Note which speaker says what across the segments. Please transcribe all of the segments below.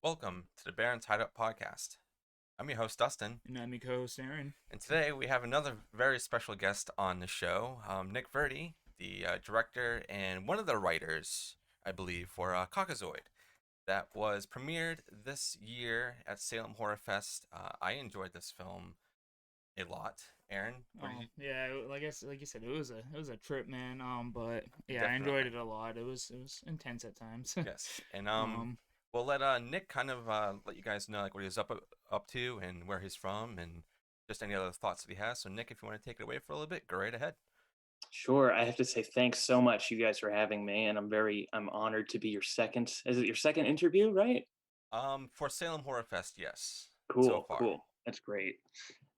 Speaker 1: Welcome to the Baron Tied Up podcast. I'm your host, Dustin,
Speaker 2: And I'm your co-host Aaron.
Speaker 1: and today we have another very special guest on the show, Nick Verdi, the director and one of the writers, I believe, for COCKAZOID, that was premiered this year at Salem Horror Fest. I enjoyed this film a lot. Aaron, what did
Speaker 2: Oh
Speaker 1: you
Speaker 2: yeah, like you said, it was a trip, man. But yeah, I enjoyed
Speaker 1: definitely?
Speaker 2: it a lot. It was intense at times.
Speaker 1: Yes, and
Speaker 2: um,
Speaker 1: we'll let Nick kind of let you guys know like what he's up to and where he's from and just any other thoughts that he has. So Nick, if you want to take it away for a little bit, go right ahead.
Speaker 3: Sure. I have to say thanks so much, you guys, for having me, and I'm honored to be your second. Is it your second interview, right?
Speaker 1: For Salem Horror Fest, yes, so
Speaker 3: Cool,
Speaker 1: far.
Speaker 3: cool. That's great.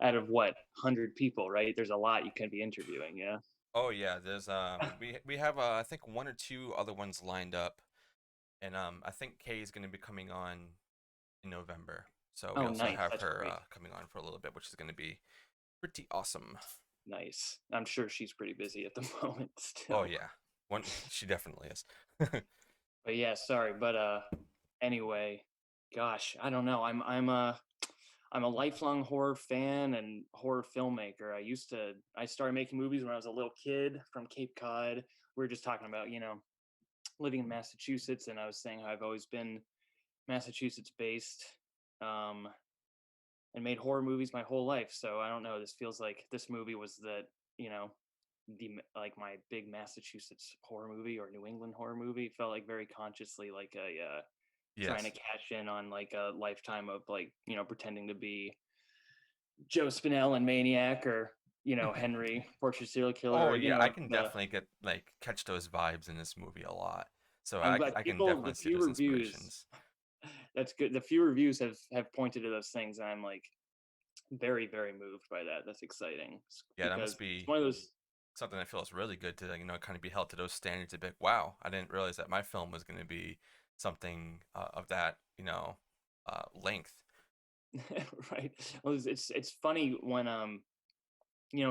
Speaker 3: Out of what, 100 people, right? There's a lot you can be interviewing, yeah.
Speaker 1: Oh yeah, there's we have I think one or two other ones lined up, and I think Kay is going to be coming on in November. So we
Speaker 3: Oh,
Speaker 1: also
Speaker 3: nice.
Speaker 1: have
Speaker 3: That's
Speaker 1: her
Speaker 3: great.
Speaker 1: coming on for a little bit, which is going to be pretty awesome.
Speaker 3: Nice. I'm sure she's pretty busy at the moment
Speaker 1: Oh
Speaker 3: still.
Speaker 1: yeah, one she definitely is.
Speaker 3: But yeah, sorry. But anyway, gosh, I don't know. I'm a lifelong horror fan and horror filmmaker. I started making movies when I was a little kid from Cape Cod. We were just talking about, living in Massachusetts, and I was saying how I've always been Massachusetts based, um, and made horror movies my whole life. So I don't know. This feels like this movie was you know, like my big Massachusetts horror movie or New England horror movie. It felt like very consciously like a trying to
Speaker 1: Yes.
Speaker 3: cash in on like a lifetime of like pretending to be Joe Spinell and Maniac, or Henry Portrait Serial Killer,
Speaker 1: Oh
Speaker 3: or
Speaker 1: yeah, I can definitely get like catch those vibes in this movie a lot. So
Speaker 3: I'm glad
Speaker 1: I can
Speaker 3: people the
Speaker 1: definitely see
Speaker 3: few
Speaker 1: those
Speaker 3: reviews
Speaker 1: inspirations.
Speaker 3: that's good. The few reviews have pointed to those things, and I'm like very, very moved by that. That's exciting
Speaker 1: Yeah, that
Speaker 3: because
Speaker 1: must
Speaker 3: it's
Speaker 1: be
Speaker 3: one of those.
Speaker 1: something that feels really good to kind of be held to those standards. A bit. Wow, I didn't realize that my film was going to be something of that length.
Speaker 3: Right. Well, it's funny when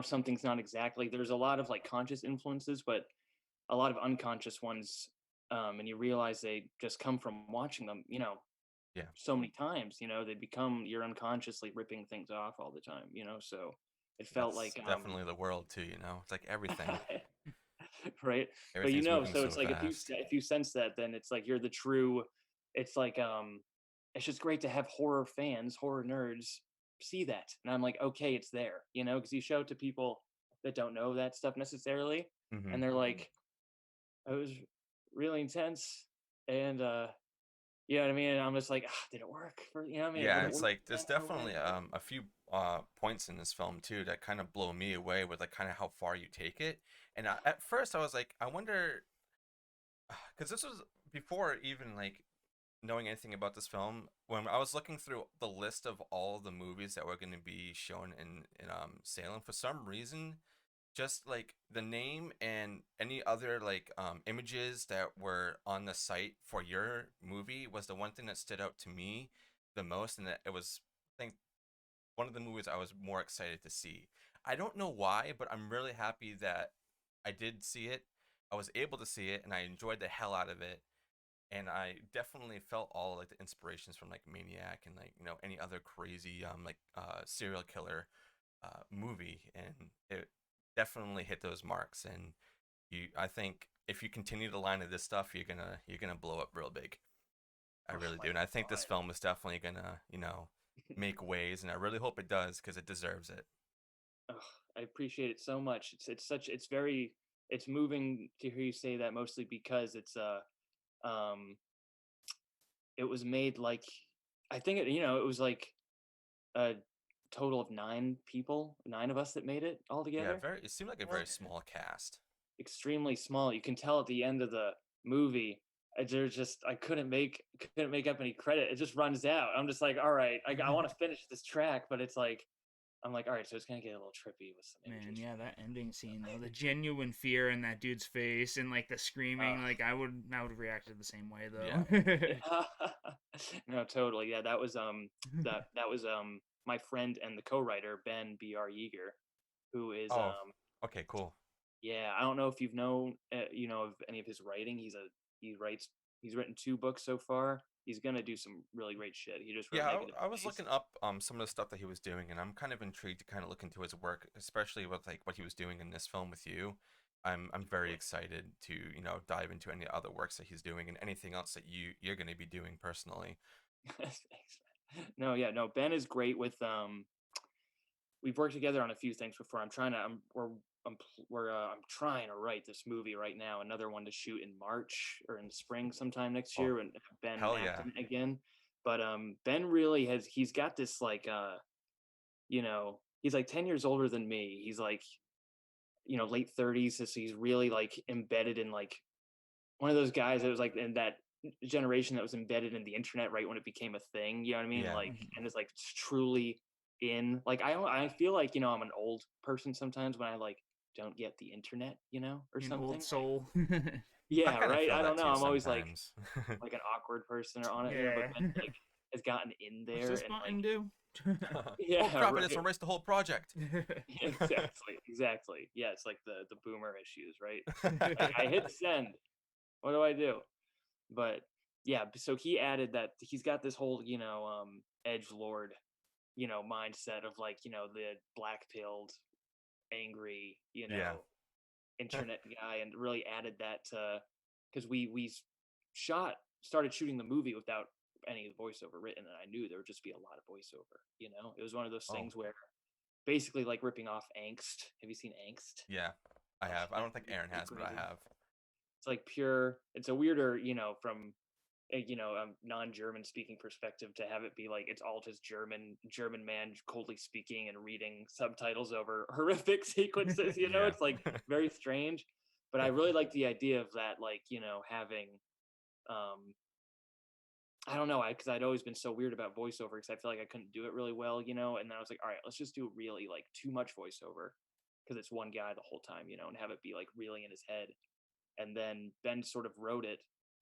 Speaker 3: something's not exactly. There's a lot of like conscious influences, but a lot of unconscious ones, and you realize they just come from watching them.
Speaker 1: Yeah,
Speaker 3: So many times. They become you're unconsciously ripping things off all the time. So it felt
Speaker 1: that's
Speaker 3: like
Speaker 1: definitely the world too. It's like everything.
Speaker 3: right. But
Speaker 1: Everything's moving
Speaker 3: so
Speaker 1: so
Speaker 3: it's like
Speaker 1: fast.
Speaker 3: if you sense that, then it's like you're the true. It's like it's just great to have horror fans, horror nerds see that, and I'm like, okay, it's there, because you show it to people that don't know that stuff necessarily,
Speaker 1: Hmm.
Speaker 3: and they're like, it was really intense, and you know what I mean. And I'm just like, did it work for you know what I mean? Would
Speaker 1: Yeah,
Speaker 3: it
Speaker 1: it's
Speaker 3: work
Speaker 1: like
Speaker 3: for
Speaker 1: there's
Speaker 3: them in a way?
Speaker 1: definitely a few points in this film too that kind of blow me away with like kind of how far you take it. And at first I was like, I wonder, because this was before even like knowing anything about this film. When I was looking through the list of all the movies that were going to be shown in Salem, for some reason, just like the name and any other like images that were on the site for your movie was the one thing that stood out to me the most, and that it was I think one of the movies I was more excited to see. I don't know why, but I'm really happy that I did see it. I was able to see it, and I enjoyed the hell out of it. And I definitely felt all like the inspirations from like Maniac and like any other crazy serial killer movie, and it definitely hit those marks. And I think if you continue the line of this stuff, you're gonna blow up real big. I
Speaker 3: Oh
Speaker 1: really
Speaker 3: my
Speaker 1: do, and I think this
Speaker 3: god.
Speaker 1: film is definitely gonna make waves, and I really hope it does because it deserves it.
Speaker 3: Oh, I appreciate it so much. It's very it's moving to hear you say that, mostly because um it was made like, I think it was like a total of 9 people, 9 of us that made it all
Speaker 1: Yeah,
Speaker 3: together.
Speaker 1: very. It seemed like a
Speaker 3: You know?
Speaker 1: very small cast.
Speaker 3: Extremely small. You can tell at the end of the movie, there's just I couldn't make up any credit. It just runs out. I'm just like, all right, I want to finish this track, but it's like I'm like, all right, so it's gonna get a little trippy with some
Speaker 2: Man,
Speaker 3: images
Speaker 2: yeah,
Speaker 3: from
Speaker 2: that ending scene though, the genuine fear in that dude's face and like the screaming, like I would have reacted the same way
Speaker 1: Yeah.
Speaker 2: though.
Speaker 3: Yeah. No, totally. Yeah, that was my friend and the co-writer Ben B.R. Yeager, who is
Speaker 1: Oh, okay, cool.
Speaker 3: yeah, I don't know if you've known of any of his writing. He writes he's written 2 books so far. he's gonna do some really great shit. He just wrote
Speaker 1: Yeah,
Speaker 3: Negative
Speaker 1: I was
Speaker 3: Space.
Speaker 1: looking up some of the stuff that he was doing, and I'm kind of intrigued to kind of look into his work, especially with like what he was doing in this film with you. I'm very excited to dive into any other works that he's doing and anything else that you're going to be doing personally.
Speaker 3: Thanks, man. No, yeah, no. Ben is great with we've worked together on a few things before. I'm trying to write this movie right now, another one to shoot in March or in the spring sometime next
Speaker 1: Oh,
Speaker 3: year, and have Ben
Speaker 1: hell
Speaker 3: act
Speaker 1: yeah.
Speaker 3: in it again. But Ben really he's got this like he's like 10 years older than me. He's like late 30s, so he's really like embedded in like one of those guys that was like in that generation that was embedded in the internet right when it became a thing. You know what I mean?
Speaker 1: Yeah.
Speaker 3: Like, and is like truly in. Like, I feel like I'm an old person sometimes when I like don't get the internet, or
Speaker 2: An
Speaker 3: something.
Speaker 2: old soul.
Speaker 1: I
Speaker 3: Yeah,
Speaker 1: kind of
Speaker 3: right.
Speaker 1: feel
Speaker 3: I
Speaker 1: that
Speaker 3: don't know.
Speaker 1: too
Speaker 3: I'm always like
Speaker 1: sometimes.
Speaker 3: an awkward person or on it,
Speaker 2: Yeah.
Speaker 3: but Ben like has gotten in
Speaker 2: What's
Speaker 3: there
Speaker 2: this
Speaker 3: and
Speaker 2: button
Speaker 3: like
Speaker 2: do?
Speaker 3: yeah,
Speaker 1: Oh crap! I
Speaker 3: right.
Speaker 1: just erased the whole project.
Speaker 3: Exactly. Yeah, it's like the boomer issues, right? Like I hit send. What do I do? But yeah, so he added that he's got this whole edge lord mindset of like the black pilled angry
Speaker 1: Yeah.
Speaker 3: internet guy, and really added that to because we started shooting the movie without any voiceover written, and I knew there would just be a lot of voiceover. It was one of those
Speaker 1: Oh
Speaker 3: things where basically like ripping off Angst. Have you seen Angst?
Speaker 1: yeah, I have. I
Speaker 3: That
Speaker 1: don't think
Speaker 3: movie's
Speaker 1: Aaron
Speaker 3: pretty
Speaker 1: has, but I
Speaker 3: crazy.
Speaker 1: have.
Speaker 3: It's like pure. It's a weirder from a non-German speaking perspective to have it be like it's all just German man coldly speaking and reading subtitles over horrific sequences.
Speaker 1: Yeah.
Speaker 3: It's like very strange, but I really like the idea of that, like having I don't know, because I'd always been so weird about voiceover because I feel like I couldn't do it really well, and then I was like, all right, let's just do really like too much voiceover because it's one guy the whole time, and have it be like really in his head. And then Ben sort of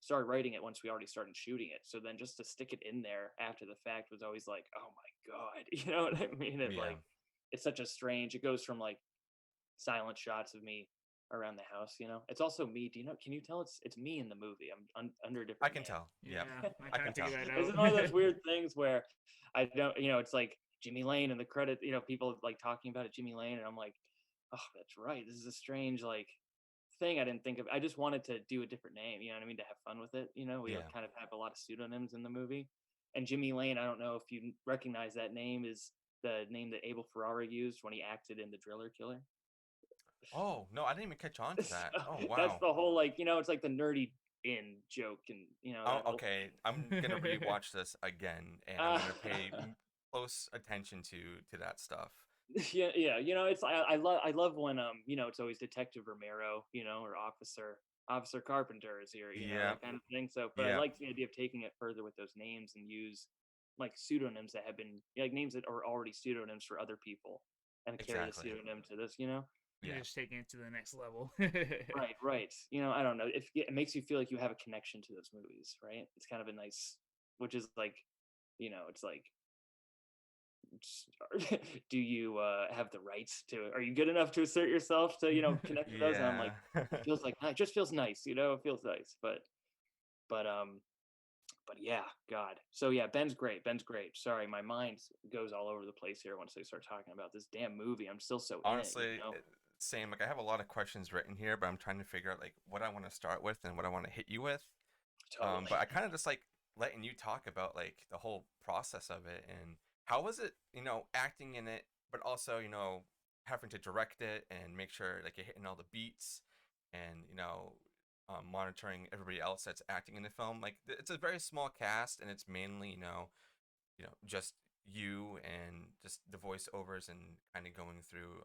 Speaker 3: started writing it once we already started shooting it. So then just to stick it in there after the fact was always like, oh my God, you know what I mean? It
Speaker 1: Yeah.
Speaker 3: like, it's such a strange, it goes from like silent shots of me around the house, It's also me. Can you tell it's me in the movie? I'm under a
Speaker 1: I
Speaker 3: different
Speaker 1: can
Speaker 3: name.
Speaker 1: tell. Yeah.
Speaker 2: I
Speaker 1: I
Speaker 2: kind
Speaker 1: can
Speaker 2: of
Speaker 1: tell.
Speaker 2: figured that
Speaker 3: This
Speaker 2: out.
Speaker 3: is one of those weird things where I don't, it's like Jimmy Lane in the credit, people like talking about it, Jimmy Lane, and I'm like, oh, that's right. This is a strange like thing I didn't think of. I just wanted to do a different name, you know what I mean, to have fun with it. We
Speaker 1: Yeah.
Speaker 3: kind of have a lot of pseudonyms in the movie. And Jimmy Lane, I don't know if you recognize that name, is the name that Abel Ferrara used when he acted in The Driller Killer.
Speaker 1: Oh no, I didn't even catch on to
Speaker 3: So
Speaker 1: that. Oh
Speaker 3: that's
Speaker 1: wow.
Speaker 3: the whole like, it's like the nerdy in joke and
Speaker 1: Oh,
Speaker 3: that whole
Speaker 1: okay. I'm gonna rewatch this again, and I'm gonna pay close attention to that stuff.
Speaker 3: yeah, it's I love when it's always Detective Romero, or Officer Carpenter is here,
Speaker 1: Yeah.
Speaker 3: that kind of thing. So, but I
Speaker 1: Yeah.
Speaker 3: like the idea of taking it further with those names and use like pseudonyms that have been like names that are already pseudonyms for other people and carry the
Speaker 1: Exactly.
Speaker 3: pseudonym to this,
Speaker 2: You're
Speaker 1: Yeah.
Speaker 2: just taking it to the next level.
Speaker 3: Right. I don't know. If it makes you feel like you have a connection to those movies, right? It's kind of a nice, which is like, it's like do you have the rights to are you good enough to assert yourself to connect to those, and I'm like
Speaker 1: Yeah.
Speaker 3: it feels like it just feels nice, it feels nice, but yeah, God. So yeah, Ben's great. Sorry, my mind goes all over the place here once they start talking about this damn movie. I'm still so in it,
Speaker 1: Honestly, same. Like I have a lot of questions written here, but I'm trying to figure out like what I want to start with and what I want to hit you with.
Speaker 3: Totally.
Speaker 1: But I kind of just like letting you talk about like the whole process of it and how was it, acting in it, but also, having to direct it and make sure like you're hitting all the beats and, monitoring everybody else that's acting in the film. Like it's a very small cast and it's mainly, just you and just the voiceovers and kind of going through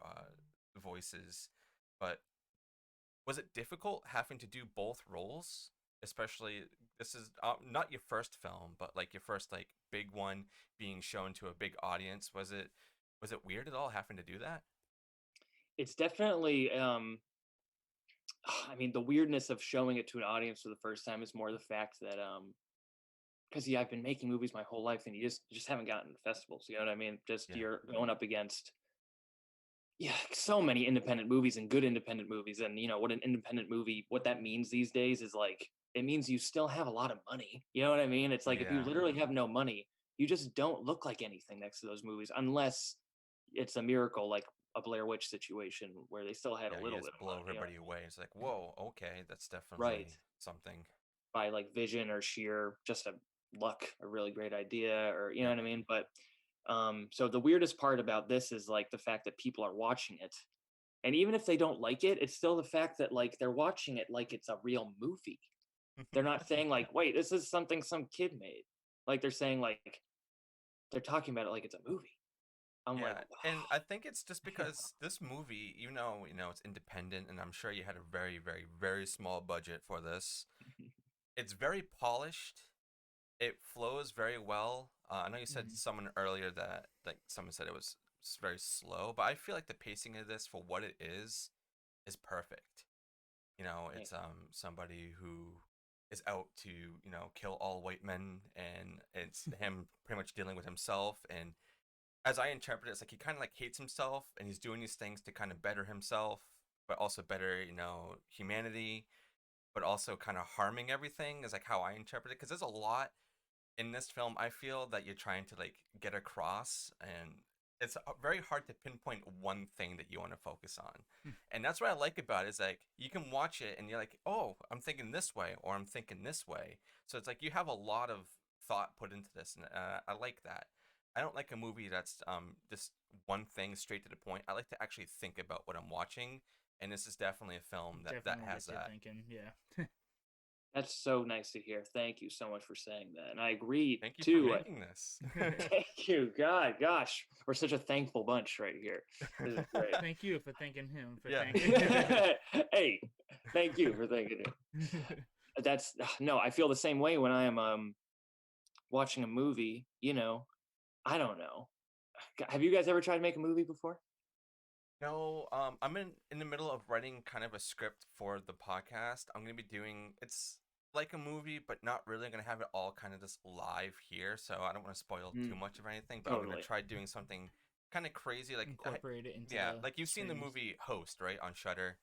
Speaker 1: the voices. But was it difficult having to do both roles? Especially, this is not your first film, but like your first like big one being shown to a big audience. Was it weird at all having to do that?
Speaker 3: It's definitely I mean, the weirdness of showing it to an audience for the first time is more the fact that because yeah, I've been making movies my whole life, and you just haven't gotten to festivals. You know what I mean? Just
Speaker 1: Yeah.
Speaker 3: you're going up against so many independent movies and good independent movies, and what an independent movie, what that means these days is like it means you still have a lot of money. You know what I mean? It's like if you
Speaker 1: Yeah.
Speaker 3: literally have no money, you just don't look like anything next to those movies unless it's a miracle like a Blair Witch situation where they still had a
Speaker 1: Yeah, you
Speaker 3: little bit
Speaker 1: just
Speaker 3: of
Speaker 1: blow
Speaker 3: money, you know?
Speaker 1: everybody away. It's like, whoa, okay, that's
Speaker 3: Right.
Speaker 1: definitely something.
Speaker 3: By like vision or sheer just a luck, a really great idea, or you know
Speaker 1: Yeah.
Speaker 3: what I mean? But so the weirdest part about this is like the fact that people are watching it. And even if they don't like it, it's still the fact that like they're watching it like it's a real movie. They're not saying like, wait, this is something some kid made. Like they're saying like they're talking about it like it's a movie. I'm like,
Speaker 1: Yeah, and I think it's just because this movie, even though it's independent, and I'm sure you had a very, very, very small budget for this, it's very polished. It flows very well. I know you said
Speaker 2: Mhm.
Speaker 1: someone earlier that like someone said it was very slow, but I feel like the pacing of this for what it is perfect.
Speaker 3: "Hey,
Speaker 1: It's somebody who is out to kill all white men, and it's him pretty much dealing with himself. And as I interpret it, it's like he kind of like hates himself, and he's doing these things to kind of better himself, but also better humanity, but also kind of harming everything is like how I interpret it, because there's a lot in this film I feel that you're trying to like get across, and it's very hard to pinpoint one thing that you want to focus on.
Speaker 2: Hmm.
Speaker 1: And that's what I like about it, is like you can watch it and you're like, oh, I'm thinking this way, or I'm thinking this way. So it's like you have a lot of thought put into this, and I like that. I don't like a movie that's just one thing straight to the point. I like to actually think about what I'm watching, and this is definitely a film that
Speaker 2: Definitely
Speaker 1: has
Speaker 2: gets you
Speaker 1: that.
Speaker 2: thinking. Yeah.
Speaker 3: that's so nice to hear. Thank you so much for saying that." And I agree
Speaker 1: Thank you for
Speaker 3: too.
Speaker 1: making this.
Speaker 3: Thank you. God, gosh, we're such a thankful bunch right here. This is great.
Speaker 2: Thank you for thanking him for
Speaker 1: Yeah.
Speaker 2: thanking.
Speaker 3: Hey, thank you for thanking it. That's no, I feel the same way when I am watching a movie, you know. I don't know. Have you guys ever tried to make a movie before?
Speaker 1: No, I'm in the middle of writing kind of a script for the podcast. I'm gonna be doing it's like a movie, but not really. I'm gonna have it all kind of just live here, so I don't want to spoil too
Speaker 3: Mm,
Speaker 1: much of anything. But I'm gonna
Speaker 3: totally.
Speaker 1: try doing something kind of crazy, like
Speaker 2: Incorporate it into
Speaker 1: yeah,
Speaker 2: the
Speaker 1: like you've seen the
Speaker 2: streams.
Speaker 1: movie Host, right, on Shutter,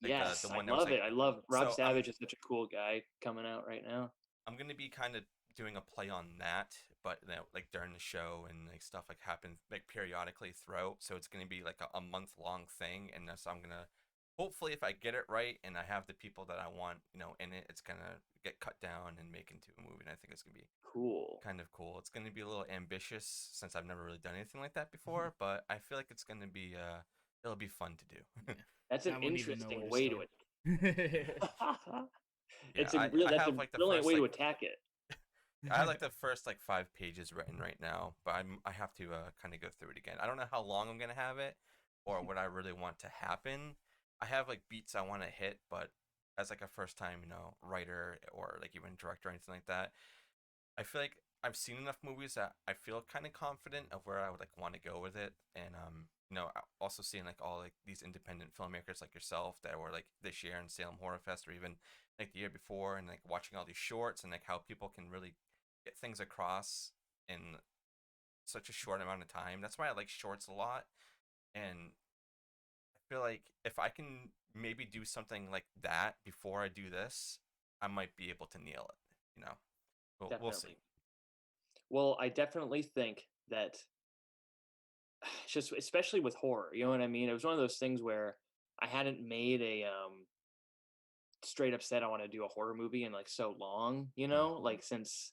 Speaker 1: like the
Speaker 3: Yes, I
Speaker 1: one that was
Speaker 3: love
Speaker 1: like
Speaker 3: it. I love Rob
Speaker 1: so
Speaker 3: Savage is such a cool guy coming out right now.
Speaker 1: I'm gonna be kind of doing a play on that, but like during the show, and like stuff like happens like periodically throughout. So it's gonna be like a month-long thing, and so I'm gonna hopefully, if I get it right and I have the people that I want, in it, it's gonna get cut down and make into a movie. And I think it's gonna be
Speaker 3: Cool.
Speaker 1: kind of cool. It's gonna be a little ambitious since I've never really done anything like that before, but I feel like it's gonna be it'll be fun to do.
Speaker 2: Yeah.
Speaker 3: That's an
Speaker 2: I wouldn't even know where
Speaker 3: interesting
Speaker 2: to
Speaker 3: way to
Speaker 2: start.
Speaker 3: it.
Speaker 1: Yeah,
Speaker 3: Real
Speaker 1: I
Speaker 3: that's a
Speaker 1: have like the
Speaker 3: brilliant
Speaker 1: first
Speaker 3: way to
Speaker 1: like
Speaker 3: attack it.
Speaker 1: I have like the first like 5 pages written right now, but I have to kind of go through it again. I don't know how long I'm gonna have it, or what I really want to happen. I have like beats I want to hit, but as like a first time writer, or like even director or anything like that, I feel like I've seen enough movies that I feel kind of confident of where I would like want to go with it. And also seeing like all like these independent filmmakers like yourself that were like this year in Salem Horror Fest, or even like the year before, and like watching all these shorts, and like how people can really get things across in such a short amount of time. That's why I like shorts a lot. And I feel like if I can maybe do something like that before I do this, I might be able to nail it. We'll see.
Speaker 3: Definitely. Well, I definitely think that just especially with horror, you know what I mean? It was one of those things where I hadn't made a straight up said I want to do a horror movie in like so long, you
Speaker 1: Mm.
Speaker 3: know, like since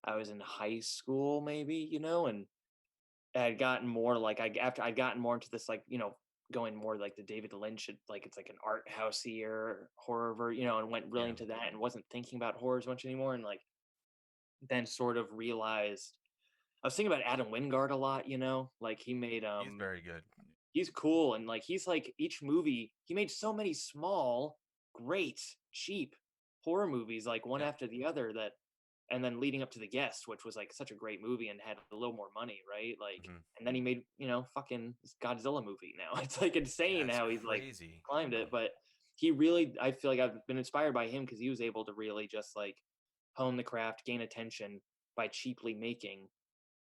Speaker 3: I was in high school maybe, you know, and I had gotten more like after I'd gotten more into this like, you know, going more like the David Lynch, like it's like an art houseier horror, you know, and went really
Speaker 1: Yeah,
Speaker 3: into that and wasn't thinking about horror as much anymore, and like then sort of realized I was thinking about Adam Wingard a lot, you know, like he made
Speaker 1: he's very good.
Speaker 3: he's cool, and like he's like each movie he made so many small, great, cheap horror movies like one
Speaker 1: Yeah.
Speaker 3: after the other that, and then leading up to The Guest, which was like such a great movie and had a little more money, right? Like,
Speaker 1: Hmm.
Speaker 3: and then he made, you know, fucking this Godzilla movie now. It's like
Speaker 1: Yeah,
Speaker 3: insane
Speaker 1: it's
Speaker 3: how he's like
Speaker 1: crazy.
Speaker 3: climbed it, but he really, I feel like I've been inspired by him because he was able to really just like hone the craft, gain attention by cheaply making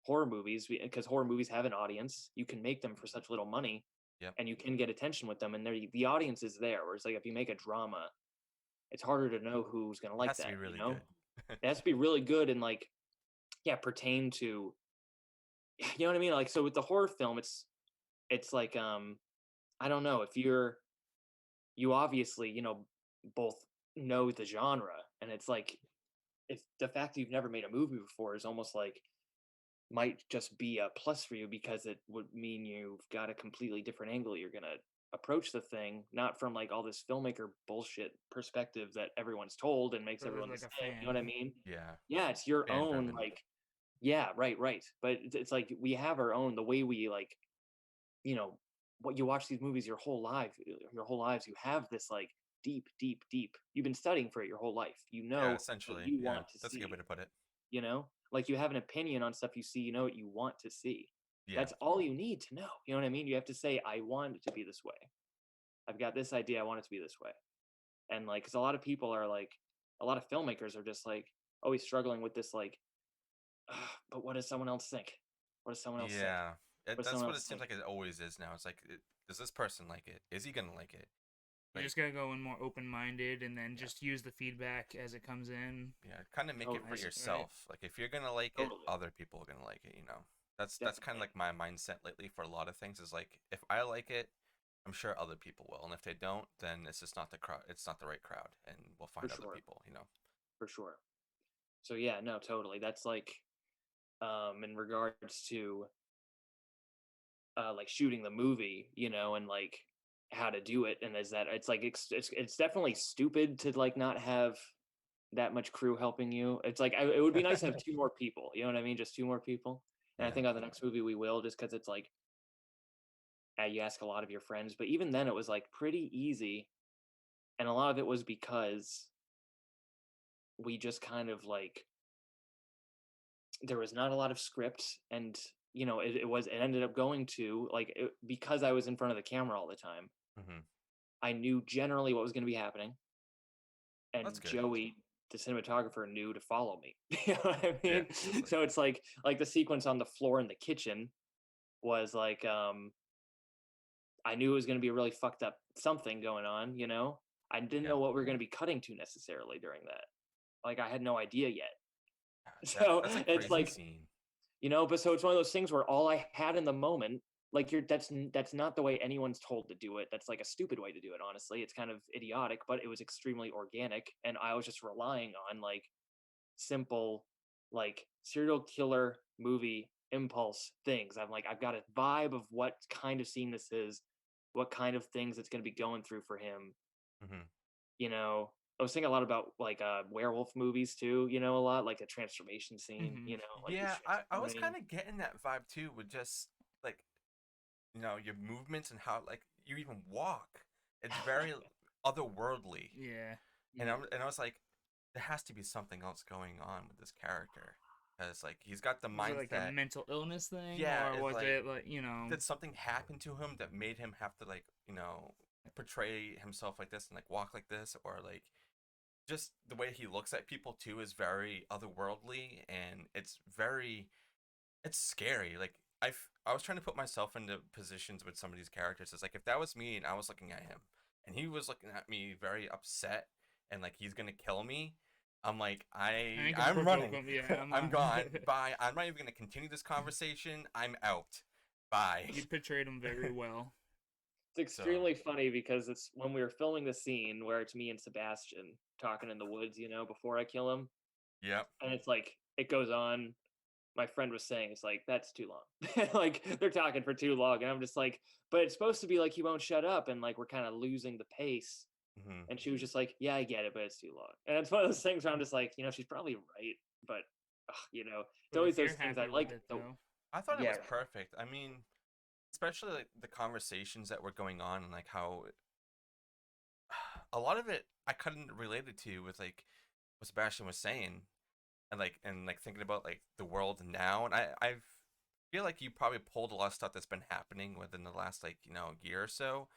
Speaker 3: horror movies, because horror movies have an audience. You can make them for such little money,
Speaker 1: Yep.
Speaker 3: and you can get attention with them, and the audience is there. Whereas like if you make a drama, it's harder to know who's gonna
Speaker 1: It
Speaker 3: like
Speaker 1: has to
Speaker 3: that.
Speaker 1: be
Speaker 3: You
Speaker 1: really
Speaker 3: know,
Speaker 1: good.
Speaker 3: it has to be really good and like pertain to you know what I mean. Like so with the horror film, it's like I don't know if you obviously both know the genre and it's like if the fact that you've never made a movie before is almost like might just be a plus for you because it would mean you've got a completely different angle you're gonna approach the thing, not from like all this filmmaker bullshit perspective that everyone's told and makes
Speaker 2: So there's
Speaker 3: everyone the
Speaker 2: like a
Speaker 3: same. You know what I
Speaker 2: fan.
Speaker 3: mean?
Speaker 1: Yeah,
Speaker 3: Yeah, it's your
Speaker 1: fan
Speaker 3: own
Speaker 1: driven.
Speaker 3: like yeah, right, right. But it's like we have our own the way we like you know what you watch these movies your whole lives you have this like deep deep deep you've been studying for it your whole life you
Speaker 1: Yeah,
Speaker 3: know what
Speaker 1: essentially.
Speaker 3: you
Speaker 1: Yeah,
Speaker 3: want to
Speaker 1: that's a good
Speaker 3: see
Speaker 1: way to put it.
Speaker 3: like you have an opinion on stuff you see you know what you want to see
Speaker 1: Yeah,
Speaker 3: that's all you need to know you know what I mean you have to say I want it to be this way I've got this idea I want it to be this way and like because a lot of people are like a lot of filmmakers are just like always struggling with this like but what does someone else think what does someone else say
Speaker 1: yeah.
Speaker 3: what does
Speaker 1: That's
Speaker 3: someone
Speaker 1: what it
Speaker 3: else
Speaker 1: seems
Speaker 3: think
Speaker 1: like it always is now. It's like, does this person like it? Is he gonna like it?
Speaker 2: You
Speaker 1: Like,
Speaker 2: just gotta go in more open-minded, and then
Speaker 1: yeah,
Speaker 2: just use the feedback as it comes in.
Speaker 1: yeah. Kind of make it
Speaker 3: totally
Speaker 1: for
Speaker 2: Right.
Speaker 1: yourself. Like, if you're gonna like it,
Speaker 3: totally
Speaker 1: other people are gonna like it. That's kind of
Speaker 3: definitely
Speaker 1: like my mindset lately for a lot of things. Is like, if I like it, I'm sure other people will, and if they don't, then it's just not the crowd. It's not the right crowd, and we'll
Speaker 3: for
Speaker 1: find other
Speaker 3: sure
Speaker 1: people.
Speaker 3: for sure. So yeah, no, totally. That's like in regards to like shooting the movie, and like how to do it and is that it's like it's definitely stupid to like not have that much crew helping you. It's like it would be nice to have two more people, you know what I mean? Just two more people. And I
Speaker 1: Yeah.
Speaker 3: think on the next movie we will just cuz it's like you ask a lot of your friends, but even then it was like pretty easy and a lot of it was because we just kind of like there was not a lot of script and it ended up going to like because I was in front of the camera all the time
Speaker 1: Hmm.
Speaker 3: I knew generally what was going to be happening and
Speaker 1: That's good.
Speaker 3: Joey the cinematographer knew to follow me you know what I
Speaker 1: Yeah,
Speaker 3: mean
Speaker 1: definitely.
Speaker 3: so it's like the sequence on the floor in the kitchen was like I knew it was going to be a really fucked up something going on I didn't
Speaker 1: Yeah.
Speaker 3: know what we were going to be cutting to necessarily during that like I had no idea yet
Speaker 1: That
Speaker 3: so
Speaker 1: that's a
Speaker 3: it's
Speaker 1: crazy
Speaker 3: like
Speaker 1: scene.
Speaker 3: but so it's one of those things where all I had in the moment, like that's not the way anyone's told to do it. That's like a stupid way to do it, honestly. It's kind of idiotic, but it was extremely organic. And I was just relying on like simple, like serial killer movie impulse things. I'm like, I've got a vibe of what kind of scene this is, what kind of things it's gonna be going through for him,
Speaker 1: Hmm.
Speaker 3: you know. I was thinking a lot about like werewolf movies too, a lot like the transformation scene,
Speaker 2: Hmm.
Speaker 3: like he's
Speaker 1: Yeah, I was
Speaker 3: transforming.
Speaker 1: kind of getting that vibe too, with just like your movements and how like you even walk. It's very otherworldly,
Speaker 2: Yeah.
Speaker 1: and
Speaker 3: Mm.
Speaker 1: I was like, there has to be something else going on with this character, because like he's got the
Speaker 2: Was it like a
Speaker 1: mindset.
Speaker 2: mental illness thing,
Speaker 1: Yeah,
Speaker 2: or
Speaker 1: it's
Speaker 2: was
Speaker 1: like,
Speaker 2: it like?
Speaker 1: did something happen to him that made him have to like portray himself like this and like walk like this, or like just the way he looks at people too is very otherworldly, and it's scary. Like I was trying to put myself into positions with some of these characters. It's like if that was me and I was looking at him and he was looking at me very upset and like he's gonna kill me, I'm like
Speaker 2: I ain't gonna
Speaker 1: I'm
Speaker 2: provoke
Speaker 1: running.
Speaker 2: him. Yeah, I'm
Speaker 1: I'm
Speaker 2: on.
Speaker 1: gone. Bye. I'm not even gonna continue this conversation. I'm out. Bye.
Speaker 2: You portrayed him very well.
Speaker 3: It's
Speaker 1: So
Speaker 3: extremely funny because it's when we were filming the scene where it's me and Sebastian talking in the woods, before I kill him.
Speaker 1: yep.
Speaker 3: And it's like it goes on. My friend was saying it's like that's too long. Like they're talking for too long. And I'm just like, but it's supposed to be like he won't shut up and like we're kind of losing the pace.
Speaker 1: Hmm.
Speaker 3: And she was just like, yeah, I get it, but it's too long. And it's one of those things where I'm just like, she's probably right, but it's
Speaker 2: But
Speaker 3: always
Speaker 2: if
Speaker 3: those
Speaker 2: you're
Speaker 3: things I
Speaker 2: happy with
Speaker 3: like.
Speaker 2: it,
Speaker 3: The
Speaker 2: though,
Speaker 1: I thought it
Speaker 3: yeah,
Speaker 1: was perfect. I mean, especially like the conversations that were going on and like how a lot of it I couldn't relate it to with like what Sebastian was saying, and like thinking about like the world now, and I feel like you probably pulled a lot of stuff that's been happening within the last like year or so,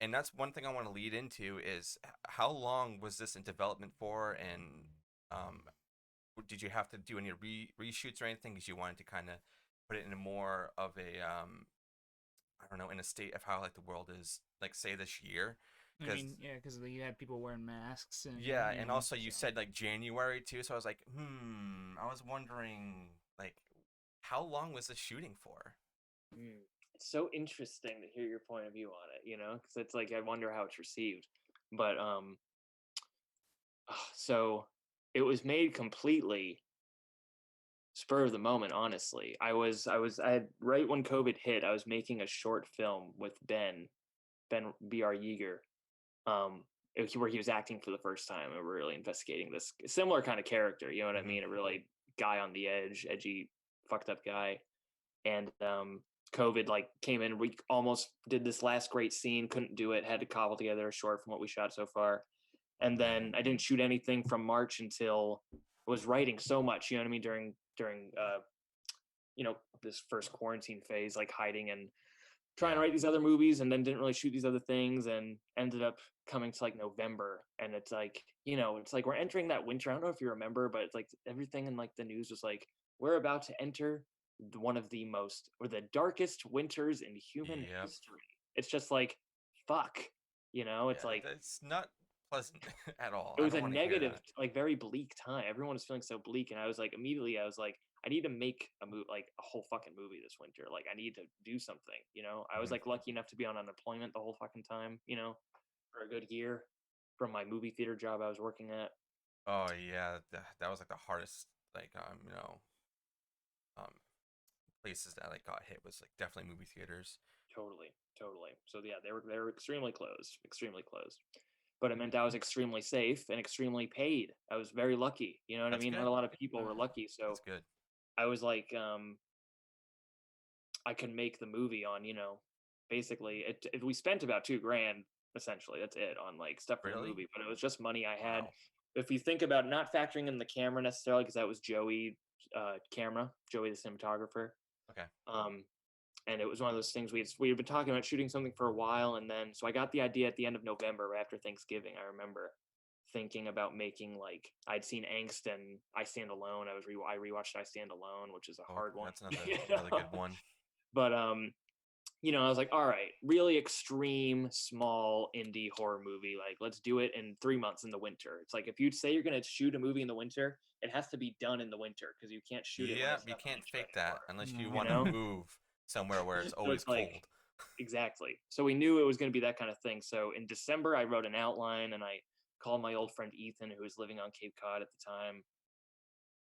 Speaker 1: and that's one thing I want to lead into is how long was this in development for, and um did you have to do any reshoots or anything because you wanted to kind of put it in a more of a I don't know, in a state of how like the world is like say this year.
Speaker 2: I mean, yeah, because you had people wearing masks and
Speaker 1: Yeah,
Speaker 2: you
Speaker 1: and
Speaker 2: know.
Speaker 1: also you
Speaker 2: So.
Speaker 1: said like January too, so I was like, I was wondering like how long was the shooting for?
Speaker 3: Mm. It's so interesting to hear your point of view on it, you know, because it's like I wonder how it's received. But so it was made completely spur of the moment. Honestly, I had right when COVID hit, I was making a short film with Ben Br Yeager, um, where he was acting for the first time, and we're really investigating this similar kind of character. You know what I
Speaker 1: Mm-hmm.
Speaker 3: mean? A really guy on the edge, edgy, fucked up guy, and COVID like came in. We almost did this last great scene, couldn't do it. Had to cobble together a short from what we shot so far, and then I didn't shoot anything from March until I was writing so much. You know what I mean? During you know, this first quarantine phase, like hiding and trying to write these other movies, and then didn't really shoot these other things, and ended up coming to like November, and it's like, you know, it's like we're entering that winter. I don't know if you remember, but it's like everything in like the news was like, we're about to enter one of the most or the darkest winters in human
Speaker 1: Yep.
Speaker 3: history. It's just like, fuck, you know, it's
Speaker 1: Yeah,
Speaker 3: like
Speaker 1: that's not pleasant at all.
Speaker 3: it
Speaker 1: I
Speaker 3: was
Speaker 1: don't
Speaker 3: a
Speaker 1: want to hear
Speaker 3: negative,
Speaker 1: that.
Speaker 3: like very bleak time. Everyone was feeling so bleak, and I was like, immediately, I was like, I need to make a movie, like a whole fucking movie this winter. Like, I need to do something. You know, I was
Speaker 1: Mm-hmm.
Speaker 3: like lucky enough to be on unemployment the whole fucking time. You know, for a good year from my movie theater job I was working at.
Speaker 1: Oh yeah, that was like the hardest like um places that like got hit was like definitely movie theaters.
Speaker 3: Totally, totally. So yeah, they were extremely closed, extremely closed. But it meant I was extremely safe and extremely paid. I was very lucky. You know what I
Speaker 1: That's
Speaker 3: mean? Not
Speaker 1: good.
Speaker 3: a lot of people were lucky, so
Speaker 1: That's good.
Speaker 3: I was like, I could make the movie on, you know, basically we spent about 2 grand essentially. That's it on like stuff for the
Speaker 1: Really?
Speaker 3: movie, but it was just money I had.
Speaker 1: Wow.
Speaker 3: If you think about not factoring in the camera necessarily, because that was Joey camera, Joey the cinematographer.
Speaker 1: Okay.
Speaker 3: Um, and it was one of those things we had been talking about shooting something for a while, and then so I got the idea at the end of November right after Thanksgiving. I remember thinking about making like I'd seen Angst and I Stand Alone. I rewatched I Stand Alone, which is a
Speaker 1: Oh,
Speaker 3: hard one.
Speaker 1: that's another
Speaker 3: You
Speaker 1: another
Speaker 3: know?
Speaker 1: good one.
Speaker 3: But you know, I was like, all right, really extreme, small indie horror movie. Like, let's do it in 3 months in the winter. It's like if you say you're gonna shoot a movie in the winter, it has to be done in the winter because you can't shoot it when
Speaker 1: Yeah,
Speaker 3: it's
Speaker 1: you
Speaker 3: not the
Speaker 1: can't
Speaker 3: winter
Speaker 1: fake that
Speaker 3: anymore.
Speaker 1: unless you
Speaker 2: No.
Speaker 3: You
Speaker 1: want to
Speaker 3: know?
Speaker 1: move somewhere where it's
Speaker 3: So
Speaker 1: always
Speaker 3: it's like
Speaker 1: cold.
Speaker 3: exactly. So we knew it was going to be that kind of thing. So in December, I wrote an outline and I called my old friend Ethan, who was living on Cape Cod at the time,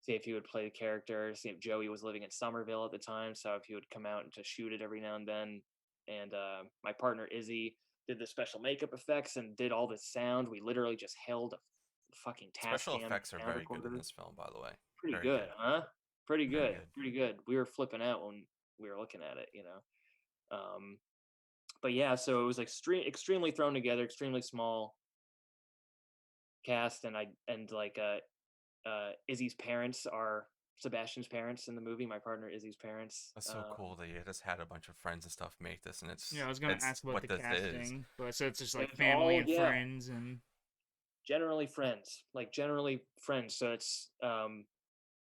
Speaker 3: see if he would play the character, see if Joey was living in Somerville at the time, so if he would come out to shoot it every now and then. And my partner Izzy did the special makeup effects and did all the sound. We literally just held a fucking
Speaker 1: Special
Speaker 3: Tascam
Speaker 1: effects are
Speaker 3: sound
Speaker 1: very good in
Speaker 3: recorder.
Speaker 1: this film, by the way.
Speaker 3: Pretty
Speaker 1: Very
Speaker 3: good,
Speaker 1: good.
Speaker 3: huh? Pretty
Speaker 1: Very
Speaker 3: good,
Speaker 1: good.
Speaker 3: pretty good. We were flipping out when we were looking at it, you know. But yeah, so it was extremely thrown together, extremely small cast, and Izzy's parents are Sebastian's parents in the movie. My partner Izzy's parents.
Speaker 1: That's so cool that you just had a bunch of friends and stuff make this, and
Speaker 2: Yeah, I was gonna
Speaker 1: it's
Speaker 2: ask about
Speaker 1: what
Speaker 2: the
Speaker 1: this is.
Speaker 2: casting, but so it's just
Speaker 3: It
Speaker 2: like
Speaker 3: was
Speaker 2: family
Speaker 3: all
Speaker 2: and friends and.
Speaker 3: generally friends, like generally friends. So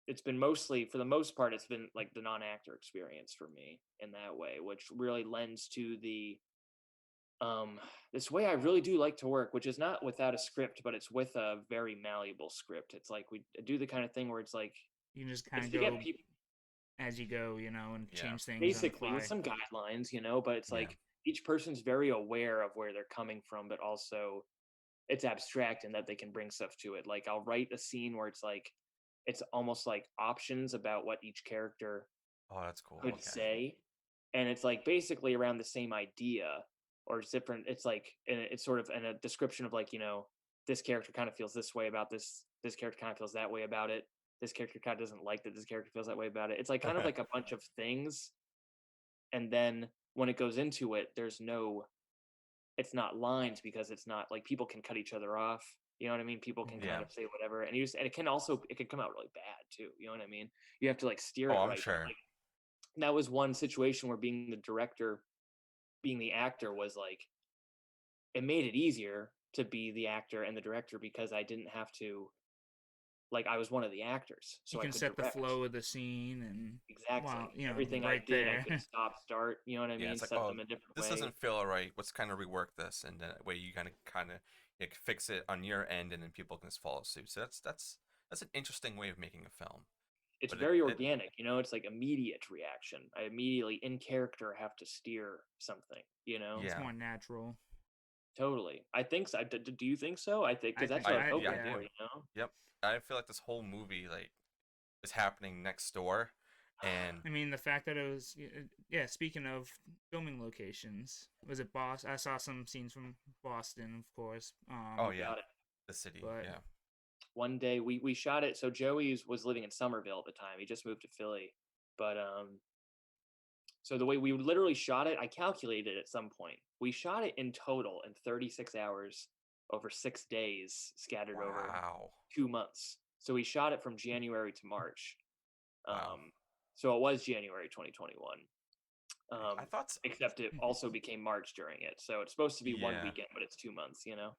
Speaker 3: it's been mostly for the most part it's been like the non-actor experience for me in that way, which really lends to the this way I really do like to work, which is not without a script, but it's with a very malleable script. It's like we do the kind of thing where it's like
Speaker 2: You can just kind
Speaker 3: it's
Speaker 2: of
Speaker 3: to get
Speaker 2: go
Speaker 3: people
Speaker 2: as you go, you know, and
Speaker 1: Yeah.
Speaker 2: change things on the
Speaker 3: basically with
Speaker 2: fly.
Speaker 3: some guidelines, you know, but it's
Speaker 1: Yeah.
Speaker 3: like each person's very aware of where they're coming from, but also it's abstract in that they can bring stuff to it. Like I'll write a scene where it's like it's almost like options about what each character
Speaker 1: Oh, that's cool.
Speaker 3: could
Speaker 1: Okay.
Speaker 3: say, and it's like basically around the same idea or it's different. It's like it's sort of in a description of like, you know, this character kind of feels this way about this character kind of feels that way about it, this character kind of doesn't like that this character feels that way about it. It's like kind of like a bunch of things, and then when it goes into it there's no, it's not lines because it's not like people can cut each other off, you know what I mean, people can
Speaker 1: Yeah.
Speaker 3: kind of say whatever, and you just, and it can come out really bad too, you know what I mean, you have to like steer
Speaker 1: Oh,
Speaker 3: it
Speaker 1: I'm
Speaker 3: right, but
Speaker 1: sure.
Speaker 3: like that was one situation where being the director, being the actor was like it made it easier to be the actor and the director because I didn't have to like I was one of the actors, so
Speaker 2: You
Speaker 3: I
Speaker 2: can
Speaker 3: could
Speaker 2: set the
Speaker 3: direct.
Speaker 2: flow of the scene, and
Speaker 3: Exactly. Everything I
Speaker 2: right
Speaker 3: did, I
Speaker 2: there.
Speaker 3: could stop, start. You know what I
Speaker 1: Yeah,
Speaker 3: mean?
Speaker 1: it's like,
Speaker 3: Set
Speaker 1: oh,
Speaker 3: them a different
Speaker 1: this
Speaker 3: way.
Speaker 1: doesn't feel right. Let's kind of rework this, and then that way you kind of like, fix it on your end, and then people can just follow suit. So that's an interesting way of making a film.
Speaker 3: It's
Speaker 1: But
Speaker 3: very
Speaker 1: it
Speaker 3: organic, you know. It's like immediate reaction. I immediately in character have to steer something. You know,
Speaker 2: It's
Speaker 1: yeah,
Speaker 2: more natural.
Speaker 3: totally. I think so. Do you think so? I think
Speaker 2: I
Speaker 3: because that's
Speaker 2: think
Speaker 3: what I was
Speaker 2: I
Speaker 1: yeah,
Speaker 3: hoping
Speaker 1: I
Speaker 2: yeah.
Speaker 3: for.
Speaker 1: do.
Speaker 3: You know.
Speaker 1: Yep, I feel like this whole movie like is happening next door, and
Speaker 2: I mean, the fact that it was, yeah. Speaking of filming locations, was it Boston? I saw some scenes from Boston, of course.
Speaker 1: oh
Speaker 3: You
Speaker 1: yeah,
Speaker 3: got it.
Speaker 1: the city,
Speaker 2: But
Speaker 1: yeah.
Speaker 3: One day we shot it. So Joey was living in Somerville at the time. He just moved to Philly, but so the way we literally shot it, I calculated at some point. We shot it in total in 36 hours over 6 days, scattered over
Speaker 1: Wow,
Speaker 3: 2 months. So we shot it from January to March.
Speaker 1: wow.
Speaker 3: So it was January 2021.
Speaker 1: I thought, so.
Speaker 3: Except it also became March during it. So it's supposed to be one
Speaker 1: Yeah,
Speaker 3: weekend, but it's 2 months, you know?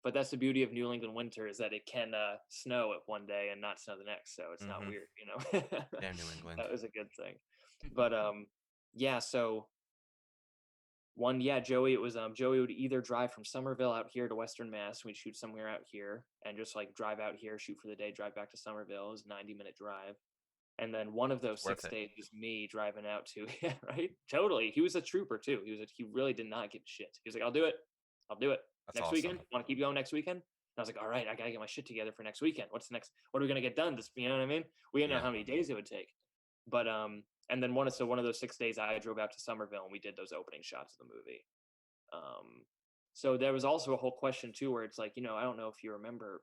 Speaker 3: But that's the beauty of New England winter is that it can snow at one day and not snow the next. So it's not
Speaker 1: mm-hmm.
Speaker 3: weird, you know?
Speaker 1: Damn New England.
Speaker 3: That was a good thing. But yeah, so Joey, it was Joey would either drive from Somerville out here to Western Mass, we'd shoot somewhere out here and just like drive out here, shoot for the day, drive back to Somerville. It was a 90-minute drive. And then one of those
Speaker 1: It's worth
Speaker 3: 6
Speaker 1: it.
Speaker 3: days was me driving out to yeah, right? Totally. He was a trooper too. He really did not give a shit. He was like, I'll do it. I'll do it.
Speaker 1: That's
Speaker 3: Next
Speaker 1: awesome.
Speaker 3: weekend? Want to keep going next weekend? And I was like, all right, I gotta get my shit together for next weekend. What's the next? What are we gonna get done? This, you know what I mean? We didn't know
Speaker 1: Yeah.
Speaker 3: how many days it would take. But and then one of those 6 days I drove out to Somerville and we did those opening shots of the movie. So there was also a whole question too where it's like, you know, I don't know if you remember,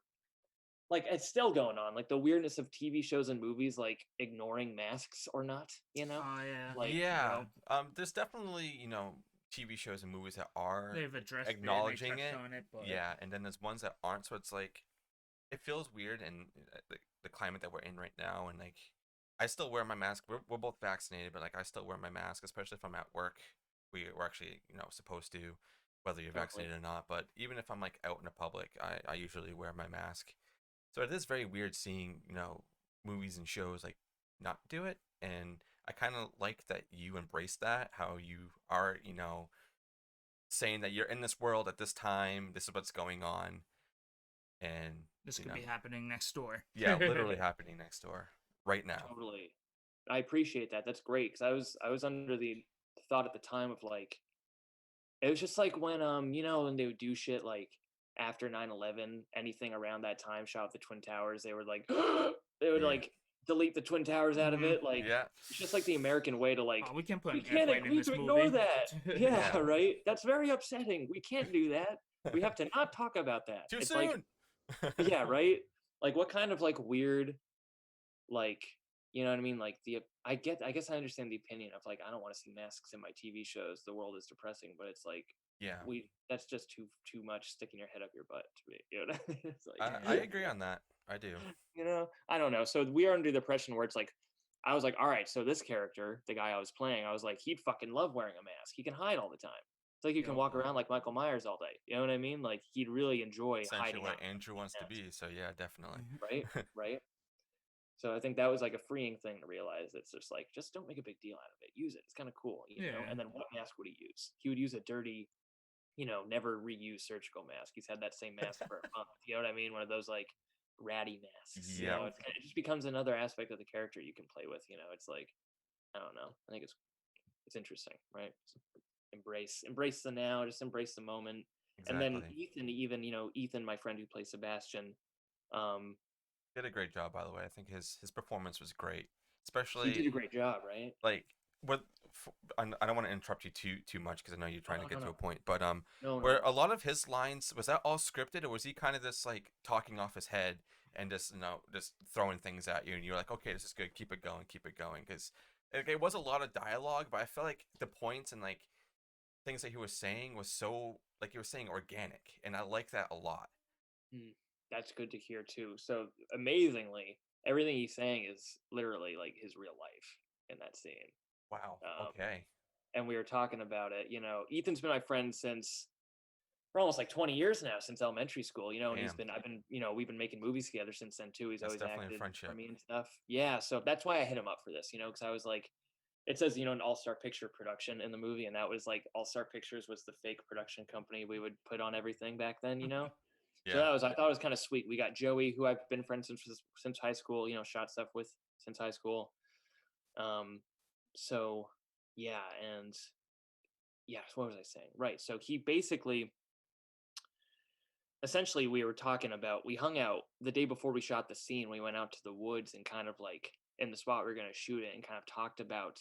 Speaker 3: like it's still going on, like the weirdness of TV shows and movies like ignoring masks or not, you know?
Speaker 2: Oh yeah.
Speaker 3: Like,
Speaker 1: Yeah. There's definitely, TV shows and movies that are
Speaker 2: They've addressed
Speaker 1: acknowledging
Speaker 2: they touched
Speaker 1: it.
Speaker 2: on it, but
Speaker 1: Yeah, and then there's ones that aren't, so it's like it feels weird in the climate that we're in right now, and like I still wear my mask. We're both vaccinated, but like I still wear my mask, especially if I'm at work. We're actually, supposed to, whether you're
Speaker 3: Totally.
Speaker 1: vaccinated or not. But even if I'm like out in the public, I usually wear my mask. So it is very weird seeing, movies and shows like not do it. And I kind of like that you embrace that, how you are, saying that you're in this world at this time, this is what's going on. And,
Speaker 2: this could be happening next door.
Speaker 1: yeah, literally happening next door right now.
Speaker 3: Totally. I appreciate that. That's great because I was under the thought at the time of like it was just like when when they would do shit like after 9/11, anything around that time shot with the Twin Towers, they were like they would
Speaker 1: Yeah.
Speaker 3: like delete the Twin Towers out of it. Like
Speaker 1: Yeah.
Speaker 3: it's just like the American way to like
Speaker 2: Oh, we can't put
Speaker 3: we
Speaker 2: an
Speaker 3: can't
Speaker 2: airplane in
Speaker 3: agree
Speaker 2: this
Speaker 3: to
Speaker 2: movie.
Speaker 3: ignore that. Yeah,
Speaker 1: Yeah.
Speaker 3: right. That's very upsetting. We can't do that. We have to not talk about that.
Speaker 1: Too
Speaker 3: It's
Speaker 1: soon.
Speaker 3: like yeah, right? Like what kind of like weird like you know what I mean? Like I guess I understand the opinion of like I don't want to see masks in my TV shows. The world is depressing, but it's like
Speaker 1: Yeah.
Speaker 3: that's just too much sticking your head up your butt to me. You know what I mean? It's like
Speaker 1: I agree on that. I do.
Speaker 3: you know, I don't know. So we are under the impression where it's like I was like, all right, so this character, the guy I was playing, I was like, he'd fucking love wearing a mask. He can hide all the time. It's like you can
Speaker 2: Yep.
Speaker 3: walk around like Michael Myers all day. You know what I mean? Like he'd really enjoy
Speaker 1: Essentially
Speaker 3: hiding
Speaker 1: what
Speaker 3: out.
Speaker 1: Andrew wants to be. So yeah, definitely.
Speaker 3: Right? Right? So I think that was like a freeing thing to realize. It's just like, just don't make a big deal out of it. Use it. It's kind of cool, you know?
Speaker 2: Yeah.
Speaker 3: And then what mask would he use? He would use a dirty, never reuse surgical mask. He's had that same mask for a month. You know what I mean? One of those like ratty masks. You know,
Speaker 1: Yep.
Speaker 3: it just becomes another aspect of the character you can play with. You know, it's like, I don't know. I think it's interesting, right? So embrace the now, just embrace the moment.
Speaker 1: Exactly.
Speaker 3: And then Ethan, my friend who plays Sebastian,
Speaker 1: Did a great job, by the way. I think his performance was great,
Speaker 3: he
Speaker 1: especially
Speaker 3: did a great job, right?
Speaker 1: like what. I don't want to interrupt you too much because I know you're trying to get to a point. But
Speaker 3: No,
Speaker 1: where a lot of his lines, was that all scripted, or was he kind of just like talking off his head and just just throwing things at you, and you're like, okay, this is good, keep it going, because it was a lot of dialogue, but I felt like the points and like things that he was saying was so, like, you were saying, organic, and I like that a lot.
Speaker 3: That's good to hear too. So amazingly, everything he's saying is literally like his real life in that scene.
Speaker 1: Wow.
Speaker 3: Um,
Speaker 1: Okay.
Speaker 3: and we were talking about it. You know, Ethan's been my friend since for almost like 20 years now, since elementary school, you know, and
Speaker 1: Damn.
Speaker 3: we've been making movies together since then too. He's
Speaker 1: That's
Speaker 3: always
Speaker 1: definitely a
Speaker 3: acted
Speaker 1: friendship.
Speaker 3: for me and stuff. Yeah, so that's why I hit him up for this, you know, because I was like, it says, you know, an all-star picture production in the movie, and that was like All-Star Pictures was the fake production company we would put on everything back then, you know. So
Speaker 1: Yeah.
Speaker 3: I thought it was kind of sweet. We got Joey, who I've been friends since high school, you know, shot stuff with since high school. So yeah, and yeah, what was I saying? Right. So he basically, essentially, we were talking about, we hung out the day before we shot the scene. We went out to the woods and kind of like in the spot we were going to shoot it, and kind of talked about,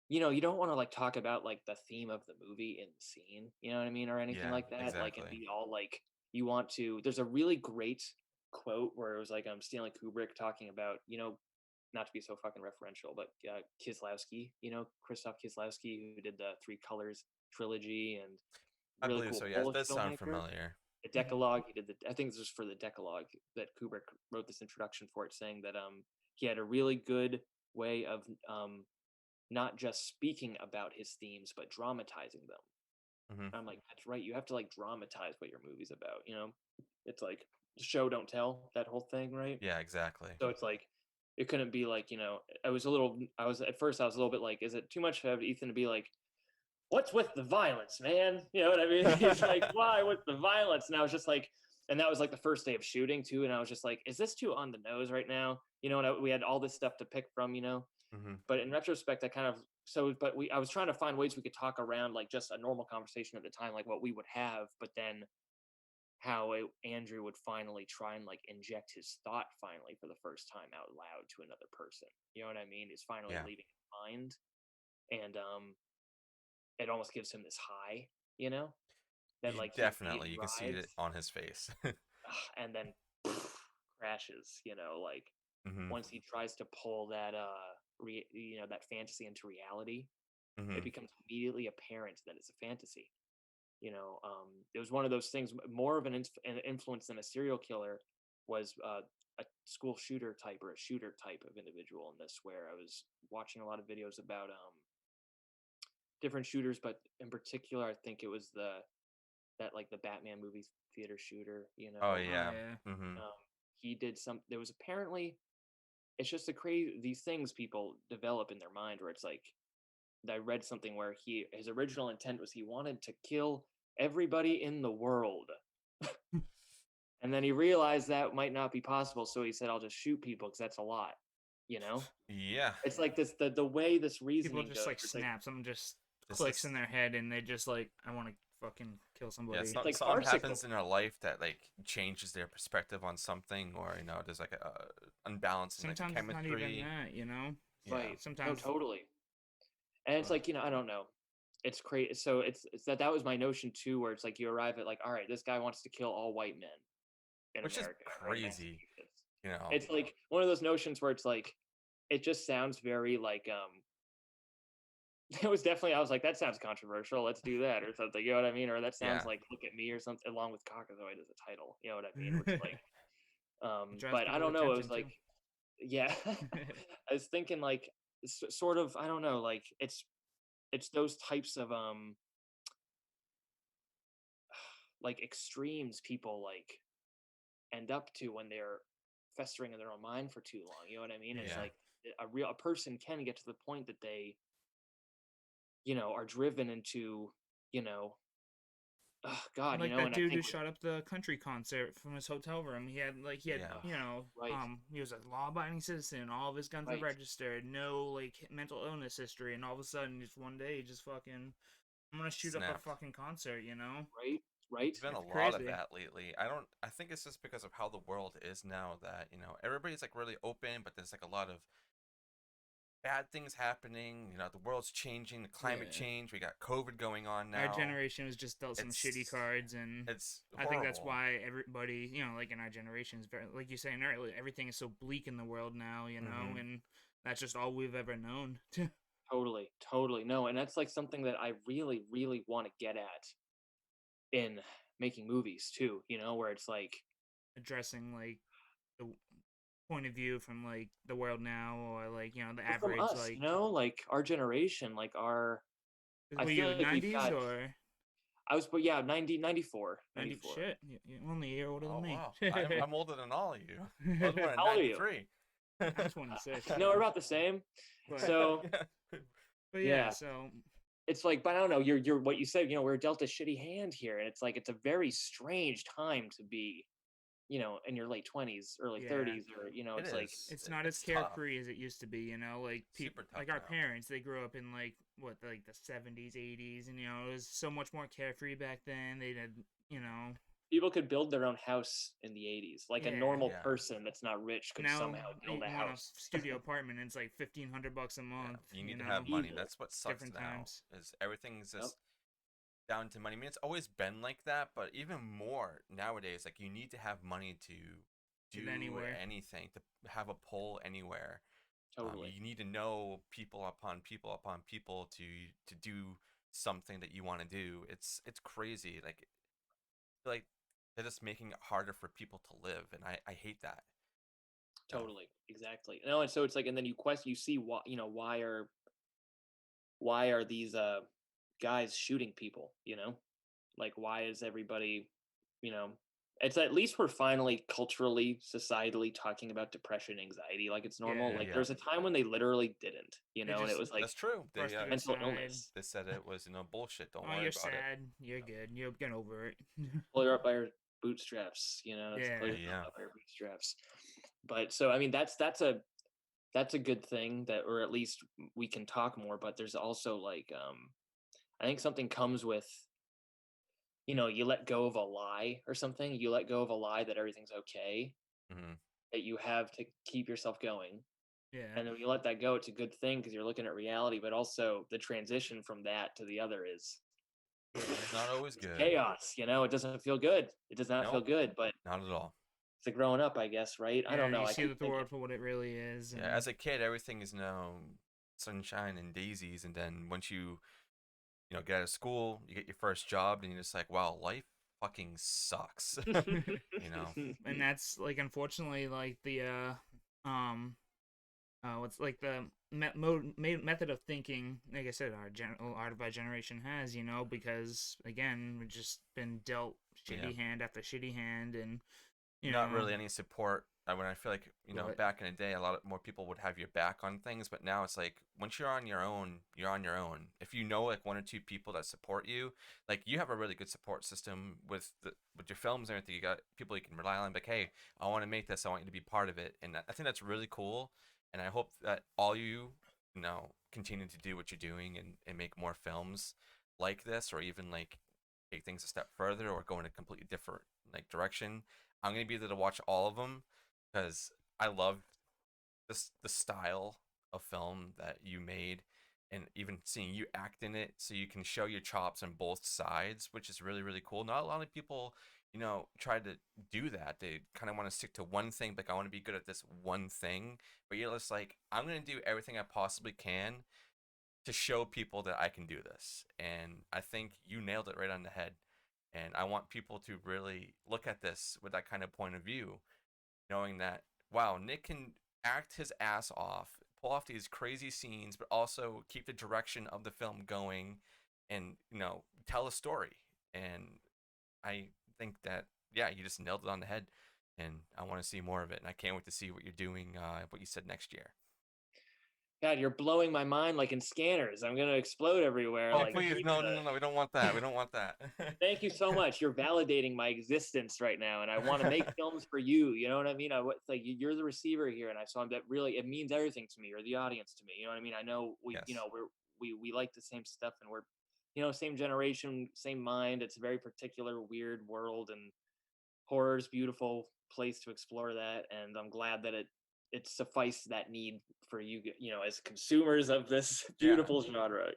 Speaker 3: you know, you don't want to like talk about like the theme of the movie in the scene, you know what I mean, or anything
Speaker 1: Yeah,
Speaker 3: like that. Like, and
Speaker 1: exactly.
Speaker 3: be all like, you want to. There's a really great quote where it was like, Stanley Kubrick talking about, you know, not to be so fucking referential, but Kieslowski, you know, Krzysztof Kieslowski, who did the Three Colors trilogy, and
Speaker 1: I
Speaker 3: really
Speaker 1: believe
Speaker 3: cool
Speaker 1: so. Yeah, it
Speaker 3: Polish
Speaker 1: does sound
Speaker 3: filmmaker.
Speaker 1: familiar.
Speaker 3: The Decalogue, he did the, I think this was for the Decalogue that Kubrick wrote this introduction for it, saying that he had a really good way of not just speaking about his themes but dramatizing them.
Speaker 1: Hmm.
Speaker 3: I'm like, that's right, you have to like dramatize what your movie's about, you know. It's like show don't tell, that whole thing, right?
Speaker 1: Yeah, exactly.
Speaker 3: So it's like, it couldn't be like, you know, I was at first I was a little bit like, is it too much for Ethan to be like, what's with the violence, man? You know what I mean? He's like, why with the violence? And I was just like, and that was like the first day of shooting too. And I was just like, is this too on the nose right now? You know, and we had all this stuff to pick from, you know.
Speaker 1: Hmm.
Speaker 3: But in retrospect, I kind of I was trying to find ways we could talk around like just a normal conversation at the time, like what we would have, but then how Andrew would finally try and like inject his thought finally for the first time out loud to another person. You know what I mean? Is finally
Speaker 1: Yeah,
Speaker 3: leaving his mind, and it almost gives him this high, you know, that like he
Speaker 1: definitely.
Speaker 3: immediately
Speaker 1: You can see it
Speaker 3: rides,
Speaker 1: on his face.
Speaker 3: and then crashes, you know, like
Speaker 1: Hmm.
Speaker 3: once he tries to pull that you know, that fantasy into reality, it
Speaker 1: Hmm.
Speaker 3: becomes immediately apparent that it's a fantasy. You know, it was one of those things. More of an influence than a serial killer was a school shooter type or a shooter type of individual in this. Where I was watching a lot of videos about different shooters, but in particular, I think it was that like the Batman movie theater shooter. You
Speaker 1: Oh
Speaker 3: know,
Speaker 2: Oh
Speaker 1: yeah.
Speaker 2: yeah.
Speaker 1: Hmm.
Speaker 3: he did some. There was apparently, it's just a crazy, these things people develop in their mind where it's like, I read something where his original intent was he wanted to kill everybody in the world. And then he realized that might not be possible, so he said, I'll just shoot people because that's a lot, you know.
Speaker 1: Yeah.
Speaker 3: It's like this, the way this
Speaker 2: People
Speaker 3: reasoning
Speaker 2: just
Speaker 3: goes,
Speaker 2: like
Speaker 3: it's like,
Speaker 2: snap. Something just
Speaker 1: This
Speaker 2: clicks in
Speaker 1: is
Speaker 2: their head, and they just like, I want to fucking kill
Speaker 1: yeah.
Speaker 2: somebody.
Speaker 3: it's like
Speaker 1: Something
Speaker 3: farcical.
Speaker 1: happens in their life that like changes their perspective on something, or there's like a unbalance in like the
Speaker 2: Sometimes it's not even
Speaker 1: chemistry.
Speaker 2: that, you know.
Speaker 1: Yeah.
Speaker 3: Right. No,
Speaker 2: Sometimes,
Speaker 3: totally. And it's like, you know, I don't know, it's crazy. So it's that was my notion too, where it's like you arrive at like, all right, this guy wants to kill all white men in
Speaker 1: Which is
Speaker 3: America or in
Speaker 1: crazy.
Speaker 3: Massachusetts.
Speaker 1: You know.
Speaker 3: It's like one of those notions where it's like, it just sounds very like it was definitely, I was like, that sounds controversial, let's do that or something, you know what I mean, or that sounds
Speaker 1: Yeah.
Speaker 3: like Look at Me or something, along with Cockazoid as a title, you know what I mean, which like
Speaker 2: it draws
Speaker 3: but I
Speaker 2: people's
Speaker 3: don't know, it was
Speaker 2: attention
Speaker 3: like,
Speaker 2: too.
Speaker 3: yeah. I was thinking like sort of, I don't know, like it's those types of like extremes people like end up to when they're festering in their own mind for too long, you know what I mean. It's
Speaker 1: Yeah.
Speaker 3: like a person can get to the point that they, you know, are driven into, you know, oh God, you
Speaker 2: Like
Speaker 3: know,
Speaker 2: that
Speaker 3: and I
Speaker 2: dude who
Speaker 3: think with,
Speaker 2: shot up the country concert from his hotel room. He had
Speaker 1: Yeah.
Speaker 2: you know,
Speaker 3: right,
Speaker 2: he was a law-abiding citizen. All of his guns were
Speaker 3: right,
Speaker 2: registered. No like mental illness history. And all of a sudden, just one day, he just fucking, I'm gonna shoot up a
Speaker 1: Snapped.
Speaker 2: fucking concert. You know,
Speaker 3: right, right,
Speaker 1: There's been a
Speaker 2: it's
Speaker 1: lot of
Speaker 2: crazy.
Speaker 1: that lately. I think it's just because of how the world is now that, everybody's like really open, but there's like a lot of bad things happening. The world's changing, the climate
Speaker 2: Yeah.
Speaker 1: change. We got COVID going on
Speaker 2: Our
Speaker 1: now.
Speaker 2: generation was just dealt some shitty
Speaker 1: It's
Speaker 2: cards, and
Speaker 1: it's
Speaker 2: I think that's
Speaker 1: horrible.
Speaker 2: why everybody, you know, like in our generation is very, like you saying earlier, everything is so bleak in the world now, you know,
Speaker 1: Hmm.
Speaker 2: and that's just all we've ever known.
Speaker 3: totally, totally. No, and that's like something that I really, really want to get at in making movies too, you know, where it's like,
Speaker 2: Addressing like the point of view from like the world now, or like, you know, the
Speaker 3: well, from
Speaker 2: average,
Speaker 3: us, you
Speaker 2: like,
Speaker 3: know, like our generation, like our, I
Speaker 2: were you
Speaker 3: feel like we've
Speaker 2: 90s
Speaker 3: got,
Speaker 2: or
Speaker 3: I was, but yeah, 94.
Speaker 2: 90 shit. You're only a year older
Speaker 1: Oh
Speaker 2: than me.
Speaker 1: wow, I'm older than all of you. I was born in
Speaker 3: How old are you?
Speaker 1: '93.
Speaker 2: I'm 26.
Speaker 3: No, we're about the same.
Speaker 2: But,
Speaker 3: So
Speaker 2: but
Speaker 3: yeah.
Speaker 2: so
Speaker 3: it's like, but I don't know, you're what you said, we're dealt a shitty hand here, and it's like it's a very strange time to be, in your late 20s, early
Speaker 2: Yeah.
Speaker 3: 30s, or
Speaker 1: It
Speaker 3: it's like
Speaker 1: is.
Speaker 2: it's not as
Speaker 1: It's tough.
Speaker 2: carefree as it used to be, like people,
Speaker 1: Super tough
Speaker 2: like our
Speaker 1: now.
Speaker 2: parents, they grew up in like like the 70s, 80s, and it was so much more carefree back then. They did,
Speaker 3: people could build their own house in the 80s, like a
Speaker 2: Yeah.
Speaker 3: normal
Speaker 1: Yeah.
Speaker 3: person that's not rich could
Speaker 2: now
Speaker 3: somehow build
Speaker 2: you
Speaker 3: a
Speaker 2: want
Speaker 3: house.
Speaker 2: a studio apartment, and it's like $1,500 a
Speaker 1: Yeah,
Speaker 2: month.
Speaker 1: you need to have money.
Speaker 3: Easily.
Speaker 1: That's what sucks
Speaker 2: Different
Speaker 1: now.
Speaker 2: times.
Speaker 1: Is everything's
Speaker 3: Yep.
Speaker 1: just down to money. I mean, it's always been like that, but even more nowadays. Like, you need to have money to do
Speaker 2: Get anywhere.
Speaker 1: anything, to have a pull anywhere.
Speaker 3: Totally.
Speaker 1: You need to know people upon people upon people to do something that you want to do. It's crazy. Like they're just making it harder for people to live, and I hate that. So,
Speaker 3: Totally. Exactly. No, and so it's like, and then you see why, why are these guys shooting people, like, why is everybody, you know it's at least we're finally culturally, societally talking about depression, anxiety like it's normal.
Speaker 2: Yeah.
Speaker 3: Like,
Speaker 1: Yeah.
Speaker 3: there's a time when they literally didn't,
Speaker 2: They
Speaker 3: and it
Speaker 2: just
Speaker 3: was like
Speaker 1: that's true. They
Speaker 2: brushed it
Speaker 3: mental
Speaker 2: aside.
Speaker 3: illness.
Speaker 1: they said it was bullshit. Don't
Speaker 2: Oh,
Speaker 1: worry
Speaker 2: you're
Speaker 1: about it.
Speaker 2: sad. You're good. You'll get over it.
Speaker 3: Pull her up by her bootstraps, it's
Speaker 2: Yeah.
Speaker 3: pull yourself
Speaker 1: Yeah.
Speaker 3: up by her bootstraps. But so I mean, that's a good thing, that, or at least we can talk more. But there's also like, I think something comes with, you let go of a lie or something. You let go of a lie that everything's okay,
Speaker 1: hmm
Speaker 3: that you have to keep yourself going.
Speaker 2: Yeah.
Speaker 3: And then when you let that go, it's a good thing because you're looking at reality. But also the transition from that to the other is
Speaker 1: It's not always
Speaker 3: it's
Speaker 1: good.
Speaker 3: chaos. It doesn't feel good. It does not feel
Speaker 1: Nope.
Speaker 3: good. But
Speaker 1: Not at all.
Speaker 3: it's like growing up, I guess, right? I don't know.
Speaker 2: You
Speaker 3: I
Speaker 2: see
Speaker 3: keep
Speaker 2: the world for what it really is.
Speaker 1: Yeah, as a kid, everything is sunshine and daisies, and then once you get out of school, you get your first job, and you're just like, wow, life fucking sucks.
Speaker 2: And that's like, unfortunately, like the what's like the method of thinking, like I said, our by generation has, because again, we've just been dealt shitty hand after shitty hand, and
Speaker 1: not really any support. When I feel like
Speaker 2: Right.
Speaker 1: back in the day, a lot more people would have your back on things, but now it's like once you're on your own, you're on your own. If you know like one or two people that support you, like you have a really good support system with your films and everything. You got people you can rely on. Like, hey, I want to make this. I want you to be part of it, and I think that's really cool. And I hope that all you continue to do what you're doing and make more films like this, or even like take things a step further or go in a completely different like direction. I'm gonna be there to watch all of them because I love the style of film that you made, and even seeing you act in it, so you can show your chops on both sides, which is really really cool. Not a lot of people, try to do that. They kind of want to stick to one thing, like I want to be good at this one thing, but you're just like, I'm gonna do everything I possibly can to show people that I can do this, and I think you nailed it right on the head. And I want people to really look at this with that kind of point of view, knowing that, wow, Nick can act his ass off, pull off these crazy scenes, but also keep the direction of the film going and, tell a story. And I think that, yeah, you just nailed it on the head. And I want to see more of it. And I can't wait to see what you're doing, what you said next year.
Speaker 3: God, you're blowing my mind like in Scanners. I'm gonna explode everywhere.
Speaker 1: Oh,
Speaker 3: like,
Speaker 1: please, no. We don't want that. We don't want that.
Speaker 3: Thank you so much. You're validating my existence right now, and I want to make films for you. You know what I mean? It's like you're the receiver here, and that really it means everything to me, or the audience to me. You know what I mean? I know
Speaker 1: Yes.
Speaker 3: we like the same stuff, and we're same generation, same mind. It's a very particular, weird world, and horror's beautiful place to explore that. And I'm glad that it sufficed that need for you, as consumers of this beautiful genre,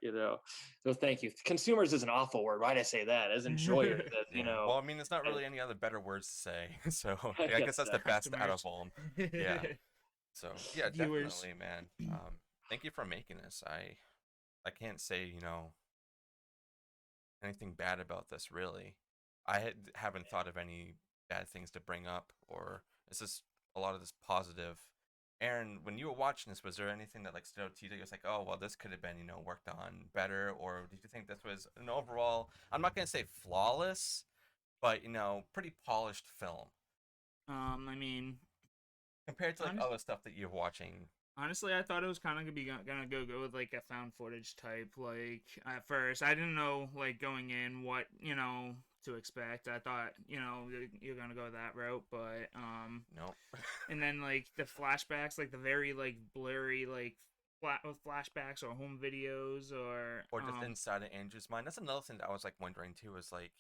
Speaker 3: So thank you. Consumers is an awful word. Why'd I say that? As enjoyers,
Speaker 1: Well, I mean, there's not really any other better words to say, so I
Speaker 3: guess
Speaker 1: guess that's the best out of
Speaker 2: Customers.
Speaker 1: all. Yeah. So yeah,
Speaker 2: Viewers.
Speaker 1: definitely, man. Thank you for making this. I can't say anything bad about this really. Haven't thought of any bad things to bring up, or it's just a lot of this positive Aaron, when you were watching this, was there anything that like stood out to you that you was like, oh well, this could have been worked on better, or did you think this was an overall? I'm not gonna say flawless, but pretty polished film
Speaker 2: I mean,
Speaker 1: compared to like
Speaker 2: honest,
Speaker 1: other stuff that you're watching.
Speaker 2: honestly, I thought it was kind of gonna go with like a found footage type. Like at first, I didn't know like going in what to expect. I thought you're gonna go that route, but
Speaker 1: No.
Speaker 2: and then like the flashbacks, like the very like blurry like flashbacks or home videos or
Speaker 1: Or just inside of Andrew's mind. That's another thing that I was like wondering too. Is like,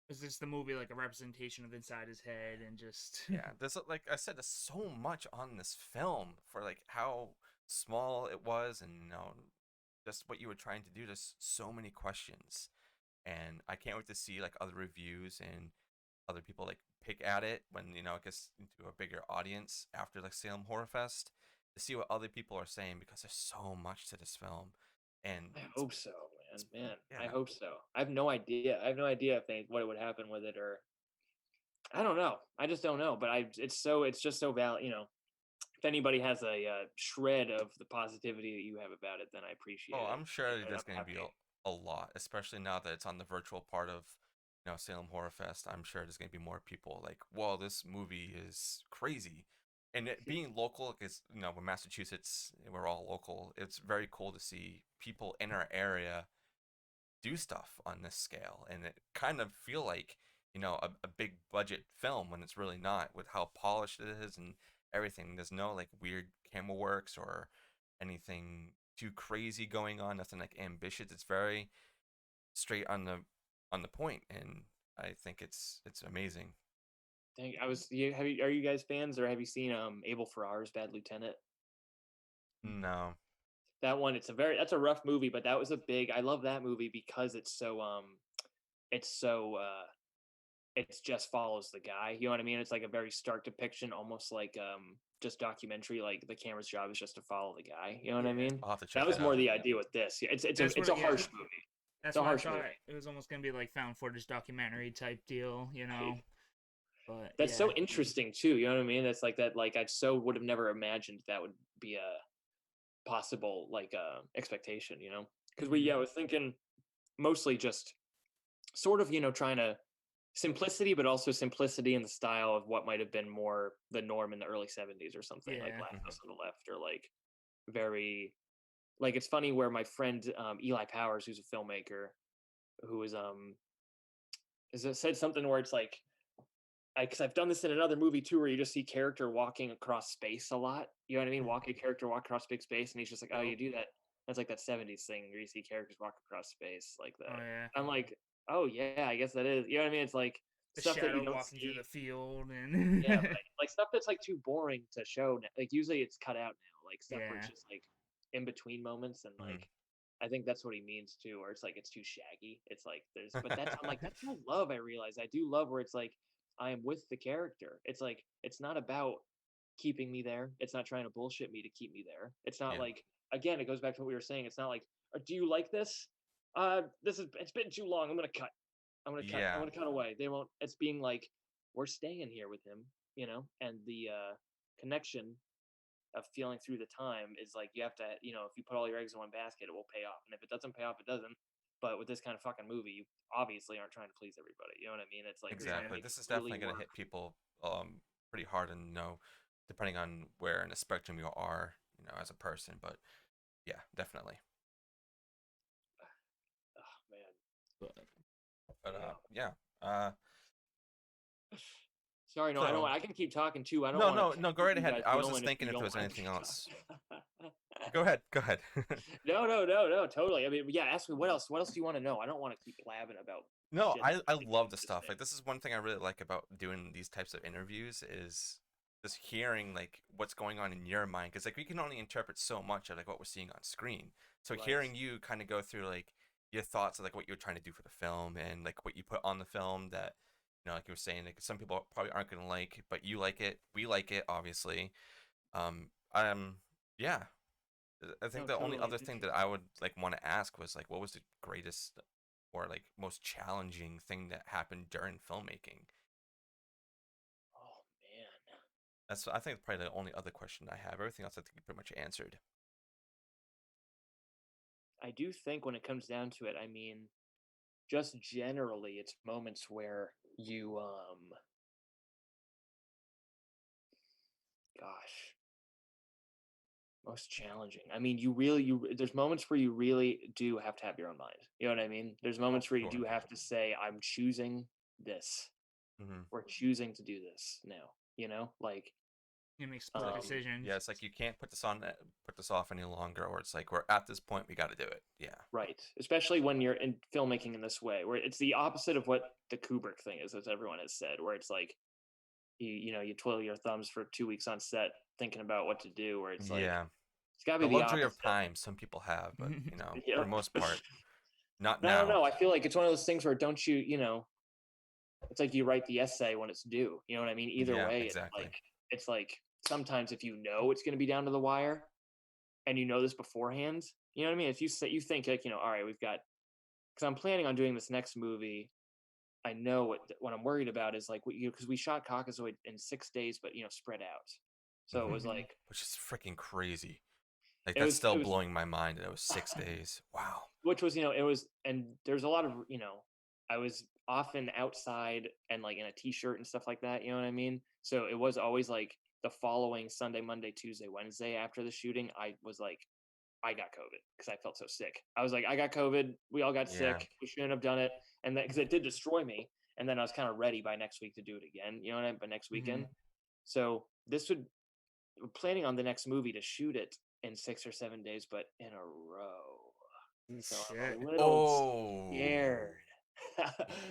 Speaker 2: is this the movie like a representation of inside his head and just
Speaker 1: yeah, there's like I said, there's so much on this film for like how small it was, and just what you were trying to do. There's so many questions, and I can't wait to see like other reviews and other people like pick at it when it gets into a bigger audience after like Salem Horror Fest, to see what other people are saying, because there's so much to this film, and
Speaker 3: I hope so, man. I
Speaker 1: yeah.
Speaker 3: hope so. I have no idea. I have no idea if what would happen with it, or I don't know. I just don't know. But it's just so valid. If anybody has a shred of the positivity that you have about it, then I appreciate
Speaker 1: Oh,
Speaker 3: it.
Speaker 1: I'm sure
Speaker 3: And
Speaker 1: there's
Speaker 3: I'm
Speaker 1: going to be
Speaker 3: happy.
Speaker 1: a lot, especially now that it's on the virtual part of Salem Horror Fest. I'm sure there's going to be more people like, "Whoa, this movie is crazy." And it being local, because we're Massachusetts, we're all local. It's very cool to see people in our area do stuff on this scale, and it kind of feel like a big budget film when it's really not, with how polished it is and everything. There's no like weird camera works or anything too crazy going on, nothing like ambitious. It's very straight on the point, and I think it's amazing.
Speaker 3: Dang, are you guys fans, or have you seen Abel Ferrara's Bad Lieutenant?
Speaker 1: No.
Speaker 3: That one, that's a rough movie, but that was I love that movie because it's so it just follows the guy. You know what I mean? It's like a very stark depiction, almost like just documentary. Like the camera's job is just to follow the guy. You know what I
Speaker 2: yeah.
Speaker 3: mean?
Speaker 1: I'll have to check
Speaker 3: That was
Speaker 1: that
Speaker 3: more
Speaker 1: out.
Speaker 3: the idea with this. Yeah,
Speaker 2: That's
Speaker 3: it's
Speaker 2: what
Speaker 3: a
Speaker 2: yeah.
Speaker 3: harsh movie. It's
Speaker 2: That's
Speaker 3: a
Speaker 2: why I
Speaker 3: harsh
Speaker 2: thought
Speaker 3: movie.
Speaker 2: it was almost gonna be like found footage documentary type deal,
Speaker 3: Right.
Speaker 2: But
Speaker 3: That's
Speaker 2: yeah,
Speaker 3: so interesting too. You know what I mean? That's like that. Like I so would have never imagined that would be a possible like expectation. Because I was thinking mostly just sort of trying to simplicity, but also simplicity in the style of what might have been more the norm in the early 70s or something, like
Speaker 2: yeah.
Speaker 3: Last
Speaker 1: Hmm.
Speaker 3: House on the Left, or like very like it's funny where my friend Eli Powers, who's a filmmaker, who said something where it's like because I've done this in another movie too, where you just see character walking across space a lot. You know what I mean? Walk across big space, and he's just like, "Oh, you
Speaker 2: Yep.
Speaker 3: do that." That's like that '70s thing where you see characters walk across space like
Speaker 2: Oh
Speaker 3: that.
Speaker 2: yeah.
Speaker 3: I'm like, "Oh yeah, I guess that is." You know what I mean? It's like
Speaker 2: The
Speaker 3: stuff that you
Speaker 2: shadow
Speaker 3: don't
Speaker 2: walking through
Speaker 3: see.
Speaker 2: the field
Speaker 3: Yeah,
Speaker 2: and
Speaker 3: like stuff that's like too boring to show. Like usually it's cut out now. Like stuff where it's
Speaker 2: yeah.
Speaker 3: just like in between moments, and
Speaker 1: Hmm.
Speaker 3: like I think that's what he means too, or it's like it's too shaggy. It's like but I'm like that's what I love. I realize I do love where it's like I am with the character. It's like it's not about keeping me there. It's not trying to bullshit me to keep me there. It's not
Speaker 1: Yeah.
Speaker 3: like again, it goes back to what we were saying. It's not like, do you like this? It's been too long. I'm gonna cut. I'm
Speaker 1: Yeah.
Speaker 3: gonna cut away. They won't. It's being like we're staying here with him, and the connection of feeling through the time is like you have to, if you put all your eggs in one basket, it will pay off. And if it doesn't pay off, it doesn't. But with this kind of fucking movie, you obviously aren't trying to please everybody. You know what I mean? It's like you're trying to
Speaker 1: Exactly.
Speaker 3: make it
Speaker 1: This is
Speaker 3: really
Speaker 1: definitely going to
Speaker 3: work.
Speaker 1: hit people pretty hard, and depending on where in the spectrum you are, as a person. But yeah, definitely.
Speaker 3: Oh man,
Speaker 2: But
Speaker 1: But
Speaker 3: yeah.
Speaker 1: yeah. Uh,
Speaker 3: Sorry, no, I don't.
Speaker 1: so
Speaker 3: I can keep talking too. I don't
Speaker 1: no,
Speaker 3: want
Speaker 1: no,
Speaker 3: to
Speaker 1: no. Go
Speaker 3: keep
Speaker 1: right
Speaker 3: you
Speaker 1: ahead.
Speaker 3: guys
Speaker 1: I was just
Speaker 3: going if
Speaker 1: thinking
Speaker 3: you
Speaker 1: if there
Speaker 3: don't
Speaker 1: was
Speaker 3: want to
Speaker 1: anything
Speaker 3: keep
Speaker 1: else.
Speaker 3: talking.
Speaker 1: Go ahead. Go ahead.
Speaker 3: No, no, no, no, totally. I mean, yeah. Ask me what else. What else do you want to know? I don't want to keep blabbing about
Speaker 1: No,
Speaker 3: shit that
Speaker 1: I
Speaker 3: like
Speaker 1: love the
Speaker 3: just
Speaker 1: stuff. Like, this is one thing I really like about doing these types of interviews, is just hearing like what's going on in your mind, because like we can only interpret so much of like what we're seeing on screen. So
Speaker 3: right.
Speaker 1: hearing you kind of go through like your thoughts of like what you're trying to do for the film, and like what you put on the film, that like you were saying, like some people probably aren't gonna like, but you like it, we like it, obviously. Um, yeah. I think
Speaker 3: No,
Speaker 1: the only
Speaker 3: totally.
Speaker 1: other thing that I would like want to ask was like, what was the greatest or like most challenging thing that happened during filmmaking?
Speaker 3: Oh man.
Speaker 1: I think it's probably the only other question I have. Everything else I think you pretty much answered.
Speaker 3: I do think when it comes down to it, I mean, just generally, it's moments where you, gosh, most challenging. I mean, there's moments where you really do have to have your own mind. You know what I mean? There's moments where you
Speaker 1: Sure.
Speaker 3: do have to say, I'm choosing this.
Speaker 1: Mm-hmm.
Speaker 3: We're choosing to do this now. You know, like,
Speaker 2: You make split decisions.
Speaker 1: Yeah, it's like you can't put this off any longer, or it's like we're at this point, we got to do it. Yeah.
Speaker 3: right. Especially when you're in filmmaking in this way, where it's the opposite of what the Kubrick thing is, as everyone has said, where it's like, you twiddle your thumbs for 2 weeks on set thinking about what to do, where it's like,
Speaker 1: Yeah.
Speaker 3: it's got to
Speaker 1: The
Speaker 3: be the
Speaker 1: luxury of
Speaker 3: opposite.
Speaker 1: time some people have, but for
Speaker 3: Yep.
Speaker 1: the most part, not
Speaker 3: No,
Speaker 1: now.
Speaker 3: no, I feel like it's one of those things where don't you, it's like you write the essay when it's due. You know what I mean? Either
Speaker 1: Yeah,
Speaker 3: way,
Speaker 1: exactly.
Speaker 3: it's like sometimes if you know it's going to be down to the wire and you know this beforehand, you know what I mean? If you say, you think like, all right, we've got, because I'm planning on doing this next movie. I know what I'm worried about is like, because we shot COCKAZOID in 6 days, but spread out. So it was
Speaker 2: Mhm.
Speaker 3: like,
Speaker 1: Which is freaking crazy. Like
Speaker 3: it
Speaker 1: that's
Speaker 3: was,
Speaker 1: still
Speaker 3: it was,
Speaker 1: blowing my mind. And it was 6 days. Wow.
Speaker 3: which was, it was, and there's a lot of, I was often outside and like in a t-shirt and stuff like that. You know what I mean? So it was always like the following Sunday, Monday, Tuesday, Wednesday after the shooting, I was like, I got COVID because I felt so sick. I was like, I got COVID. We all got
Speaker 1: Yeah.
Speaker 3: sick. We shouldn't have done it. And then, because it did destroy me. And then I was kind of ready by next week to do it again. You know what I mean? By next weekend. So we're planning on the next movie to shoot it in 6 or 7 days, but in a row. So I'm a little scared.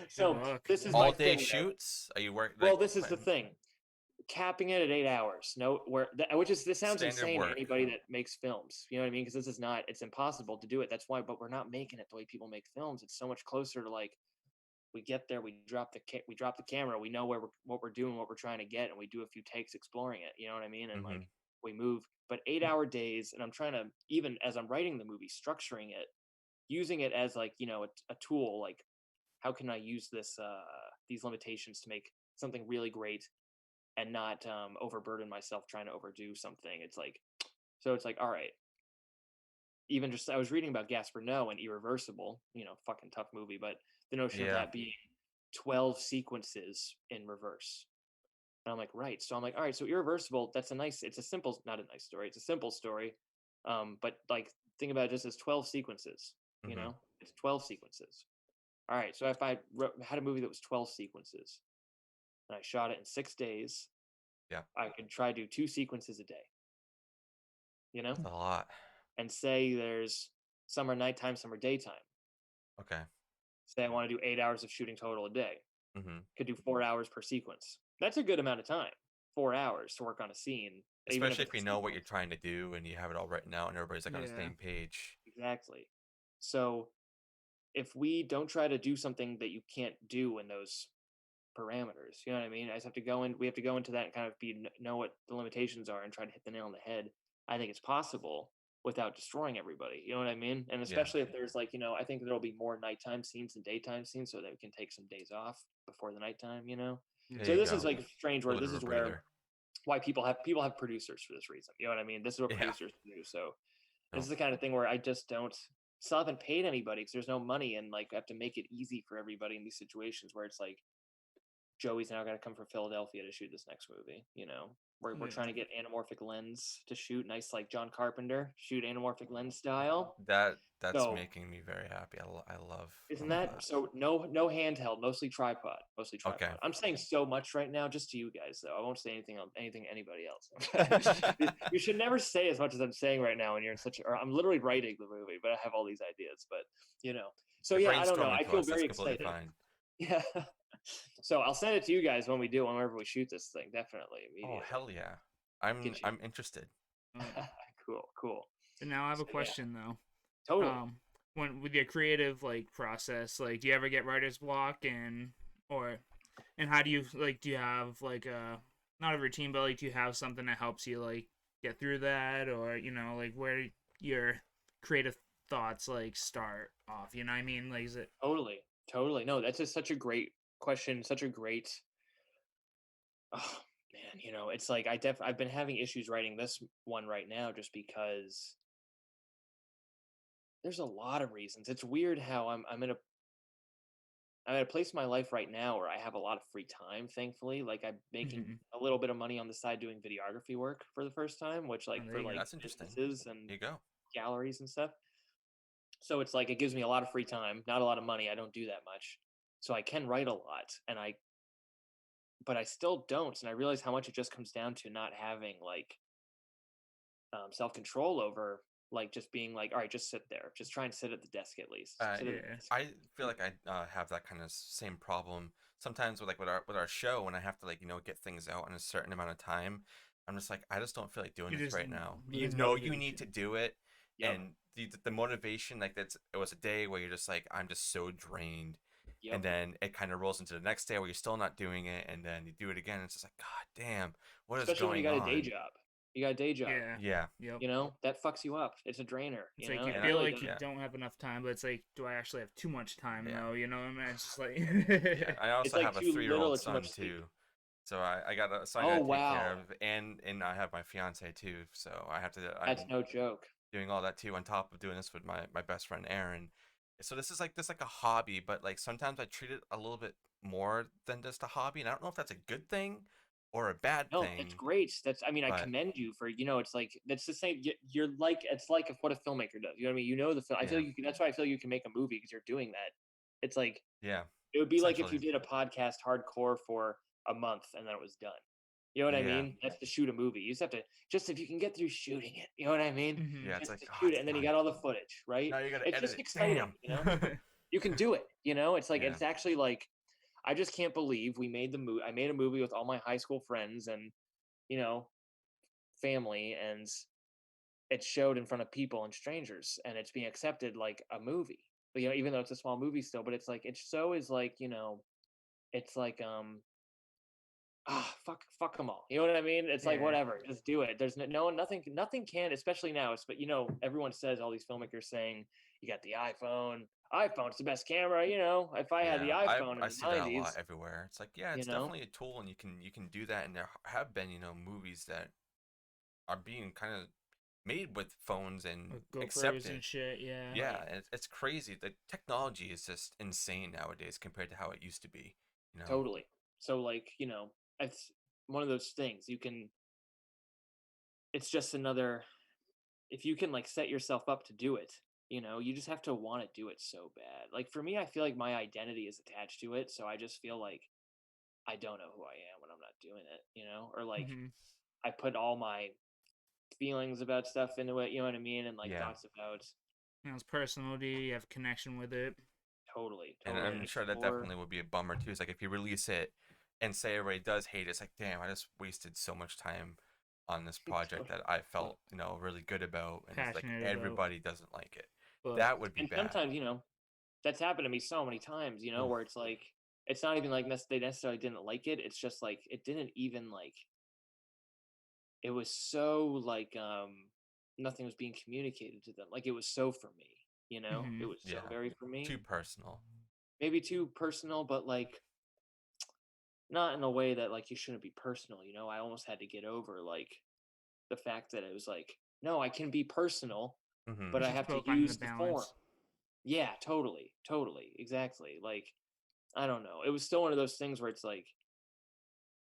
Speaker 3: So
Speaker 2: luck.
Speaker 3: this is
Speaker 1: All
Speaker 3: my
Speaker 1: day
Speaker 3: thing.
Speaker 1: shoots? Are you working?
Speaker 3: Well, this is the thing. Capping it at 8 hours. No, this sounds
Speaker 1: Standard
Speaker 3: insane
Speaker 1: work.
Speaker 3: to anybody that makes films. You know what I mean? Because it's impossible to do it. That's why, but we're not making it the way people make films. It's so much closer to like, we get there, we drop the camera, we know what we're doing, what we're trying to get, and we do a few takes exploring it. You know what I mean? And
Speaker 1: Mhm.
Speaker 3: like we move, but 8 hour days, and I'm trying to, even as I'm writing the movie, structuring it, using it as like a tool. Like, how can I use these limitations to make something really great and not overburden myself trying to overdo something. It's like, all right. Even just, I was reading about Gaspar Noé and Irreversible, fucking tough movie, but the notion of
Speaker 1: Yeah.
Speaker 3: that being 12 sequences in reverse. And I'm like, right. So I'm like, all right, so Irreversible, it's a simple, not a nice story. It's a simple story. But like, think about it just as 12 sequences,
Speaker 1: Mhm.
Speaker 3: it's 12 sequences. All right. So if I had a movie that was 12 sequences and I shot it in 6 days,
Speaker 1: Yeah.
Speaker 3: I could try to do 2 sequences a day,
Speaker 1: That's a lot.
Speaker 3: and say there's some are nighttime, some are daytime.
Speaker 1: Okay.
Speaker 3: Say I want to do 8 hours of shooting total a day.
Speaker 1: Mhm.
Speaker 3: Could do 4 hours per sequence. That's a good amount of time. 4 hours to work on a scene, even
Speaker 1: Especially
Speaker 3: if
Speaker 1: if
Speaker 3: it's
Speaker 1: you
Speaker 3: a
Speaker 1: know what you're
Speaker 3: sequence.
Speaker 1: trying to do and you have it all written out and everybody's like on the
Speaker 2: Yeah.
Speaker 1: same page.
Speaker 3: Exactly. So if we don't try to do something that you can't do in those parameters, you know what I mean? We have to go into that and kind of know what the limitations are and try to hit the nail on the head. I think it's possible without destroying everybody. You know what I mean? And
Speaker 1: Yeah.
Speaker 3: especially if there's like, I think there'll be more nighttime scenes than daytime scenes so that we can take some days off before the nighttime,
Speaker 1: There
Speaker 3: So
Speaker 1: you
Speaker 3: this
Speaker 1: go.
Speaker 3: is like strange where
Speaker 1: A little
Speaker 3: this
Speaker 1: bit of
Speaker 3: is
Speaker 1: a
Speaker 3: where
Speaker 1: breather.
Speaker 3: why people have producers for this reason. You know what I mean? This is what
Speaker 1: Yeah.
Speaker 3: producers do. So
Speaker 1: No.
Speaker 3: this is the kind of thing where I just still haven't paid anybody because there's no money, and like I have to make it easy for everybody in these situations where it's like, Joey's now going to come from Philadelphia to shoot this next movie. We're trying to get anamorphic lens to shoot, nice like John Carpenter, shoot anamorphic lens style.
Speaker 1: That's
Speaker 3: So
Speaker 1: making me very happy. I love
Speaker 3: isn't
Speaker 1: that.
Speaker 3: that so? No handheld, mostly tripod,
Speaker 1: Okay.
Speaker 3: I'm saying so much right now, just to you guys though. I won't say anything anybody else. You should never say as much as I'm saying right now when you're in or I'm literally writing the movie, but I have all these ideas. But so
Speaker 1: You're
Speaker 3: yeah, I don't know.
Speaker 1: brainstorming
Speaker 3: I
Speaker 1: to
Speaker 3: feel
Speaker 1: us. That's
Speaker 3: very
Speaker 1: completely
Speaker 3: excited.
Speaker 1: fine.
Speaker 3: Yeah. So I'll send it to you guys when whenever we shoot this thing. Definitely immediately.
Speaker 1: Oh hell yeah!
Speaker 3: Get you.
Speaker 1: I'm interested.
Speaker 3: Cool.
Speaker 2: So now I have a
Speaker 3: So, yeah.
Speaker 2: question though.
Speaker 3: Totally.
Speaker 2: When with your creative like process, like do you ever get writer's block and how do you do you have like not a routine, but like do you have something that helps you like get through that, or like where your creative thoughts like start off? You know what I mean? Like is it
Speaker 3: Totally. No, that's just such a great question. Such a great. man, it's like I've been having issues writing this one right now just because there's a lot of reasons. It's weird how I'm at a place in my life right now where I have a lot of free time, thankfully. Like I'm making
Speaker 2: Mhm.
Speaker 3: a little bit of money on the side doing videography work for the first time, which
Speaker 2: Oh,
Speaker 3: like
Speaker 2: there
Speaker 3: for
Speaker 2: you go.
Speaker 3: like
Speaker 1: That's interesting.
Speaker 3: businesses and
Speaker 1: There you go.
Speaker 3: galleries and stuff. So it's like it gives me a lot of free time, not a lot of money. I don't do that much. So I can write a lot but I still don't. And I realize how much it just comes down to not having like self-control over like just being like, all right, just sit there. Just try and sit at the desk at least.
Speaker 1: Uh,
Speaker 3: Sit at the
Speaker 2: Yeah.
Speaker 3: desk.
Speaker 1: I feel like I have that kind of same problem sometimes with like with our show when I have to like get things out in a certain amount of time. I'm just like I just don't feel like doing
Speaker 2: You
Speaker 1: this
Speaker 2: just
Speaker 1: right now. You
Speaker 2: lose
Speaker 1: know you need to
Speaker 2: motivation.
Speaker 1: do it,
Speaker 3: Yep.
Speaker 1: and the motivation like it was a day where you're just like I'm just so drained, and
Speaker 3: Yep.
Speaker 1: then it kind of rolls into the next day where you're still not doing it, and then you do it again. And it's just like God damn, what is
Speaker 3: Especially when you
Speaker 1: going
Speaker 3: got a day
Speaker 1: on?
Speaker 3: job. You got a day job.
Speaker 2: Yeah.
Speaker 1: Yeah,
Speaker 2: Yep.
Speaker 3: That fucks you up. It's a drainer.
Speaker 2: It's like you
Speaker 3: It
Speaker 1: and I,
Speaker 2: feel
Speaker 3: really
Speaker 2: like
Speaker 3: does.
Speaker 2: you
Speaker 1: yeah,
Speaker 2: don't have enough time, but it's like, do I actually have too much time
Speaker 1: yeah.
Speaker 2: though? I mean, it's just like,
Speaker 1: Yeah, I
Speaker 3: It's
Speaker 1: also
Speaker 3: like
Speaker 1: have a
Speaker 3: too little
Speaker 1: 3-year-old
Speaker 3: or too
Speaker 1: son
Speaker 3: much sleep.
Speaker 1: too, so I got a son I
Speaker 3: Oh
Speaker 1: gotta take care
Speaker 3: wow,
Speaker 1: of, and I have my fiance too, so
Speaker 3: that's
Speaker 1: I'm
Speaker 3: no joke.
Speaker 1: doing all that too on top of doing this with my best friend Aaron. So this is like a hobby, but like sometimes I treat it a little bit more than just a hobby, and I don't know if that's a good thing or a bad
Speaker 3: No, it's
Speaker 1: thing,
Speaker 3: great. I mean, I
Speaker 1: but
Speaker 3: commend you for, it's like, that's the same. You're like, it's like if what a filmmaker does. You know what I mean? The film. I feel
Speaker 1: yeah,
Speaker 3: that's why I feel you can make a movie because you're doing that. It's like,
Speaker 1: yeah,
Speaker 3: it would be like if
Speaker 1: essentially,
Speaker 3: you did a podcast hardcore for a month and then it was done. You know what I
Speaker 1: yeah,
Speaker 3: mean? That's to shoot a movie. You just have to, just if you can get through shooting it, you know what I mean?
Speaker 2: hmm
Speaker 1: yeah. It's
Speaker 3: Just
Speaker 1: like
Speaker 3: to
Speaker 1: oh,
Speaker 3: shoot it,
Speaker 1: it's
Speaker 3: and then you
Speaker 1: done.
Speaker 3: got all the footage, right?
Speaker 1: Now you gotta
Speaker 3: It's
Speaker 1: edit
Speaker 3: just
Speaker 1: it.
Speaker 3: exciting,
Speaker 1: Damn.
Speaker 3: You can do it, It's like,
Speaker 1: Yeah,
Speaker 3: it's actually like, I just can't believe we made the movie. I made a movie with all my high school friends and, you know, family, and it showed in front of people and strangers, and it's being accepted like a movie. But, even though it's a small movie still, but it's like, it so is like, it's like, fuck them all. You know what I mean? It's like,
Speaker 2: yeah.
Speaker 3: whatever, just do it. There's nothing can, especially now. But everyone says, all these filmmakers saying you got the iPhone's the best camera. If I had the
Speaker 1: yeah.
Speaker 3: iPhone in
Speaker 1: I
Speaker 3: the
Speaker 1: see that a lot
Speaker 3: 90s,
Speaker 1: everywhere. It's like yeah,
Speaker 3: you
Speaker 1: it's
Speaker 3: know,
Speaker 1: definitely a tool, and you can do that, and there have been movies that are being kind of made with phones and
Speaker 2: With GoPros
Speaker 1: accepted.
Speaker 2: and shit, yeah.
Speaker 1: Yeah, and it's crazy. The technology is just insane nowadays compared to how it used to be. You know?
Speaker 3: totally. So like, it's one of those things you can. It's just another. If you can like set yourself up to do it, you just have to want to do it so bad. Like for me, I feel like my identity is attached to it, so I just feel like I don't know who I am when I'm not doing it, or like
Speaker 2: hmm
Speaker 3: I put all my feelings about stuff into it, you know what I mean, and like
Speaker 1: Yeah,
Speaker 3: thoughts about.
Speaker 2: It's personality. You have connection with it.
Speaker 3: Totally,
Speaker 1: and
Speaker 3: totally.
Speaker 1: I'm
Speaker 3: It's
Speaker 1: sure that
Speaker 3: more
Speaker 1: definitely would be a bummer too. It's like if you release it and say everybody does hate it, it's like damn, I just wasted so much time on this project that I
Speaker 3: totally.
Speaker 1: felt really good about, and it's like
Speaker 2: Passionate about.
Speaker 1: everybody doesn't like it.
Speaker 2: But
Speaker 1: That would be
Speaker 3: And
Speaker 1: bad.
Speaker 3: sometimes, that's happened to me so many times,
Speaker 1: Oof.
Speaker 3: where it's like it's not even like they necessarily didn't like it. It's just like it didn't even like it was so like nothing was being communicated to them. Like it was so for me, It
Speaker 2: hmm
Speaker 3: was so
Speaker 1: Yeah,
Speaker 3: very for
Speaker 1: too
Speaker 3: me.
Speaker 1: personal.
Speaker 3: Maybe too personal, but like not in a way that like you shouldn't be personal, I almost had to get over like the fact that it was like, no, I can be personal,
Speaker 1: Hmm
Speaker 3: but
Speaker 2: it's
Speaker 3: I
Speaker 2: just
Speaker 3: have to
Speaker 2: about finding the
Speaker 3: use the form.
Speaker 2: balance.
Speaker 3: Yeah, totally, totally, exactly. Like I don't know. It was still one of those things where it's like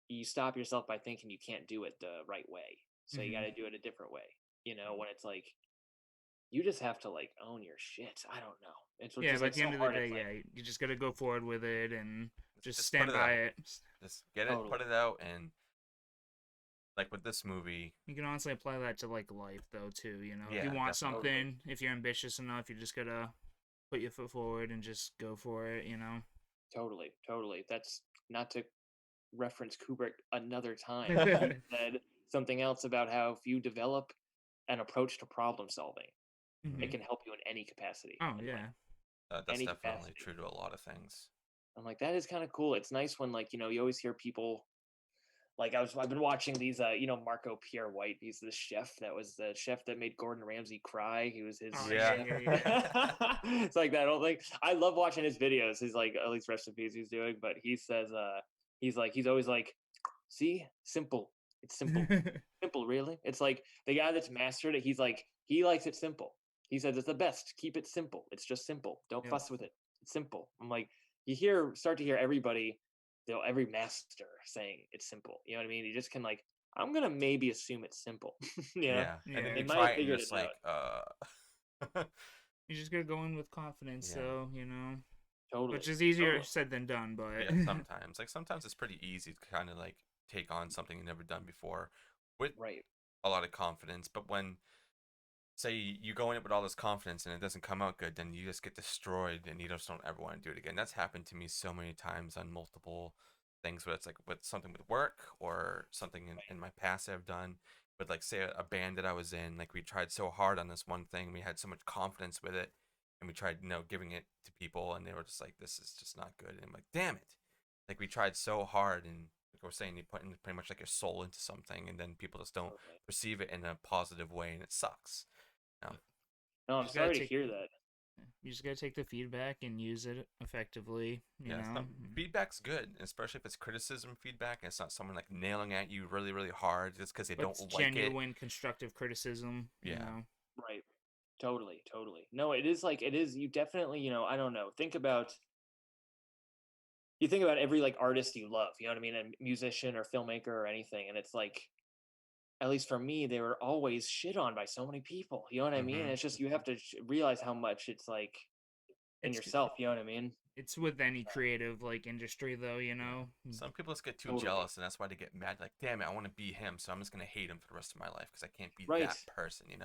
Speaker 3: you stop yourself by thinking you can't do it the right way. So you got
Speaker 2: hmm
Speaker 3: to do it a different way. When it's like you just have to like own your shit. I don't know. It's
Speaker 2: Yeah,
Speaker 3: just
Speaker 2: but at
Speaker 3: like
Speaker 2: the
Speaker 3: so
Speaker 2: end of the
Speaker 3: hard.
Speaker 2: day,
Speaker 3: It's like
Speaker 2: yeah, you just got to go forward with it and just
Speaker 1: Just put
Speaker 2: stand
Speaker 1: it
Speaker 2: by
Speaker 1: out.
Speaker 2: it.
Speaker 1: Just get it, put
Speaker 3: totally.
Speaker 1: it out, and like with this movie,
Speaker 2: You can honestly apply that to like life though too. If you
Speaker 1: yeah,
Speaker 2: want
Speaker 1: definitely.
Speaker 3: Totally.
Speaker 2: something, if you're ambitious enough, you just gotta put your foot forward and just go for it.
Speaker 3: Totally. Totally. That's not to reference Kubrick another time, but he said something else about how if you develop an approach to problem solving, it
Speaker 2: hmm
Speaker 3: can help you in any capacity
Speaker 2: Oh
Speaker 3: in life.
Speaker 2: yeah.
Speaker 1: That's
Speaker 3: Any
Speaker 1: definitely
Speaker 3: capacity.
Speaker 1: true to a lot of things.
Speaker 3: I'm like, that is kind of cool. It's nice when like, you always hear people like I've been watching these Marco Pierre White, he's the chef that was the chef that made Gordon Ramsay cry. He was his
Speaker 2: Oh yeah,
Speaker 1: Yeah.
Speaker 3: chef.
Speaker 2: yeah, yeah.
Speaker 3: It's like that whole thing. I love watching his videos. He's like, at least recipes he's doing, but he says he's always like See, simple. It's simple. Simple, really. It's like the guy that's mastered it. He's like, he likes it simple. He says it's the best. Keep it simple. It's just simple. Don't
Speaker 2: Yep.
Speaker 3: fuss with it. It's simple. I'm like, start to hear everybody, every master saying it's simple. You know what I mean? You just can like, I'm gonna maybe assume it's simple. You know?
Speaker 1: Yeah. And then
Speaker 2: Yeah.
Speaker 3: They
Speaker 1: you
Speaker 3: might
Speaker 1: try
Speaker 3: have
Speaker 1: it and
Speaker 3: figured
Speaker 1: just
Speaker 3: it
Speaker 1: like,
Speaker 2: You just gotta go in with confidence,
Speaker 1: Yeah.
Speaker 2: though, you know,
Speaker 3: Totally.
Speaker 2: which is easier
Speaker 3: Totally.
Speaker 2: said than done. But
Speaker 1: yeah, sometimes. Like sometimes it's pretty easy to kind of like take on something you've never done before with
Speaker 3: Right.
Speaker 1: a lot of confidence. But when say you go in it with all this confidence and it doesn't come out good, then you just get destroyed and you just don't ever want to do it again. That's happened to me so many times on multiple things, where it's like with something with work or something in my past that I've done with like say a band that I was in. Like we tried so hard on this one thing, we had so much confidence with it, and we tried giving it to people, and they were just like, this is just not good. And I'm like, damn it, like we tried so hard, and like we're saying, you put in pretty much like your soul into something, and then people just don't
Speaker 3: Totally.
Speaker 1: perceive it in a positive way, and it sucks.
Speaker 3: No,
Speaker 2: You
Speaker 3: I'm
Speaker 2: just gotta
Speaker 3: sorry to
Speaker 2: take-
Speaker 3: hear that.
Speaker 2: you just gotta take the feedback and use it effectively. You
Speaker 1: Yeah,
Speaker 2: know,
Speaker 1: feedback's good, especially if it's criticism feedback and it's not someone like nailing at you really, really hard just because they
Speaker 2: but
Speaker 1: don't
Speaker 2: it's
Speaker 1: like it.
Speaker 2: genuine constructive criticism. You
Speaker 1: Yeah.
Speaker 2: know?
Speaker 3: Right. Totally. Totally. No, it is like, it is, you definitely, I don't know. You think about every like artist you love, you know what I mean? A musician or filmmaker or anything. And it's like, at least for me, they were always shit on by so many people. You know what I mean?
Speaker 1: Mhm.
Speaker 3: It's just, you have to realize how much it's like in
Speaker 2: It's-
Speaker 3: yourself. You know what I mean?
Speaker 2: It's with any creative like industry, though. You know,
Speaker 1: Some people just get too
Speaker 3: Totally.
Speaker 1: jealous, and that's why they get mad. Like, damn it, I want to be him, so I'm just gonna hate him for the rest of my life because I can't be
Speaker 3: Right.
Speaker 1: that person.
Speaker 3: And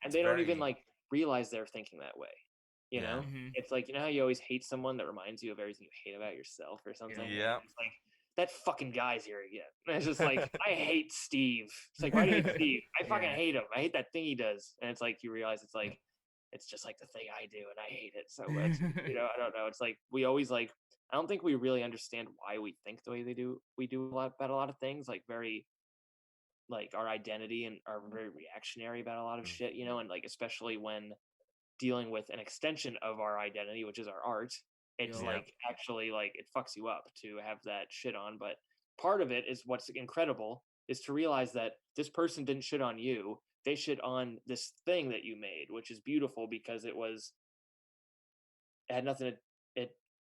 Speaker 1: It's
Speaker 3: they don't even
Speaker 1: very-
Speaker 3: like realize they're thinking that way. You
Speaker 1: Yeah.
Speaker 3: know?
Speaker 2: Mhm.
Speaker 3: It's like, how you always hate someone that reminds you of everything you hate about yourself or something?
Speaker 1: Yeah.
Speaker 3: It's like, that fucking guy's here again. And it's just like, I hate Steve. It's like, why do you hate Steve? I fucking
Speaker 2: Yeah.
Speaker 3: hate him. I hate that thing he does. And it's like, you realize it's like, it's just like the thing I do and I hate it so much. I don't know. It's like, we always like, I don't think we really understand why we think the way they do. We do about a lot of things, like very, like our identity, and are very reactionary about a lot of
Speaker 1: Mm.
Speaker 3: shit, and like, especially when dealing with an extension of our identity, which is our art, it's
Speaker 2: Yeah.
Speaker 3: like actually like it fucks you up to have that shit on. But part of it is what's incredible is to realize that this person didn't shit on you. They shit on this thing that you made, which is beautiful because it had nothing to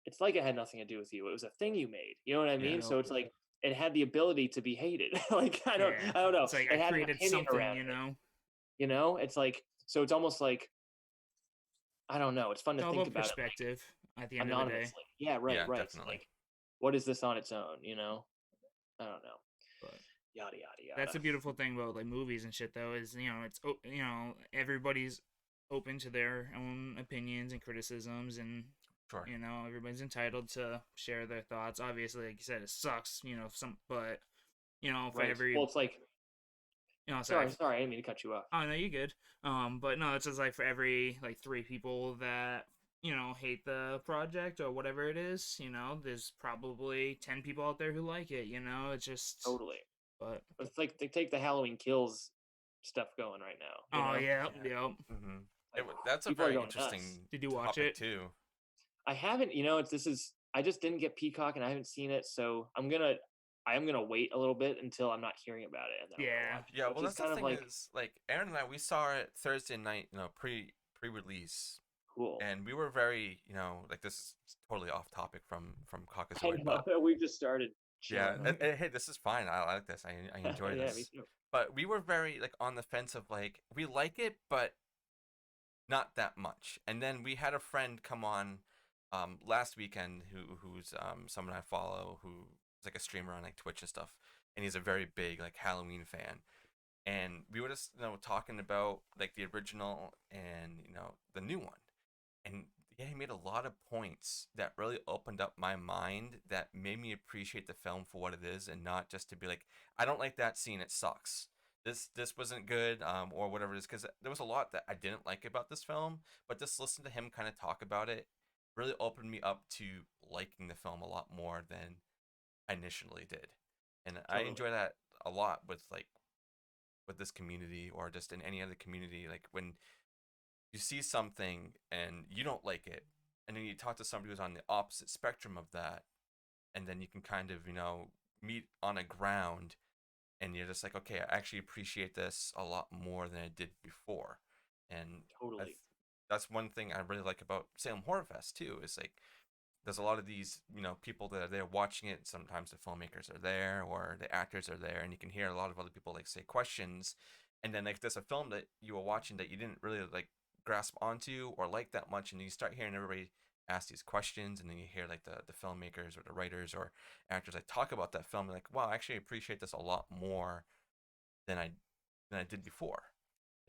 Speaker 3: it's like it had nothing to do with you. It was a thing you made. You know what I mean?
Speaker 1: Yeah.
Speaker 3: So it's like it had the ability to be hated. Like I don't know.
Speaker 2: It's like
Speaker 3: it
Speaker 2: I
Speaker 3: had an
Speaker 2: created
Speaker 3: opinion
Speaker 2: something.
Speaker 3: around
Speaker 2: You
Speaker 3: it.
Speaker 2: know,
Speaker 3: It's like, so it's almost like, I don't know. It's fun
Speaker 2: it's
Speaker 3: to
Speaker 2: all
Speaker 3: think
Speaker 2: about
Speaker 3: about it,
Speaker 2: perspective at the
Speaker 3: like,
Speaker 2: end of the day.
Speaker 3: anonymously. Yeah, right,
Speaker 1: Yeah,
Speaker 3: right. It's
Speaker 1: definitely.
Speaker 3: like, what is this on its own? I don't know.
Speaker 2: But
Speaker 3: Yada yada yada.
Speaker 2: that's the beautiful thing about like movies and shit, though, is it's everybody's open to their own opinions and criticisms, and
Speaker 1: Sure.
Speaker 2: everybody's entitled to share their thoughts. Obviously, like you said, it sucks, but for
Speaker 3: Right.
Speaker 2: every
Speaker 3: Well, it's like,
Speaker 2: sorry.
Speaker 3: sorry, I didn't mean to cut you off.
Speaker 2: Oh no, you're good. But no, it's just like for every like 3 people that hate the project or whatever it is, there's probably 10 people out there who like it. It's just
Speaker 3: Totally.
Speaker 2: But
Speaker 3: It's like they take the Halloween Kills stuff going right now.
Speaker 2: oh yeah,
Speaker 1: Yeah.
Speaker 2: yep.
Speaker 1: Mm-hmm.
Speaker 3: Like,
Speaker 1: That's a
Speaker 3: people are
Speaker 1: very
Speaker 3: going
Speaker 1: interesting
Speaker 3: nuts.
Speaker 2: Did you watch
Speaker 1: topic
Speaker 2: it?
Speaker 1: too.
Speaker 3: I haven't. I just didn't get Peacock and I haven't seen it, so I am gonna wait a little bit until I'm not hearing about it, and then I'm
Speaker 2: Yeah.
Speaker 3: gonna watch it,
Speaker 1: Yeah,
Speaker 3: which
Speaker 1: well,
Speaker 3: is
Speaker 1: that's the
Speaker 3: kind of
Speaker 1: thing
Speaker 3: like
Speaker 1: is, like, Aaron and I, we saw it Thursday night, pre-release,
Speaker 3: cool.
Speaker 1: and we were very, like, this is totally off topic from
Speaker 3: I
Speaker 1: COCKAZOID,
Speaker 3: know
Speaker 1: but
Speaker 3: we just started.
Speaker 1: yeah,
Speaker 3: chilling.
Speaker 1: hey, this is fine. I like this. I enjoy
Speaker 3: Yeah, me
Speaker 1: this.
Speaker 3: too.
Speaker 1: But we were very like on the fence of like we like it, but not that much. And then we had a friend come on last weekend who's someone I follow who's like a streamer on like Twitch and stuff, and he's a very big like Halloween fan. And we were just talking about like the original and the new one. And yeah, he made a lot of points that really opened up my mind that made me appreciate the film for what it is, and not just to be like, I don't like that scene, it sucks. This wasn't good, or whatever it is, because there was a lot that I didn't like about this film, but just listen to him kind of talk about it really opened me up to liking the film a lot more than I initially did. And I
Speaker 3: Totally.
Speaker 1: enjoy that a lot with this community, or just in any other community. Like when you see something and you don't like it, and then you talk to somebody who's on the opposite spectrum of that, and then you can kind of meet on a ground, and you're just like, okay, I actually appreciate this a lot more than I did before. And I
Speaker 3: Totally.
Speaker 1: that's one thing I really like about Salem Horror Fest too. Is like there's a lot of these, people that are there watching it. Sometimes the filmmakers are there or the actors are there, and you can hear a lot of other people like say questions. And then like there's a film that you were watching that you didn't really like grasp onto or like that much, and you start hearing everybody ask these questions, and then you hear like the filmmakers or the writers or actors like talk about that film, and like, wow, I actually appreciate this a lot more than I did before.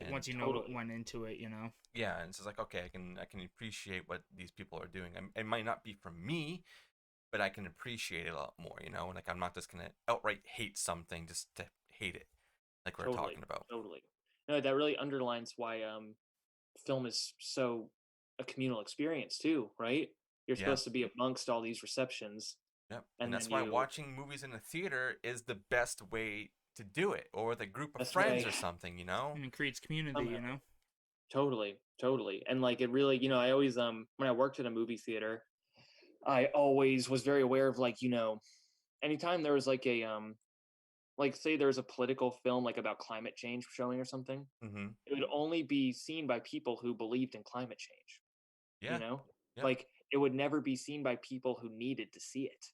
Speaker 2: Like
Speaker 1: And
Speaker 2: once you know what
Speaker 3: Totally.
Speaker 2: went into it, you know.
Speaker 1: yeah, and it's just like, okay, I can appreciate what these people are doing. It might not be for me, but I can appreciate it a lot more, like I'm not just gonna outright hate something just to hate it, like we're
Speaker 3: Totally.
Speaker 1: talking about.
Speaker 3: Totally. No, that really underlines why film is so a communal experience too, right? You're
Speaker 1: Yeah.
Speaker 3: supposed to be amongst all these receptions,
Speaker 1: Yep. And
Speaker 3: and
Speaker 1: that's
Speaker 3: then
Speaker 1: why
Speaker 3: you.
Speaker 1: watching movies in a theater is the best way to do it, or with a group of
Speaker 3: That's
Speaker 1: friends
Speaker 3: way
Speaker 1: or something, you know?
Speaker 2: And it creates community,
Speaker 3: somehow.
Speaker 2: you know.
Speaker 3: Totally, totally. And like it really, I always when I worked at a movie theater, I always was very aware of like, anytime there was like a like say there was a political film like about climate change showing or something,
Speaker 1: Mm-hmm.
Speaker 3: it would only be seen by people who believed in climate change, you
Speaker 1: Yeah.
Speaker 3: know?
Speaker 1: Yep.
Speaker 3: Like it would never be seen by people who needed to see it.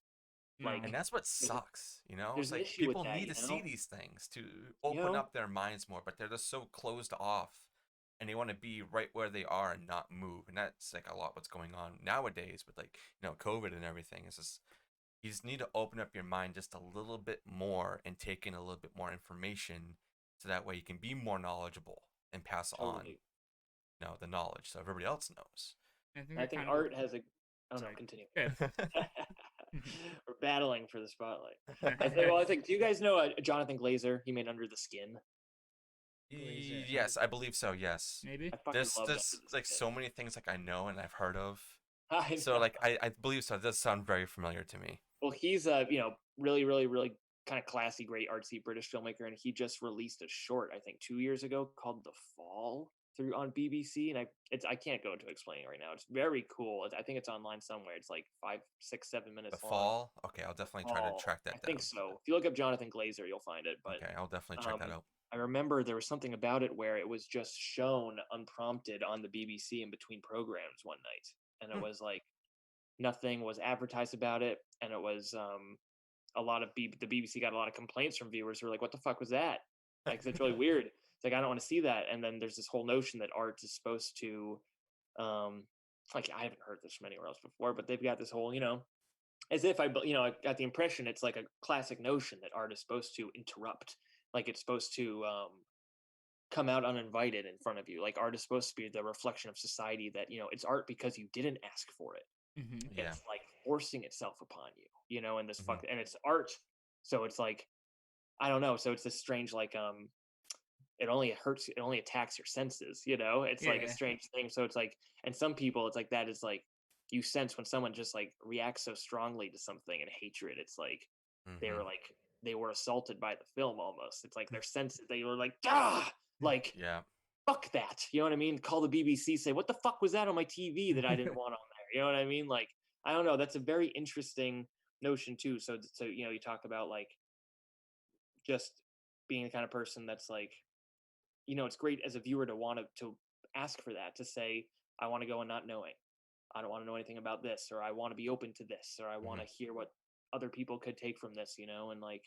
Speaker 1: And
Speaker 2: No.
Speaker 3: Like
Speaker 1: that's what
Speaker 3: there's a,
Speaker 1: sucks, you know?
Speaker 3: there's
Speaker 1: It's
Speaker 3: an
Speaker 1: like
Speaker 3: issue with
Speaker 1: people
Speaker 3: that,
Speaker 1: need to see these things to open up their minds more, but they're just so closed off, and they want to be right where they are and not move. And that's like a lot what's going on nowadays with like, COVID and everything. It's just you just need to open up your mind just a little bit more and take in a little bit more information so that way you can be more knowledgeable and pass on,
Speaker 3: totally.
Speaker 1: the knowledge so everybody else knows.
Speaker 2: I think
Speaker 3: I
Speaker 2: that
Speaker 3: think
Speaker 2: kind of.
Speaker 3: art has a. Oh no,
Speaker 2: Sorry.
Speaker 3: continue.
Speaker 2: Good.
Speaker 3: We're battling for the spotlight. I think. Do you guys know Jonathan Glazer? He made Under the Skin.
Speaker 2: Glazer.
Speaker 1: Yes, I believe so. Yes.
Speaker 2: Maybe.
Speaker 3: I fucking
Speaker 1: There's
Speaker 3: loved Under
Speaker 1: there's
Speaker 3: the
Speaker 1: like
Speaker 3: Skin.
Speaker 1: so many things like I know and I've heard of.
Speaker 3: I
Speaker 1: So
Speaker 3: know.
Speaker 1: like I believe so. It does sound very familiar to me.
Speaker 3: Well, he's a really, really, really kind of classy, great artsy British filmmaker, and he just released a short I think 2 years ago called The Fall through on BBC, and I can't go into explaining right now. It's very cool. I think it's online somewhere. It's like 5, 6, 7
Speaker 1: The
Speaker 3: minutes long.
Speaker 1: Fall. Okay, I'll
Speaker 3: The
Speaker 1: definitely try to
Speaker 3: Fall.
Speaker 1: track
Speaker 3: I
Speaker 1: that
Speaker 3: think
Speaker 1: down.
Speaker 3: so. If you look up Jonathan Glazer, you'll find it. But
Speaker 1: Okay, I'll definitely check that
Speaker 3: um,
Speaker 1: out.
Speaker 3: I remember there was something about it where it was just shown unprompted on the BBC in between programs one night, and it
Speaker 1: Hmm.
Speaker 3: was like nothing was advertised about it, and it was a lot of the BBC got a lot of complaints from viewers who were like, "What the fuck was that?" Like, it's really weird. It's like I don't want to see that. And then there's this whole notion that art is supposed to, um, like I haven't heard this from anywhere else before, but they've got this whole, as if I got the impression it's like a classic notion that art is supposed to interrupt, like it's supposed to come out uninvited in front of you. Like art is supposed to be the reflection of society that it's art because you didn't ask for it.
Speaker 2: Mm-hmm.
Speaker 1: Yeah.
Speaker 3: It's like forcing itself upon you, and this
Speaker 1: Hmm.
Speaker 3: and it's art, so it's like I don't know, so it's this strange like it only attacks your senses, it's like a
Speaker 2: Yeah.
Speaker 3: strange thing. So it's like, and some people it's like that is like you sense when someone just like reacts so strongly to something and hatred. It's like they
Speaker 1: Hmm.
Speaker 3: were like they were assaulted by the film almost. It's like their senses, they were like ah, like
Speaker 1: Yeah.
Speaker 3: fuck that. You know what I mean? Call the BBC, say, what the fuck was that on my TV that I didn't want on there? You know what I mean? Like, I don't know. That's a very interesting notion too. So you talk about like just being the kind of person that's like, it's great as a viewer to want to ask for that, to say, I want to go and not knowing. I don't want to know anything about this, or I want to be open to this, or I want
Speaker 1: Hmm.
Speaker 3: to hear what other people could take from this, and like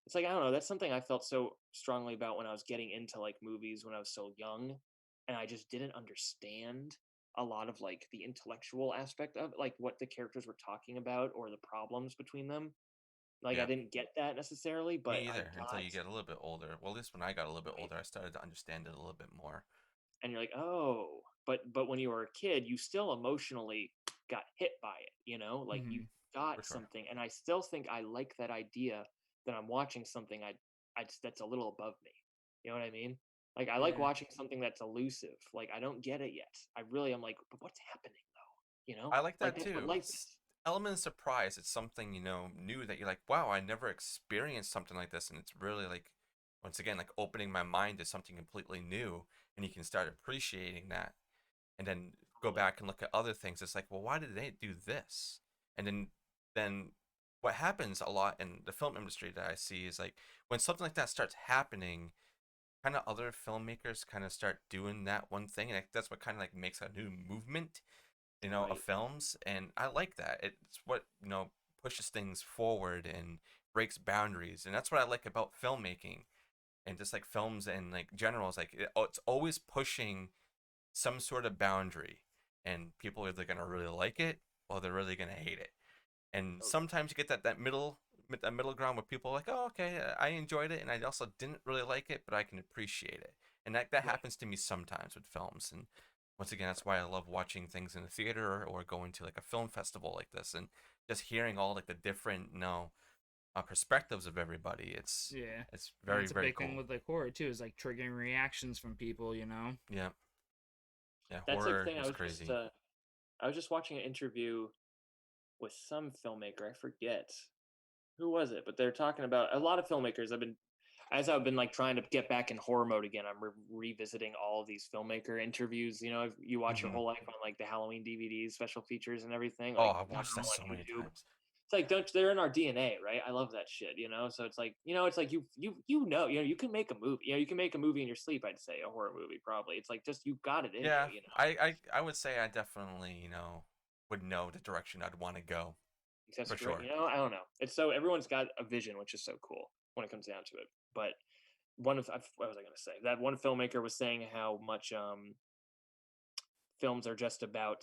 Speaker 3: it's like I don't know, that's something I felt so strongly about when I was getting into like movies when I was so young, and I just didn't understand a lot of like the intellectual aspect of it, like what the characters were talking about or the problems between them. Like I
Speaker 1: Yeah.
Speaker 3: didn't get that necessarily, but
Speaker 1: Me
Speaker 3: I
Speaker 1: either until
Speaker 3: got
Speaker 1: you get a little bit older. Well, at least when I got a little bit
Speaker 3: right.
Speaker 1: older, I started to understand it a little bit more.
Speaker 3: And you're like, oh, but when you were a kid, you still emotionally got hit by it, like you
Speaker 2: Mm-hmm.
Speaker 1: For
Speaker 3: got
Speaker 1: sure.
Speaker 3: something. And I still think I like that idea that I'm watching something that's a little above me. You know what I mean? Like I like
Speaker 2: Yeah.
Speaker 3: watching something that's elusive. Like I don't get it yet. I really am like, but what's happening though?
Speaker 1: I like
Speaker 3: Like
Speaker 1: that
Speaker 3: that's what
Speaker 1: too.
Speaker 3: life
Speaker 1: It's
Speaker 3: is.
Speaker 1: element of surprise. It's something, new that you're like, wow, I never experienced something like this. And it's really like, once again, like opening my mind to something completely new. And you can start appreciating that. And then go
Speaker 3: Totally.
Speaker 1: back and look at other things. It's like, well, why did they do this? And then what happens a lot in the film industry that I see is like when something like that starts happening, kind of other filmmakers kind of start doing that one thing, and that's what kind of like makes a new movement, of
Speaker 3: Right.
Speaker 1: films. And I like that. It's what pushes things forward and breaks boundaries, and that's what I like about filmmaking and just like films and like general is like it's always pushing some sort of boundary, and people are either gonna really like it or they're really gonna hate it. And
Speaker 3: Oh,
Speaker 1: sometimes you get that middle ground where people are like, oh, okay, I enjoyed it, and I also didn't really like it, but I can appreciate it. And that
Speaker 3: right.
Speaker 1: happens to me sometimes with films. And once again, that's why I love watching things in the theater or going to like a film festival like this and just hearing all like the different perspectives of everybody. It's
Speaker 2: Yeah.
Speaker 1: it's
Speaker 2: And
Speaker 1: very
Speaker 2: that's a
Speaker 1: very
Speaker 2: big thing
Speaker 1: cool.
Speaker 2: with like horror too, is like triggering reactions from people, you know?
Speaker 1: Yeah, yeah,
Speaker 3: That's the
Speaker 1: horror
Speaker 3: thing.
Speaker 1: is crazy.
Speaker 3: I was just watching an interview with some filmmaker. I forget who was it, but they're talking about a lot of filmmakers. I've been like trying to get back in horror mode again. I'm revisiting all of these filmmaker interviews. You know, if you watch your
Speaker 1: Hmm.
Speaker 3: whole life on like the Halloween DVDs, special features, and everything,
Speaker 1: Oh,
Speaker 3: like
Speaker 1: I've
Speaker 3: put it
Speaker 1: watched that
Speaker 3: all
Speaker 1: so
Speaker 3: on
Speaker 1: many
Speaker 3: YouTube.
Speaker 1: times.
Speaker 3: It's like don't they're in our DNA, right? I love that shit, you know. So it's like it's like you can make a movie. You can make a movie in your sleep. I'd say a horror movie probably. It's like just you got it in you,
Speaker 1: Yeah,
Speaker 3: you know.
Speaker 1: I would say I definitely would know the direction I'd want to go
Speaker 3: That's
Speaker 1: for
Speaker 3: great.
Speaker 1: sure.
Speaker 3: I don't know. It's so everyone's got a vision, which is so cool when it comes down to it. But what was I going to say? That one filmmaker was saying how much films are just about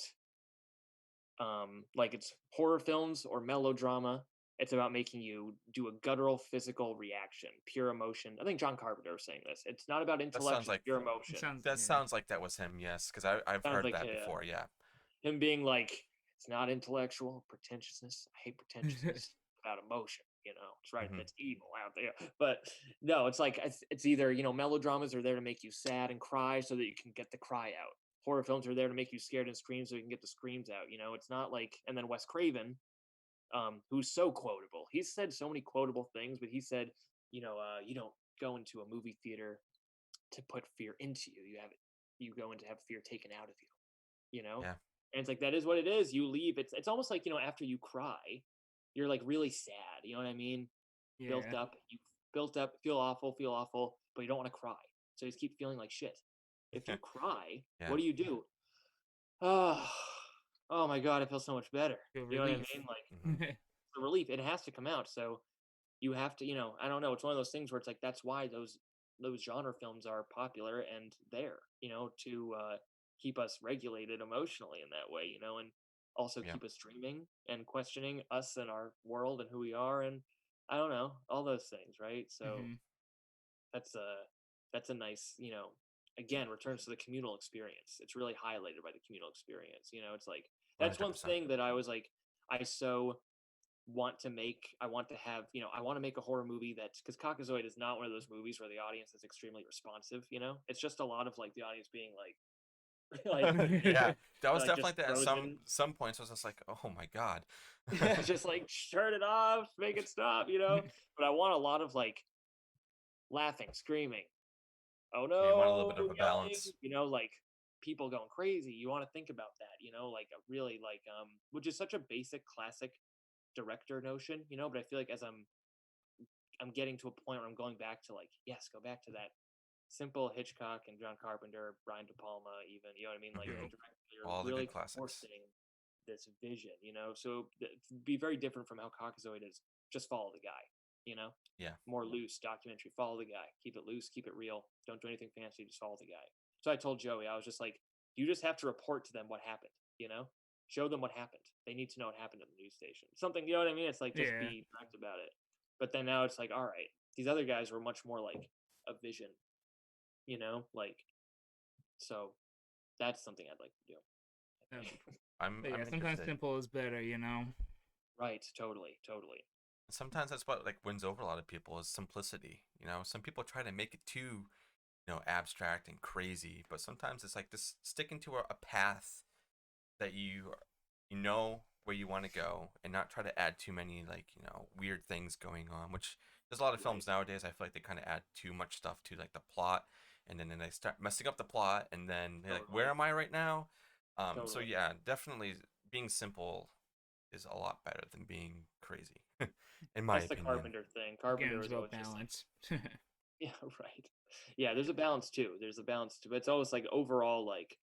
Speaker 3: like it's horror films or melodrama. It's about making you do a guttural physical reaction, pure emotion. I think John Carpenter was saying this. It's not about
Speaker 1: That
Speaker 3: intellect;
Speaker 1: sounds
Speaker 3: it's
Speaker 1: like
Speaker 3: pure
Speaker 2: It
Speaker 3: emotion.
Speaker 2: sounds
Speaker 1: that
Speaker 2: yeah.
Speaker 1: sounds like that was him. Yes, because I've
Speaker 3: Sounds
Speaker 1: heard
Speaker 3: like
Speaker 1: that before. Yeah.
Speaker 3: him being like, it's not intellectual pretentiousness. I hate pretentiousness. About emotion. It's right.
Speaker 1: Hmm.
Speaker 3: That's evil out there. But no, it's like it's either melodramas are there to make you sad and cry so that you can get the cry out. Horror films are there to make you scared and scream so you can get the screams out. It's not like. And then Wes Craven, who's so quotable. He's said so many quotable things, but he said, you don't go into a movie theater to put fear into you. You go in to have fear taken out of you. You know,
Speaker 1: Yeah.
Speaker 3: and it's like that is what it is. You leave. It's almost like after you cry, you're like really sad. You know what I mean?
Speaker 2: Yeah.
Speaker 3: You built up, feel awful, but you don't want to cry. So you just keep feeling like shit. If you cry,
Speaker 1: Yeah.
Speaker 3: what do? Oh, oh my god, I feel so much better.
Speaker 2: Feel
Speaker 3: You know what I
Speaker 2: relief.
Speaker 3: mean? Like
Speaker 1: Hmm.
Speaker 3: the relief, it has to come out. So you have to, I don't know. It's one of those things where it's like that's why those genre films are popular and there, to keep us regulated emotionally in that way, and also
Speaker 1: Yeah.
Speaker 3: keep us dreaming and questioning us and our world and who we are, and I don't know, all those things, right? So
Speaker 2: Hmm.
Speaker 3: that's a that's a nice, again, returns to the communal experience. It's really highlighted by the communal experience. It's like
Speaker 1: One
Speaker 3: that's
Speaker 1: hundred
Speaker 3: one
Speaker 1: percent.
Speaker 3: thing that I was like, I so I want to have, I want to make a horror movie that, because Cockazoid is not one of those movies where the audience is extremely responsive, it's just a lot of like the audience being like,
Speaker 1: Yeah, that was
Speaker 3: like
Speaker 1: definitely
Speaker 3: just
Speaker 1: like that. At
Speaker 3: frozen.
Speaker 1: some points, I was just like, oh my god.
Speaker 3: Just like turn it off, make it stop, But I want a lot of like laughing, screaming, oh
Speaker 1: Yeah, you want a little
Speaker 3: no,
Speaker 1: bit of a
Speaker 3: yelling,
Speaker 1: balance.
Speaker 3: like people going crazy. You want to think about that, like a really like which is such a basic classic director notion, but I feel like as I'm getting to a point where I'm going back to like, yes, go back to that simple Hitchcock and John Carpenter, Brian De Palma, even, you know what I mean? Like
Speaker 1: Hmm.
Speaker 3: the director
Speaker 1: All the good
Speaker 3: really
Speaker 1: classics.
Speaker 3: forcing this vision, so be very different from how Cockazoid is. Just follow the guy, you know,
Speaker 1: Yeah.
Speaker 3: more loose documentary. Follow the guy, keep it loose, keep it real. Don't do anything fancy. Just follow the guy. So I told Joey, I was just like, you just have to report to them what happened, show them what happened. They need to know what happened at the news station. Something, you know what I mean? It's like, just
Speaker 2: Yeah.
Speaker 3: be direct about it. But then now it's like, all right, these other guys were much more like a vision, like, so that's something I'd like to do.
Speaker 2: Um, but
Speaker 1: I'm
Speaker 2: yeah, sometimes
Speaker 1: interested.
Speaker 2: simple is better, you know?
Speaker 3: Right, totally, totally.
Speaker 1: Sometimes that's what like wins over a lot of people is simplicity. Some people try to make it too, abstract and crazy, but sometimes it's like just sticking to a path that you know where you want to go and not try to add too many like weird things going on, which there's a lot of
Speaker 3: Right,
Speaker 1: films nowadays I feel like they kind of add too much stuff to like the plot, and then they start messing up the plot, and then they're like, where
Speaker 3: totally,
Speaker 1: am I right now? So
Speaker 3: totally.
Speaker 1: yeah, definitely being simple is a lot better than being crazy. in my
Speaker 3: That's the
Speaker 1: opinion.
Speaker 3: Carpenter thing.
Speaker 2: Again,
Speaker 3: Carpenter
Speaker 2: it's
Speaker 3: is
Speaker 2: about
Speaker 3: always just like,
Speaker 2: balance.
Speaker 3: yeah, right. Yeah, there's a balance too. There's a balance too. But it's always like overall, like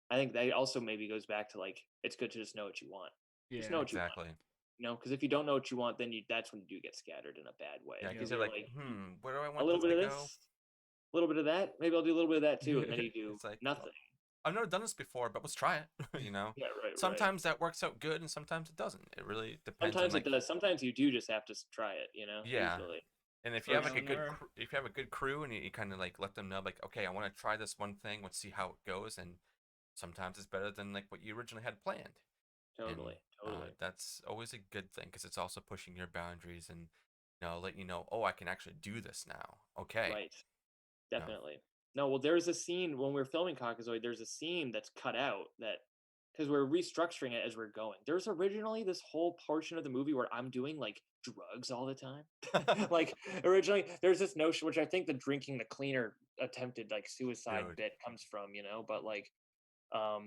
Speaker 3: I think that also maybe goes back to like it's good to just know what you want. Just know
Speaker 2: Yeah.
Speaker 3: what you want.
Speaker 1: Exactly.
Speaker 3: You know, because if you don't know what you want, then that's when you do get scattered in a bad way.
Speaker 1: Yeah,
Speaker 2: Yeah.
Speaker 1: because
Speaker 3: Because
Speaker 1: you're
Speaker 3: you're
Speaker 1: like,
Speaker 3: like
Speaker 1: where do I
Speaker 3: a
Speaker 1: want
Speaker 3: little
Speaker 1: this
Speaker 3: bit
Speaker 1: to
Speaker 3: of
Speaker 1: go?
Speaker 3: this, a little bit of that. Maybe I'll do a little bit of that too, and then you do
Speaker 1: It's like,
Speaker 3: nothing.
Speaker 1: well, I've never done this before, but let's try it. You know,
Speaker 3: Yeah, right, right.
Speaker 1: sometimes that works out good, and sometimes it doesn't. It really depends on
Speaker 3: Sometimes it
Speaker 1: like,
Speaker 3: does. Sometimes you do just have to try it. You know,
Speaker 1: yeah.
Speaker 3: usually.
Speaker 1: And if you have
Speaker 3: Or
Speaker 1: like a good,
Speaker 2: Error.
Speaker 1: if you have a good crew, and you kind of like let them know, like, okay, I want to try this one thing. Let's see how it goes, and sometimes it's better than like what you originally had planned. And
Speaker 3: totally, totally.
Speaker 1: that's always a good thing because it's also pushing your boundaries and letting you know, oh, I can actually do this now. Okay.
Speaker 3: Right.
Speaker 1: You know,
Speaker 3: Definitely. No, well, there's a scene when we're filming COCKAZOID, there's a scene that's cut out that because we're restructuring it as we're going. There's originally this whole portion of the movie where I'm doing like drugs all the time. Like originally there's this notion which I think the drinking the cleaner attempted like suicide
Speaker 1: Dude.
Speaker 3: bit comes from, but like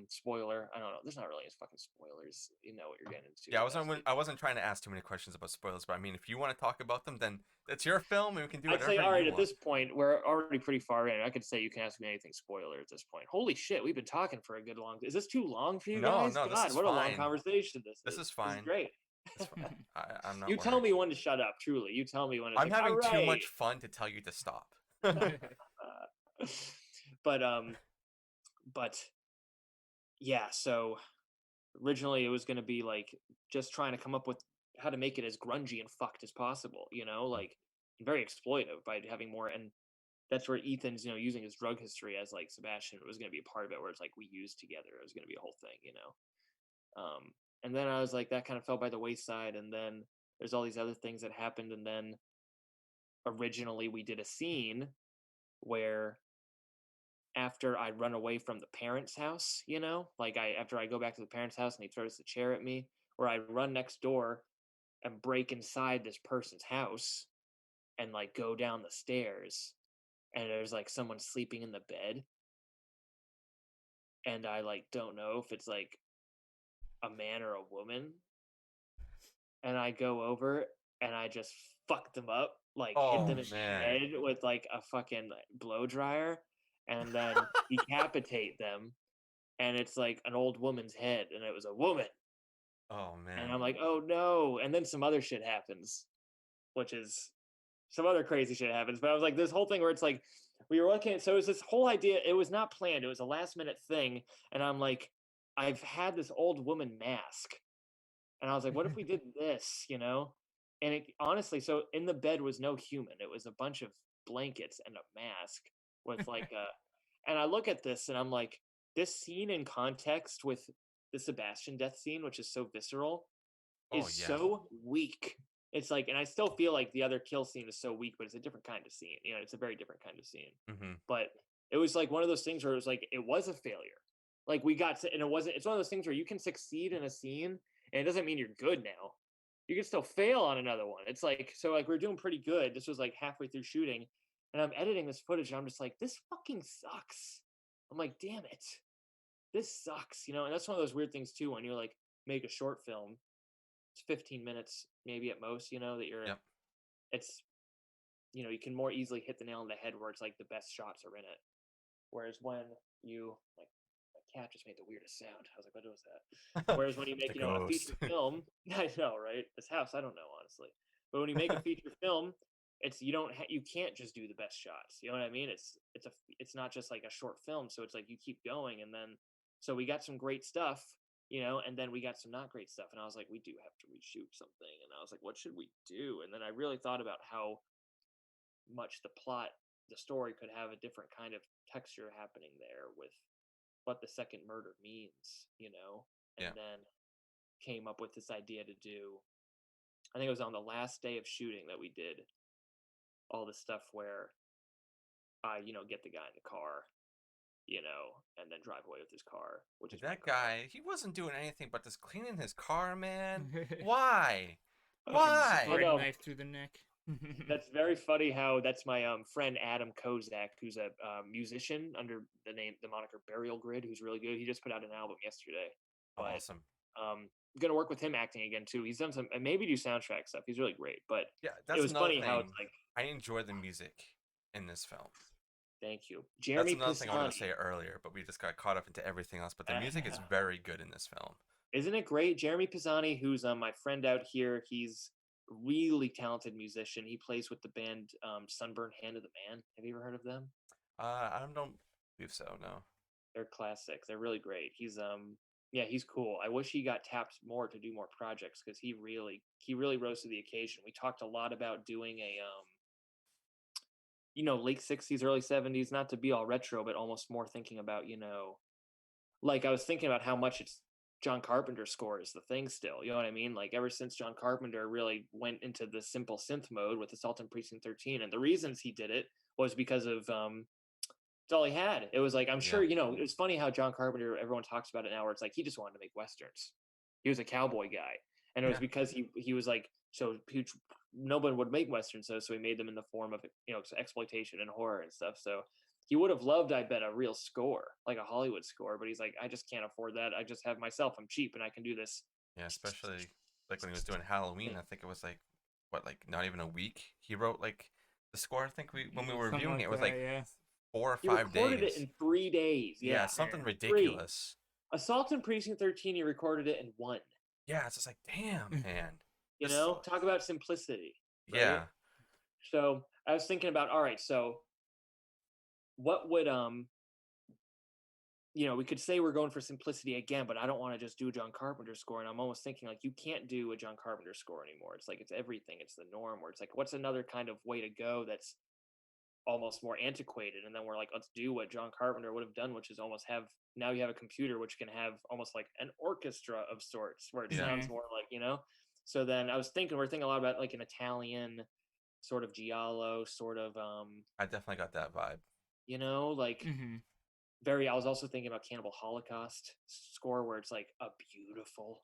Speaker 3: spoiler, I don't know. There's not really any fucking spoilers. You know what you're getting into.
Speaker 1: Yeah,
Speaker 3: Honestly.
Speaker 1: I wasn't trying to ask too many questions about spoilers, but I mean, if you want to talk about them, then it's your film, and we can do
Speaker 3: I'd say,
Speaker 1: whatever
Speaker 3: all right,
Speaker 1: you
Speaker 3: at
Speaker 1: want.
Speaker 3: this point, we're already pretty far in. I could say you can ask me anything spoiler at this point. Holy shit, we've been talking for a good long. Is this too long for you
Speaker 1: No,
Speaker 3: guys?
Speaker 1: no, this
Speaker 3: God,
Speaker 1: is
Speaker 3: what a long
Speaker 1: fine.
Speaker 3: conversation this
Speaker 1: This
Speaker 3: is.
Speaker 1: is
Speaker 3: This is
Speaker 1: fine.
Speaker 3: great.
Speaker 1: It's fine. I'm not
Speaker 3: You tell
Speaker 1: worried.
Speaker 3: me when to shut up. Truly, you tell me when it's
Speaker 1: I'm
Speaker 3: like, all
Speaker 1: having too
Speaker 3: right.
Speaker 1: much fun to tell you to stop.
Speaker 3: But yeah. So originally it was going to be like just trying to come up with how to make it as grungy and fucked as possible. Like very exploitive by having more and that's where Ethan's, using his drug history as like Sebastian was going to be a part of it, where it's like we used together. It was going to be a whole thing. And then I was like, that kind of fell by the wayside. And then there's all these other things that happened. And then originally we did a scene where after I run away from the parents' house, like after I go back to the parents' house and he throws the chair at me, where I run next door and break inside this person's house and like go down the stairs and there's like someone sleeping in the bed and I like don't know if it's like a man or a woman and I go over and I just fuck them up, like hit them
Speaker 1: Oh
Speaker 3: in the
Speaker 1: man.
Speaker 3: head with like a fucking blow dryer and then decapitate them and it's like an old woman's head and it was a woman
Speaker 1: Oh
Speaker 3: and
Speaker 1: man.
Speaker 3: I'm like, oh no, and then some other shit happens, which is some other crazy shit happens. But I was like, this whole thing where it's like we were looking at, so it was this whole idea. It was not planned. It was a last minute thing. And I'm like, I've had this old woman mask. And I was like, what if we did this, And it honestly, so in the bed was no human. It was a bunch of blankets and a mask with like a, and I look at this and I'm like, this scene in context with the Sebastian death scene, which is so visceral,
Speaker 1: Oh
Speaker 3: is
Speaker 1: yeah.
Speaker 3: so weak. It's like, and I still feel like the other kill scene is so weak, but it's a different kind of scene. It's a very different kind of scene.
Speaker 1: Mm-hmm.
Speaker 3: But it was like one of those things where it was like it was a failure. Like we got to, and it wasn't. It's one of those things where you can succeed in a scene, and it doesn't mean you're good now. You can still fail on another one. It's like so. Like we're doing pretty good. This was like halfway through shooting, and I'm editing this footage, and I'm just like, this fucking sucks. I'm like, damn it, this sucks. And that's one of those weird things too when you like make a short film. It's 15 minutes maybe at most, that you're
Speaker 1: Yep.
Speaker 3: it's you can more easily hit the nail on the head where it's like the best shots are in it. Whereas when you like my cat just made the weirdest sound. I was like, what was that? Whereas when you make,
Speaker 1: The
Speaker 3: a feature
Speaker 1: ghost.
Speaker 3: film, I know, right? This house, I don't know, honestly. But when you make a feature film, it's you can't just do the best shots. You know what I mean? It's not just like a short film, so it's like you keep going and then so we got some great stuff, and then we got some not great stuff and I was like, we do have to reshoot something and I was like, what should we do? And then I really thought about how much the story could have a different kind of texture happening there with what the second murder means, and
Speaker 1: Yeah.
Speaker 3: then came up with this idea to do, I think it was on the last day of shooting that we did all the stuff where I, get the guy in the car, and then drive away with his car, which is
Speaker 1: That
Speaker 3: my car.
Speaker 1: guy, he wasn't doing anything but just cleaning his car, man. Why?
Speaker 2: Fucking
Speaker 1: Why?
Speaker 3: I
Speaker 2: bread
Speaker 3: know.
Speaker 2: knife through the neck.
Speaker 3: That's very funny how that's my friend Adam Kozak, who's a musician under the moniker Burial Grid, who's really good. He just put out an album yesterday. But
Speaker 1: Awesome.
Speaker 3: gonna work with him acting again too. He's done some, and maybe do soundtrack stuff. He's really great. But
Speaker 1: Yeah,
Speaker 3: it
Speaker 1: that's
Speaker 3: was
Speaker 1: another
Speaker 3: funny how it's
Speaker 1: thing.
Speaker 3: like,
Speaker 1: I enjoy the music in this film.
Speaker 3: thank you,
Speaker 1: That's
Speaker 3: Jeremy
Speaker 1: another thing I wanted to
Speaker 3: Pisani.
Speaker 1: say earlier, but we just got caught up into everything else. But the music is very good in this film.
Speaker 3: Isn't it great? Jeremy Pisani, who's my friend out here, he's a really talented musician. He plays with the band Sunburned Hand of the Man. Have you ever heard of them?
Speaker 1: I don't believe so. No.
Speaker 3: They're classic. They're really great. He's yeah, he's cool. I wish he got tapped more to do more projects because he really rose to the occasion. We talked a lot about doing a late 60s, early 70s, not to be all retro, but almost more thinking about, like I was thinking about how much it's John Carpenter's score is the thing still. You know what I mean? Like ever since John Carpenter really went into the simple synth mode with Assault on Precinct 13, and the reasons he did it was because of it's all he had. It was like, I'm sure, it was funny how John Carpenter, everyone talks about it now, where it's like he just wanted to make Westerns. He was a cowboy guy. And it was because he was like, so no one would make Westerns, so he made them in the form of, exploitation and horror and stuff. So he would have loved, I bet, a real score, like a Hollywood score, but he's like, I just can't afford that. I just have myself. I'm cheap and I can do this.
Speaker 1: Yeah, especially like when he was doing Halloween. I think it was like, not even a week. He wrote like the score. I think when we were reviewing it was like 4 or 5 days.
Speaker 3: He recorded it in 3 days.
Speaker 1: Yeah, something ridiculous.
Speaker 3: Assault on Precinct 13, he recorded it in 1.
Speaker 1: Yeah, it's just like, damn, man.
Speaker 3: Talk about simplicity. Right?
Speaker 1: Yeah.
Speaker 3: So I was thinking about, all right, so what would we could say we're going for simplicity again, but I don't want to just do a John Carpenter score. And I'm almost thinking like, you can't do a John Carpenter score anymore. It's like, it's everything. It's the norm, where it's like, what's another kind of way to go that's almost more antiquated? And then we're like, let's do what John Carpenter would have done, which is almost now you have a computer which can have almost like an orchestra of sorts, where it sounds more like, So then I was thinking, we're thinking a lot about like an Italian sort of giallo, sort of
Speaker 1: I definitely got that vibe.
Speaker 3: Like I was also thinking about Cannibal Holocaust score, where it's like a beautiful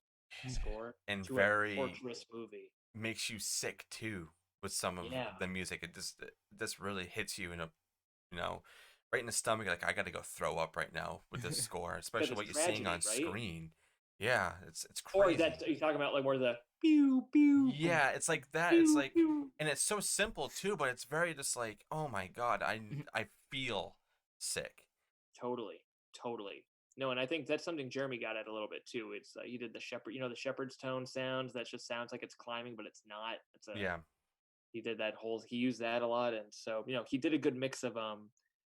Speaker 3: score
Speaker 1: and
Speaker 3: to
Speaker 1: very
Speaker 3: a torturous movie.
Speaker 1: Makes you sick too with some of the music. It just really hits you in a right in the stomach. Like, I gotta go throw up right now with this score, especially what you're seeing on screen. Yeah, it's crazy.
Speaker 3: Or is that, are you talking about like more the pew pew?
Speaker 1: Yeah, it's like that.
Speaker 3: Pew,
Speaker 1: it's like,
Speaker 3: pew.
Speaker 1: And it's so simple too, but it's very just like, oh my god, I feel sick.
Speaker 3: Totally. No, and I think that's something Jeremy got at a little bit too. It's he did the shepherd, the shepherd's tone sounds that just sounds like it's climbing, but it's not. He did that whole. He used that a lot, and so he did a good mix of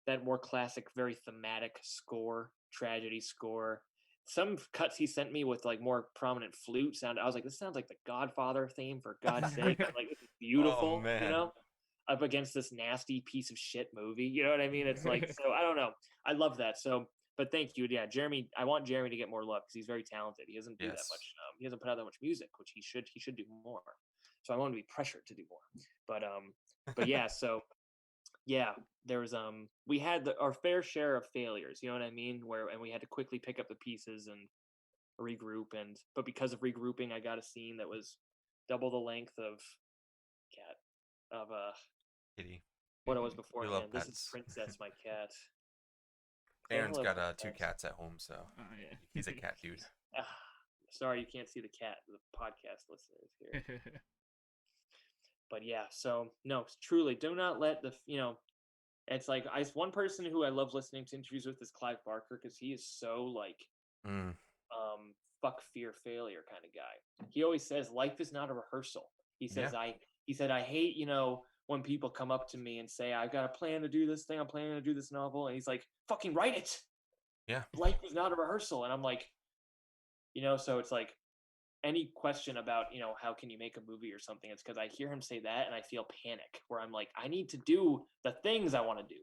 Speaker 3: that more classic, very thematic score, tragedy score. Some cuts he sent me with like more prominent flute sound. I was like, this sounds like the Godfather theme, for God's sake. Like, it's beautiful,
Speaker 1: oh, man.
Speaker 3: Up against this nasty piece of shit movie. You know what I mean? It's like, so I don't know. I love that. So, but thank you. Yeah, Jeremy, I want Jeremy to get more love because he's very talented. He doesn't do that much. He doesn't put out that much music, which he should do more. So I want to be pressured to do more. But yeah, so yeah, there was we had our fair share of failures, you know what I mean? And we had to quickly pick up the pieces and regroup, but because of regrouping, I got a scene that was double the length of
Speaker 1: Kitty.
Speaker 3: What it was beforehand. This is Princess, my cat.
Speaker 1: Aaron's got 2 cats at home, so he's a cat dude.
Speaker 3: Sorry, you can't see the cat, the podcast listeners here. But yeah, so no, truly, do not let it's like one person who I love listening to interviews with is Clive Barker, because he is so like fuck fear failure kind of guy. He always says life is not a rehearsal. He says I hate when people come up to me and say, I've got a plan to do this thing, I'm planning to do this novel, and he's like, fucking write it.
Speaker 1: Yeah,
Speaker 3: life is not a rehearsal. And I'm like, so it's like, any question about how can you make a movie or something, it's because I hear him say that and I feel panic, where I'm like, I need to do the things I want to do,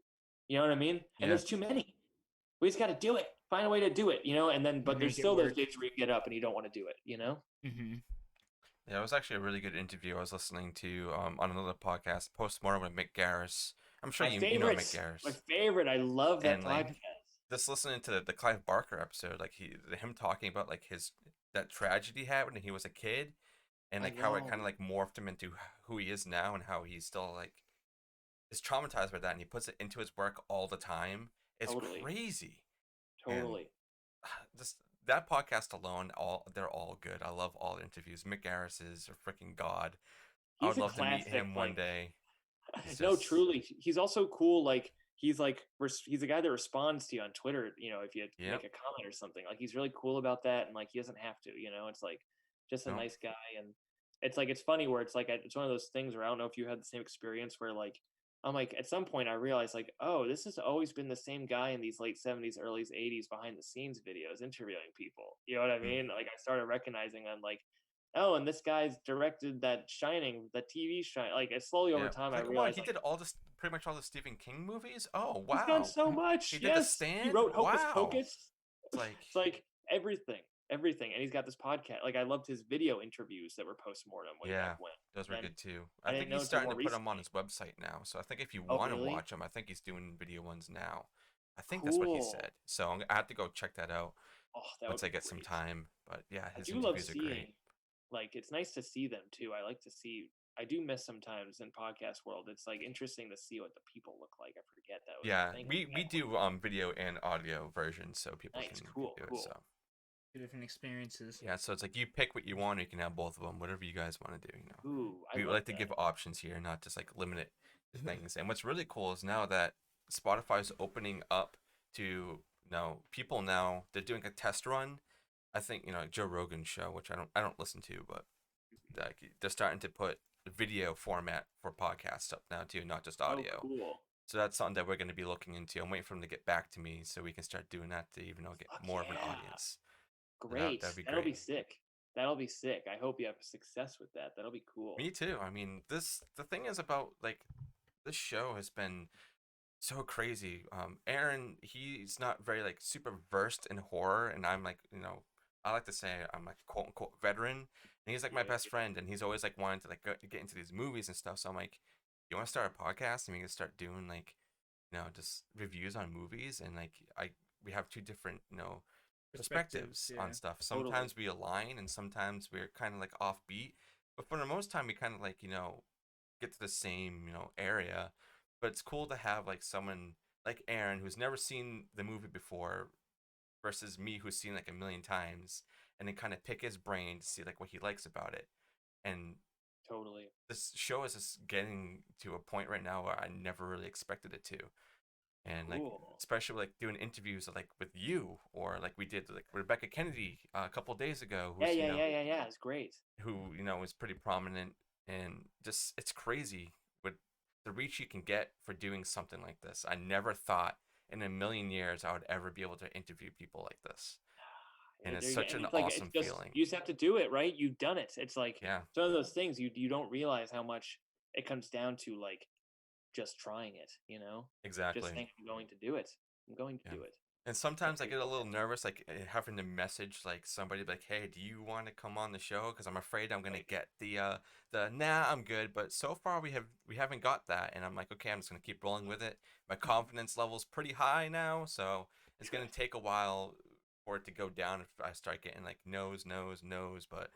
Speaker 3: you know what I mean? And there's too many. We just got to do it, find a way to do it, and then but there's still those days where you get up and you don't want to do it.
Speaker 1: Yeah, it was actually a really good interview I was listening to on another podcast, Postmortem with Mick Garris. I'm sure you know Mick Garris.
Speaker 3: My favorite. I love that podcast.
Speaker 1: Just listening to the Clive Barker episode, like him talking about like that tragedy happened when he was a kid, and like how it kind of like morphed him into who he is now, and how he's still like is traumatized by that, and he puts it into his work all the time. It's crazy.
Speaker 3: Totally.
Speaker 1: And just that podcast alone, they're all good. I love all the interviews. Mick Garris is a freaking god. I
Speaker 3: He's
Speaker 1: would
Speaker 3: a
Speaker 1: love to meet
Speaker 3: classic.
Speaker 1: him one
Speaker 3: Like,
Speaker 1: day. He's
Speaker 3: no,
Speaker 1: just
Speaker 3: truly, he's also cool. Like, he's he's a guy that responds to you on Twitter. If you
Speaker 1: yep.
Speaker 3: make a comment or something, like he's really cool about that, and like he doesn't have to. It's like just a
Speaker 1: No.
Speaker 3: nice guy, and it's funny where it's one of those things where I don't know if you had the same experience where like I'm like at some point I realized like, oh, this has always been the same guy in these late 70s, early 80s behind the scenes videos interviewing people. You know what I mean? Like I started recognizing I'm like, oh, and this guy's directed that Shining, the TV Shining. Like slowly over
Speaker 1: Yeah.
Speaker 3: time, I
Speaker 1: Like, wow,
Speaker 3: realized
Speaker 1: he
Speaker 3: like
Speaker 1: did pretty much all the Stephen King movies. Oh,
Speaker 3: he's done
Speaker 1: wow.
Speaker 3: so much.
Speaker 1: He did The
Speaker 3: Yes, he
Speaker 1: Stand.
Speaker 3: wrote Hocus
Speaker 1: Wow.
Speaker 3: Pocus.
Speaker 1: It's like
Speaker 3: It's like everything, and he's got this podcast. Like I loved his video interviews that were post-mortem way back when.
Speaker 1: those were
Speaker 3: And
Speaker 1: good too.
Speaker 3: I
Speaker 1: I
Speaker 3: didn't
Speaker 1: think
Speaker 3: know
Speaker 1: he's
Speaker 3: until
Speaker 1: starting
Speaker 3: more
Speaker 1: to put them on
Speaker 3: recently.
Speaker 1: his website now. So I think if you
Speaker 3: Oh,
Speaker 1: want to
Speaker 3: really?
Speaker 1: watch them, I think he's doing video ones now. I think that's what he
Speaker 3: Cool.
Speaker 1: said. So I have to go check that out
Speaker 3: Oh, that
Speaker 1: once
Speaker 3: would
Speaker 1: I
Speaker 3: be
Speaker 1: get some
Speaker 3: great.
Speaker 1: time. But yeah,
Speaker 3: I
Speaker 1: his
Speaker 3: do love
Speaker 1: interviews are great.
Speaker 3: seeing, like, it's nice to see them too. I like to see. I do miss sometimes in podcast world. It's like interesting to see what the people look like. I forget that.
Speaker 1: Yeah,
Speaker 3: Thank
Speaker 1: we
Speaker 3: you.
Speaker 1: do video and audio versions, so people
Speaker 3: Nice,
Speaker 1: can
Speaker 3: cool,
Speaker 1: do it.
Speaker 3: cool.
Speaker 1: So
Speaker 2: Two different experiences.
Speaker 1: yeah, so it's like you pick what you want, or you can have both of them, whatever you guys want to do.
Speaker 3: Ooh, I
Speaker 1: We
Speaker 3: love
Speaker 1: like to
Speaker 3: that.
Speaker 1: give options here, not just like limit things. And what's really cool is now that Spotify's opening up to people now, they're doing a test run. I think Joe Rogan's show, which I don't listen to, but like they're starting to put video format for podcasts up now too, not just audio.
Speaker 3: Oh, cool.
Speaker 1: So that's something that we're going to be looking into. I'm waiting for them to get back to me so we can start doing that to even get
Speaker 3: Fuck
Speaker 1: more of an
Speaker 3: yeah.
Speaker 1: audience.
Speaker 3: Great.
Speaker 1: That'd be
Speaker 3: That'll be
Speaker 1: great.
Speaker 3: sick. That'll be sick. I hope you have success with that. That'll be cool.
Speaker 1: Me too. I mean, the thing is about like this show has been so crazy. Aaron, he's not very like super versed in horror, and I'm like, I like to say I'm like quote unquote veteran, and he's like my best friend, and he's always like wanting to like get into these movies and stuff. So I'm like, you want to start a podcast, and we can start doing like, just reviews on movies, and like we have two different perspectives
Speaker 2: yeah.
Speaker 1: on stuff.
Speaker 3: Totally.
Speaker 1: Sometimes we align, and sometimes we're kind of like offbeat, but for the most time we kind of like get to the same area. But it's cool to have like someone like Aaron who's never seen the movie before versus me who's seen like a million times, and then kind of pick his brain to see like what he likes about it. And
Speaker 3: Totally.
Speaker 1: this show is just getting to a point right now where I never really expected it to. And like
Speaker 3: Cool.
Speaker 1: especially like doing interviews like with you, or like we did like Rebecca Kennedy a couple days ago, who's
Speaker 3: Yeah. It's great.
Speaker 1: who is pretty prominent, and just it's crazy with the reach you can get for doing something like this. I never thought in a million years I would ever be able to interview people like this, and it's such an awesome feeling.
Speaker 3: You just have to do it, right? You've done it. It's like
Speaker 1: Yeah,
Speaker 3: it's one of those things you don't realize how much it comes down to like just trying it,
Speaker 1: exactly.
Speaker 3: Just saying I'm going to do it. I'm going to do it.
Speaker 1: And sometimes I get a little nervous, like having to message like somebody, like, "Hey, do you want to come on the show?" Because I'm afraid I'm gonna get the nah, I'm good. But so far we haven't got that, and I'm like, okay, I'm just gonna keep rolling with it. My confidence level's pretty high now, so it's gonna take a while for it to go down if I start getting like no's. But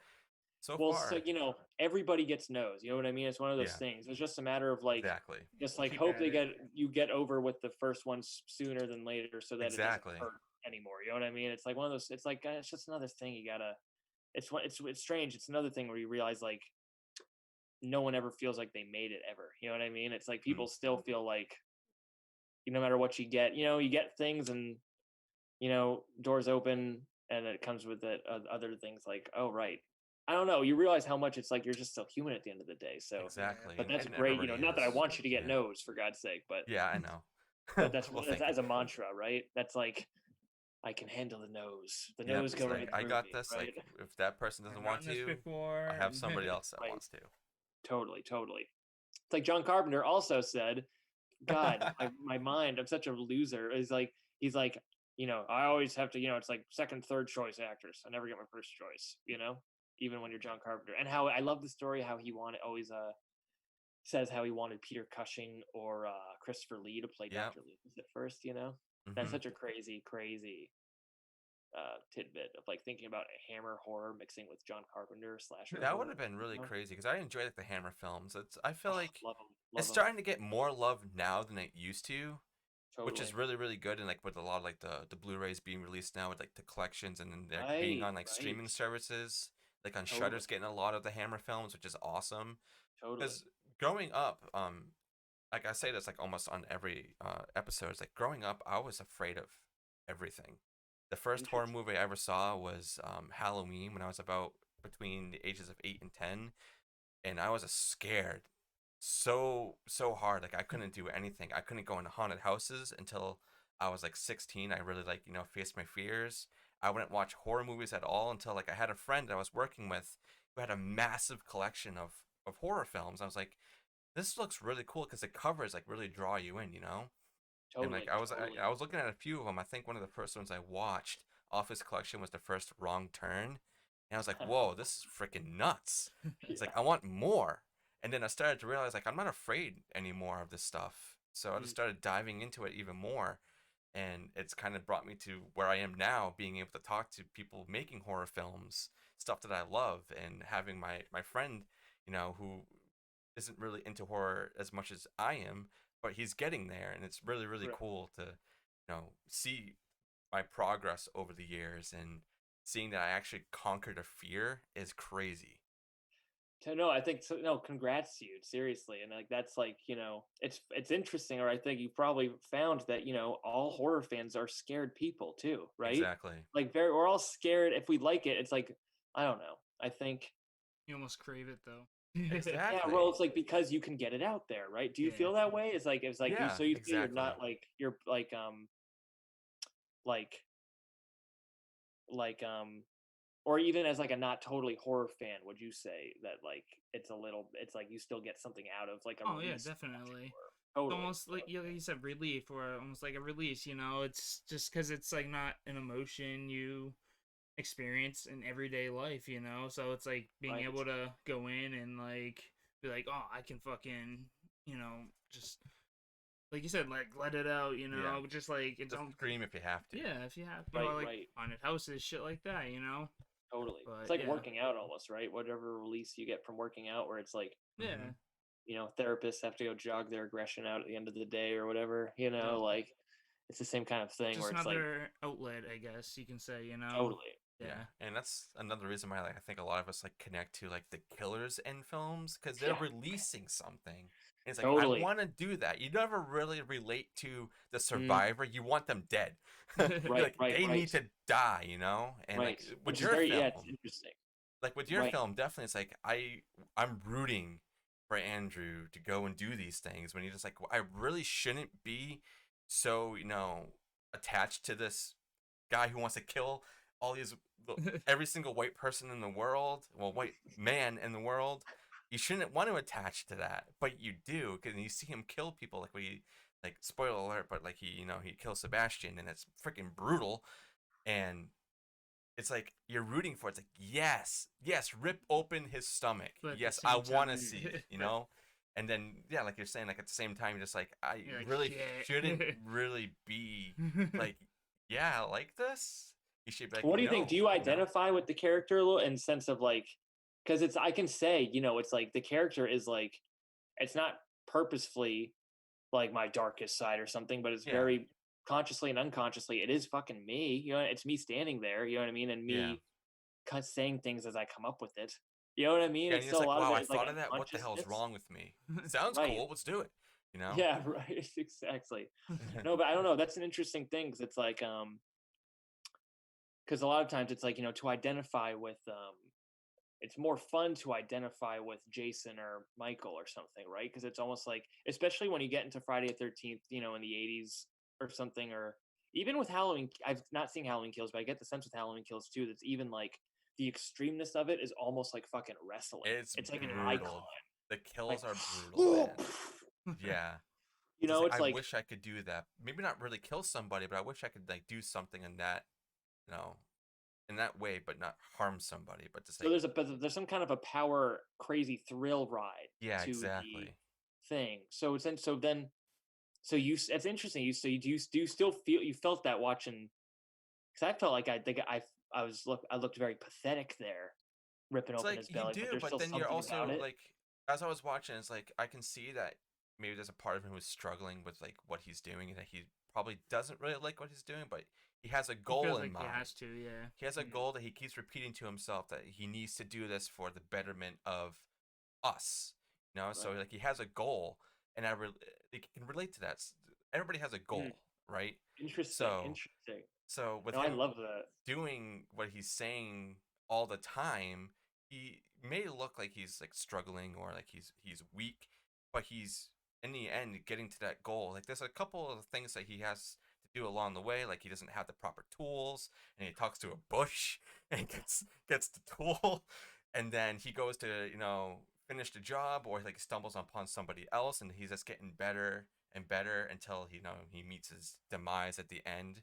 Speaker 1: so
Speaker 3: Well,
Speaker 1: far,
Speaker 3: so everybody gets no's. You know what I mean? It's one of those
Speaker 1: yeah,
Speaker 3: things. It's just a matter of like
Speaker 1: exactly,
Speaker 3: just like
Speaker 2: Keep
Speaker 3: hope
Speaker 2: at it.
Speaker 3: you get over with the first one sooner than later, so that
Speaker 1: exactly.
Speaker 3: it doesn't hurt anymore. You know what I mean? It's like one of those. It's like it's just another thing you gotta. It's strange. It's another thing where you realize like no one ever feels like they made it ever. You know what I mean? It's like people still feel like no matter what you get, you get things and doors open, and it comes with it other things like, oh right, I don't know, you realize how much it's like you're just still human at the end of the day. So
Speaker 1: Exactly.
Speaker 3: but that's
Speaker 1: And
Speaker 3: great.
Speaker 1: everybody
Speaker 3: Not that I
Speaker 1: is.
Speaker 3: want you to get
Speaker 1: Yeah.
Speaker 3: no's, for God's sake, but
Speaker 1: Yeah, I know.
Speaker 3: that's
Speaker 1: Well, thank
Speaker 3: as
Speaker 1: you.
Speaker 3: a mantra, right? That's like I can handle the no's. The
Speaker 1: Yep,
Speaker 3: no's
Speaker 1: it's
Speaker 3: go
Speaker 1: like
Speaker 3: right
Speaker 1: I
Speaker 3: through
Speaker 1: got
Speaker 3: me,
Speaker 1: this.
Speaker 3: right?
Speaker 1: Like if that person doesn't
Speaker 2: I've
Speaker 1: want
Speaker 2: gotten this
Speaker 1: to,
Speaker 2: before.
Speaker 1: I have somebody else that
Speaker 3: Right.
Speaker 1: wants to.
Speaker 3: Totally. It's like John Carpenter also said, God, my mind, I'm such a loser. Is like he's like, I always have to, it's like second, third choice actors. I never get my first choice, even when you're John Carpenter. And how I love the story how he always says how he wanted Peter Cushing or Christopher Lee to play
Speaker 1: Yep.
Speaker 3: Dr. Loomis at first, That's such a crazy tidbit of like thinking about a Hammer horror mixing with John Carpenter slasher.
Speaker 1: That would
Speaker 3: horror,
Speaker 1: have been really crazy because I enjoy like the Hammer films. I feel like
Speaker 3: Love 'em,
Speaker 1: it's
Speaker 3: love 'em.
Speaker 1: starting to get more love now than it used to. which is
Speaker 3: Totally.
Speaker 1: really really good. And like with a lot of like the Blu-rays being released now with like the collections and then they're being
Speaker 3: Right.
Speaker 1: on like
Speaker 3: Right.
Speaker 1: streaming services, like on
Speaker 3: Totally.
Speaker 1: Shudder's getting a lot of the Hammer films, which is awesome.
Speaker 3: Totally.
Speaker 1: Because growing up, like I say this like almost on every episode, it's like growing up I was afraid of everything. The first horror
Speaker 3: Interesting.
Speaker 1: movie I ever saw was Halloween when I was about between the ages of 8 and 10, and I was scared so hard. Like I couldn't do anything. I couldn't go into haunted houses until I was like 16. I really like faced my fears. I wouldn't watch horror movies at all until like I had a friend I was working with who had a massive collection of horror films. I was like, this looks really cool because the covers like really draw you in, you know. And like
Speaker 3: Totally. Totally.
Speaker 1: I was looking at a few of them. I think one of the first ones I watched off his collection was the first Wrong Turn, and I was like, "Whoa, this is freaking nuts!" It's like
Speaker 3: Yeah.
Speaker 1: I want more. And then I started to realize like I'm not afraid anymore of this stuff. So I just
Speaker 3: Mm.
Speaker 1: started diving into it even more, and it's kind of brought me to where I am now, being able to talk to people making horror films, stuff that I love, and having my friend, who isn't really into horror as much as I am, but he's getting there, and it's really really
Speaker 3: Right.
Speaker 1: cool to see my progress over the years, and seeing that I actually conquered a fear is crazy.
Speaker 3: No, I think so. No, congrats to you, seriously. And like that's like it's interesting. Or I think you probably found that all horror fans are scared people too, right?
Speaker 1: Exactly.
Speaker 3: Like we're all scared if we like it. It's like I don't know. I think
Speaker 2: You almost crave it though.
Speaker 3: yeah. Well,
Speaker 1: Exactly.
Speaker 3: it's like because you can get it out there, right? Do you
Speaker 2: Yeah.
Speaker 3: feel that way? It's like you
Speaker 1: Yeah,
Speaker 3: so you feel
Speaker 1: exactly.
Speaker 3: you're like like or even as like a not totally horror fan, would you say that like it's like you still get something out of like a
Speaker 2: Oh yeah,
Speaker 3: release of watching
Speaker 2: definitely. It's
Speaker 3: horror? Totally.
Speaker 2: almost like you said, relief, or almost like a release. It's just because it's like not an emotion you experience in everyday life. So it's like being
Speaker 3: Right.
Speaker 2: able to go in and like be like, oh, I can fucking, just like you said, like let it out.
Speaker 1: Yeah.
Speaker 2: Just like it
Speaker 1: Just
Speaker 2: don't.
Speaker 1: scream if you have to.
Speaker 2: Yeah, if you have,
Speaker 3: Right,
Speaker 2: like
Speaker 3: right.
Speaker 2: haunted houses, shit like that.
Speaker 3: Totally. It's
Speaker 2: But
Speaker 3: like
Speaker 2: yeah,
Speaker 3: working out almost, right? Whatever release you get from working out where it's like,
Speaker 1: Hmm.
Speaker 2: yeah,
Speaker 3: therapists have to go jog their aggression out at the end of the day or whatever,
Speaker 2: yep.
Speaker 3: like it's the same kind of thing where
Speaker 2: Just
Speaker 3: it's like
Speaker 2: another outlet, I guess you can say.
Speaker 3: totally.
Speaker 1: Yeah,
Speaker 2: Yeah.
Speaker 1: and that's another reason why like I think a lot of us like connect to like the killers in films because they're
Speaker 3: Yeah,
Speaker 1: releasing something. And it's like I
Speaker 3: totally.
Speaker 1: want to do that. You never really relate to the
Speaker 3: Mm,
Speaker 1: survivor. You want them dead. You're
Speaker 3: right,
Speaker 1: like
Speaker 3: right,
Speaker 1: they
Speaker 3: right,
Speaker 1: need to die, And
Speaker 3: right.
Speaker 1: like with
Speaker 3: Which is
Speaker 1: your
Speaker 3: very yeah, it's
Speaker 1: film,
Speaker 3: interesting.
Speaker 1: like with your
Speaker 3: Right.
Speaker 1: film, definitely it's like I'm rooting for Andrew to go and do these things when he's just like I really shouldn't be so attached to this guy who wants to kill all these every single white person in the world, well, white man in the world. You shouldn't want to attach to that, but you do because you see him kill people. Like like spoiler alert, but like he kills Sebastian, and it's freaking brutal. And it's like you're rooting for it. It's like yes, rip open his stomach.
Speaker 2: But at the
Speaker 1: Yes, I
Speaker 2: same
Speaker 1: want to
Speaker 2: time,
Speaker 1: see it. And then yeah, like you're saying, like at the same time, you're just like I
Speaker 2: you're like,
Speaker 1: really shouldn't
Speaker 2: shit.
Speaker 1: really be like yeah, like this. You should be like
Speaker 3: What do you think? Do
Speaker 1: no,
Speaker 3: you identify with the character a little in sense of like because it's I can say, it's like the character is like it's not purposefully like my darkest side or something, but it's
Speaker 1: Yeah,
Speaker 3: very consciously and unconsciously, it is fucking me. It's me standing there. You know what I mean? And
Speaker 1: yeah,
Speaker 3: me saying things as I come up with it. You know what I mean?
Speaker 1: yeah. And
Speaker 3: It's
Speaker 1: you're just
Speaker 3: still a
Speaker 1: like,
Speaker 3: lot of
Speaker 1: wow,
Speaker 3: it
Speaker 1: I
Speaker 3: is like
Speaker 1: thought of that. What the hell's
Speaker 3: unconsciousness.
Speaker 1: wrong with me? Sounds
Speaker 3: Right.
Speaker 1: cool. Let's do it. You know?
Speaker 3: Yeah. Right. Exactly. No, but I don't know. That's an interesting thing because it's like because a lot of times it's like to identify with it's more fun to identify with Jason or Michael or something, right? Because it's almost like, especially when you get into Friday the 13th, in the 80s or something, or even with Halloween. I've not seen Halloween Kills, but I get the sense with Halloween Kills too. That's even like the extremeness of it is almost like fucking wrestling.
Speaker 1: It's
Speaker 3: It's like an
Speaker 1: brutal.
Speaker 3: icon.
Speaker 1: The
Speaker 3: Like,
Speaker 1: kills are brutal, man. Yeah. It's just like
Speaker 3: it's
Speaker 1: I
Speaker 3: like
Speaker 1: wish I could do that. Maybe not really kill somebody, but I wish I could like do something in that, you know, in that way, but not harm somebody. But just
Speaker 3: so
Speaker 1: like,
Speaker 3: there's some kind of a power crazy thrill ride
Speaker 1: yeah,
Speaker 3: to the
Speaker 1: exactly.
Speaker 3: thing. So it's so then so it's interesting. Do you still feel you felt that watching? Because I felt like I think I looked very pathetic there, ripping
Speaker 1: It's
Speaker 3: open
Speaker 1: like
Speaker 3: his
Speaker 1: you
Speaker 3: belly. But
Speaker 1: do,
Speaker 3: there's
Speaker 1: but
Speaker 3: still
Speaker 1: then you're
Speaker 3: something about
Speaker 1: also
Speaker 3: it.
Speaker 1: like, as I was watching, it's like I can see that maybe there's a part of him who's struggling with like what he's doing, and that he probably doesn't really like what he's doing, but he has a
Speaker 2: He
Speaker 1: goal
Speaker 2: feels
Speaker 1: in
Speaker 2: like
Speaker 1: mind.
Speaker 2: he has to, yeah.
Speaker 1: He has a goal that he keeps repeating to himself that he needs to do this for the betterment of us. You know, so
Speaker 3: Right.
Speaker 1: like he has a goal, and they can relate to that. Everybody has a
Speaker 3: Mm.
Speaker 1: goal, right?
Speaker 3: Interesting.
Speaker 1: So
Speaker 3: Interesting.
Speaker 1: so with
Speaker 3: No, I
Speaker 1: him
Speaker 3: love that.
Speaker 1: doing what he's saying all the time, he may look like he's like struggling or like he's weak, but he's in the end getting to that goal. Like there's a couple of things that he has to do along the way, like he doesn't have the proper tools, and he talks to a bush and gets the tool, and then he goes to finish the job, or like stumbles upon somebody else, and he's just getting better and better until he meets his demise at the end.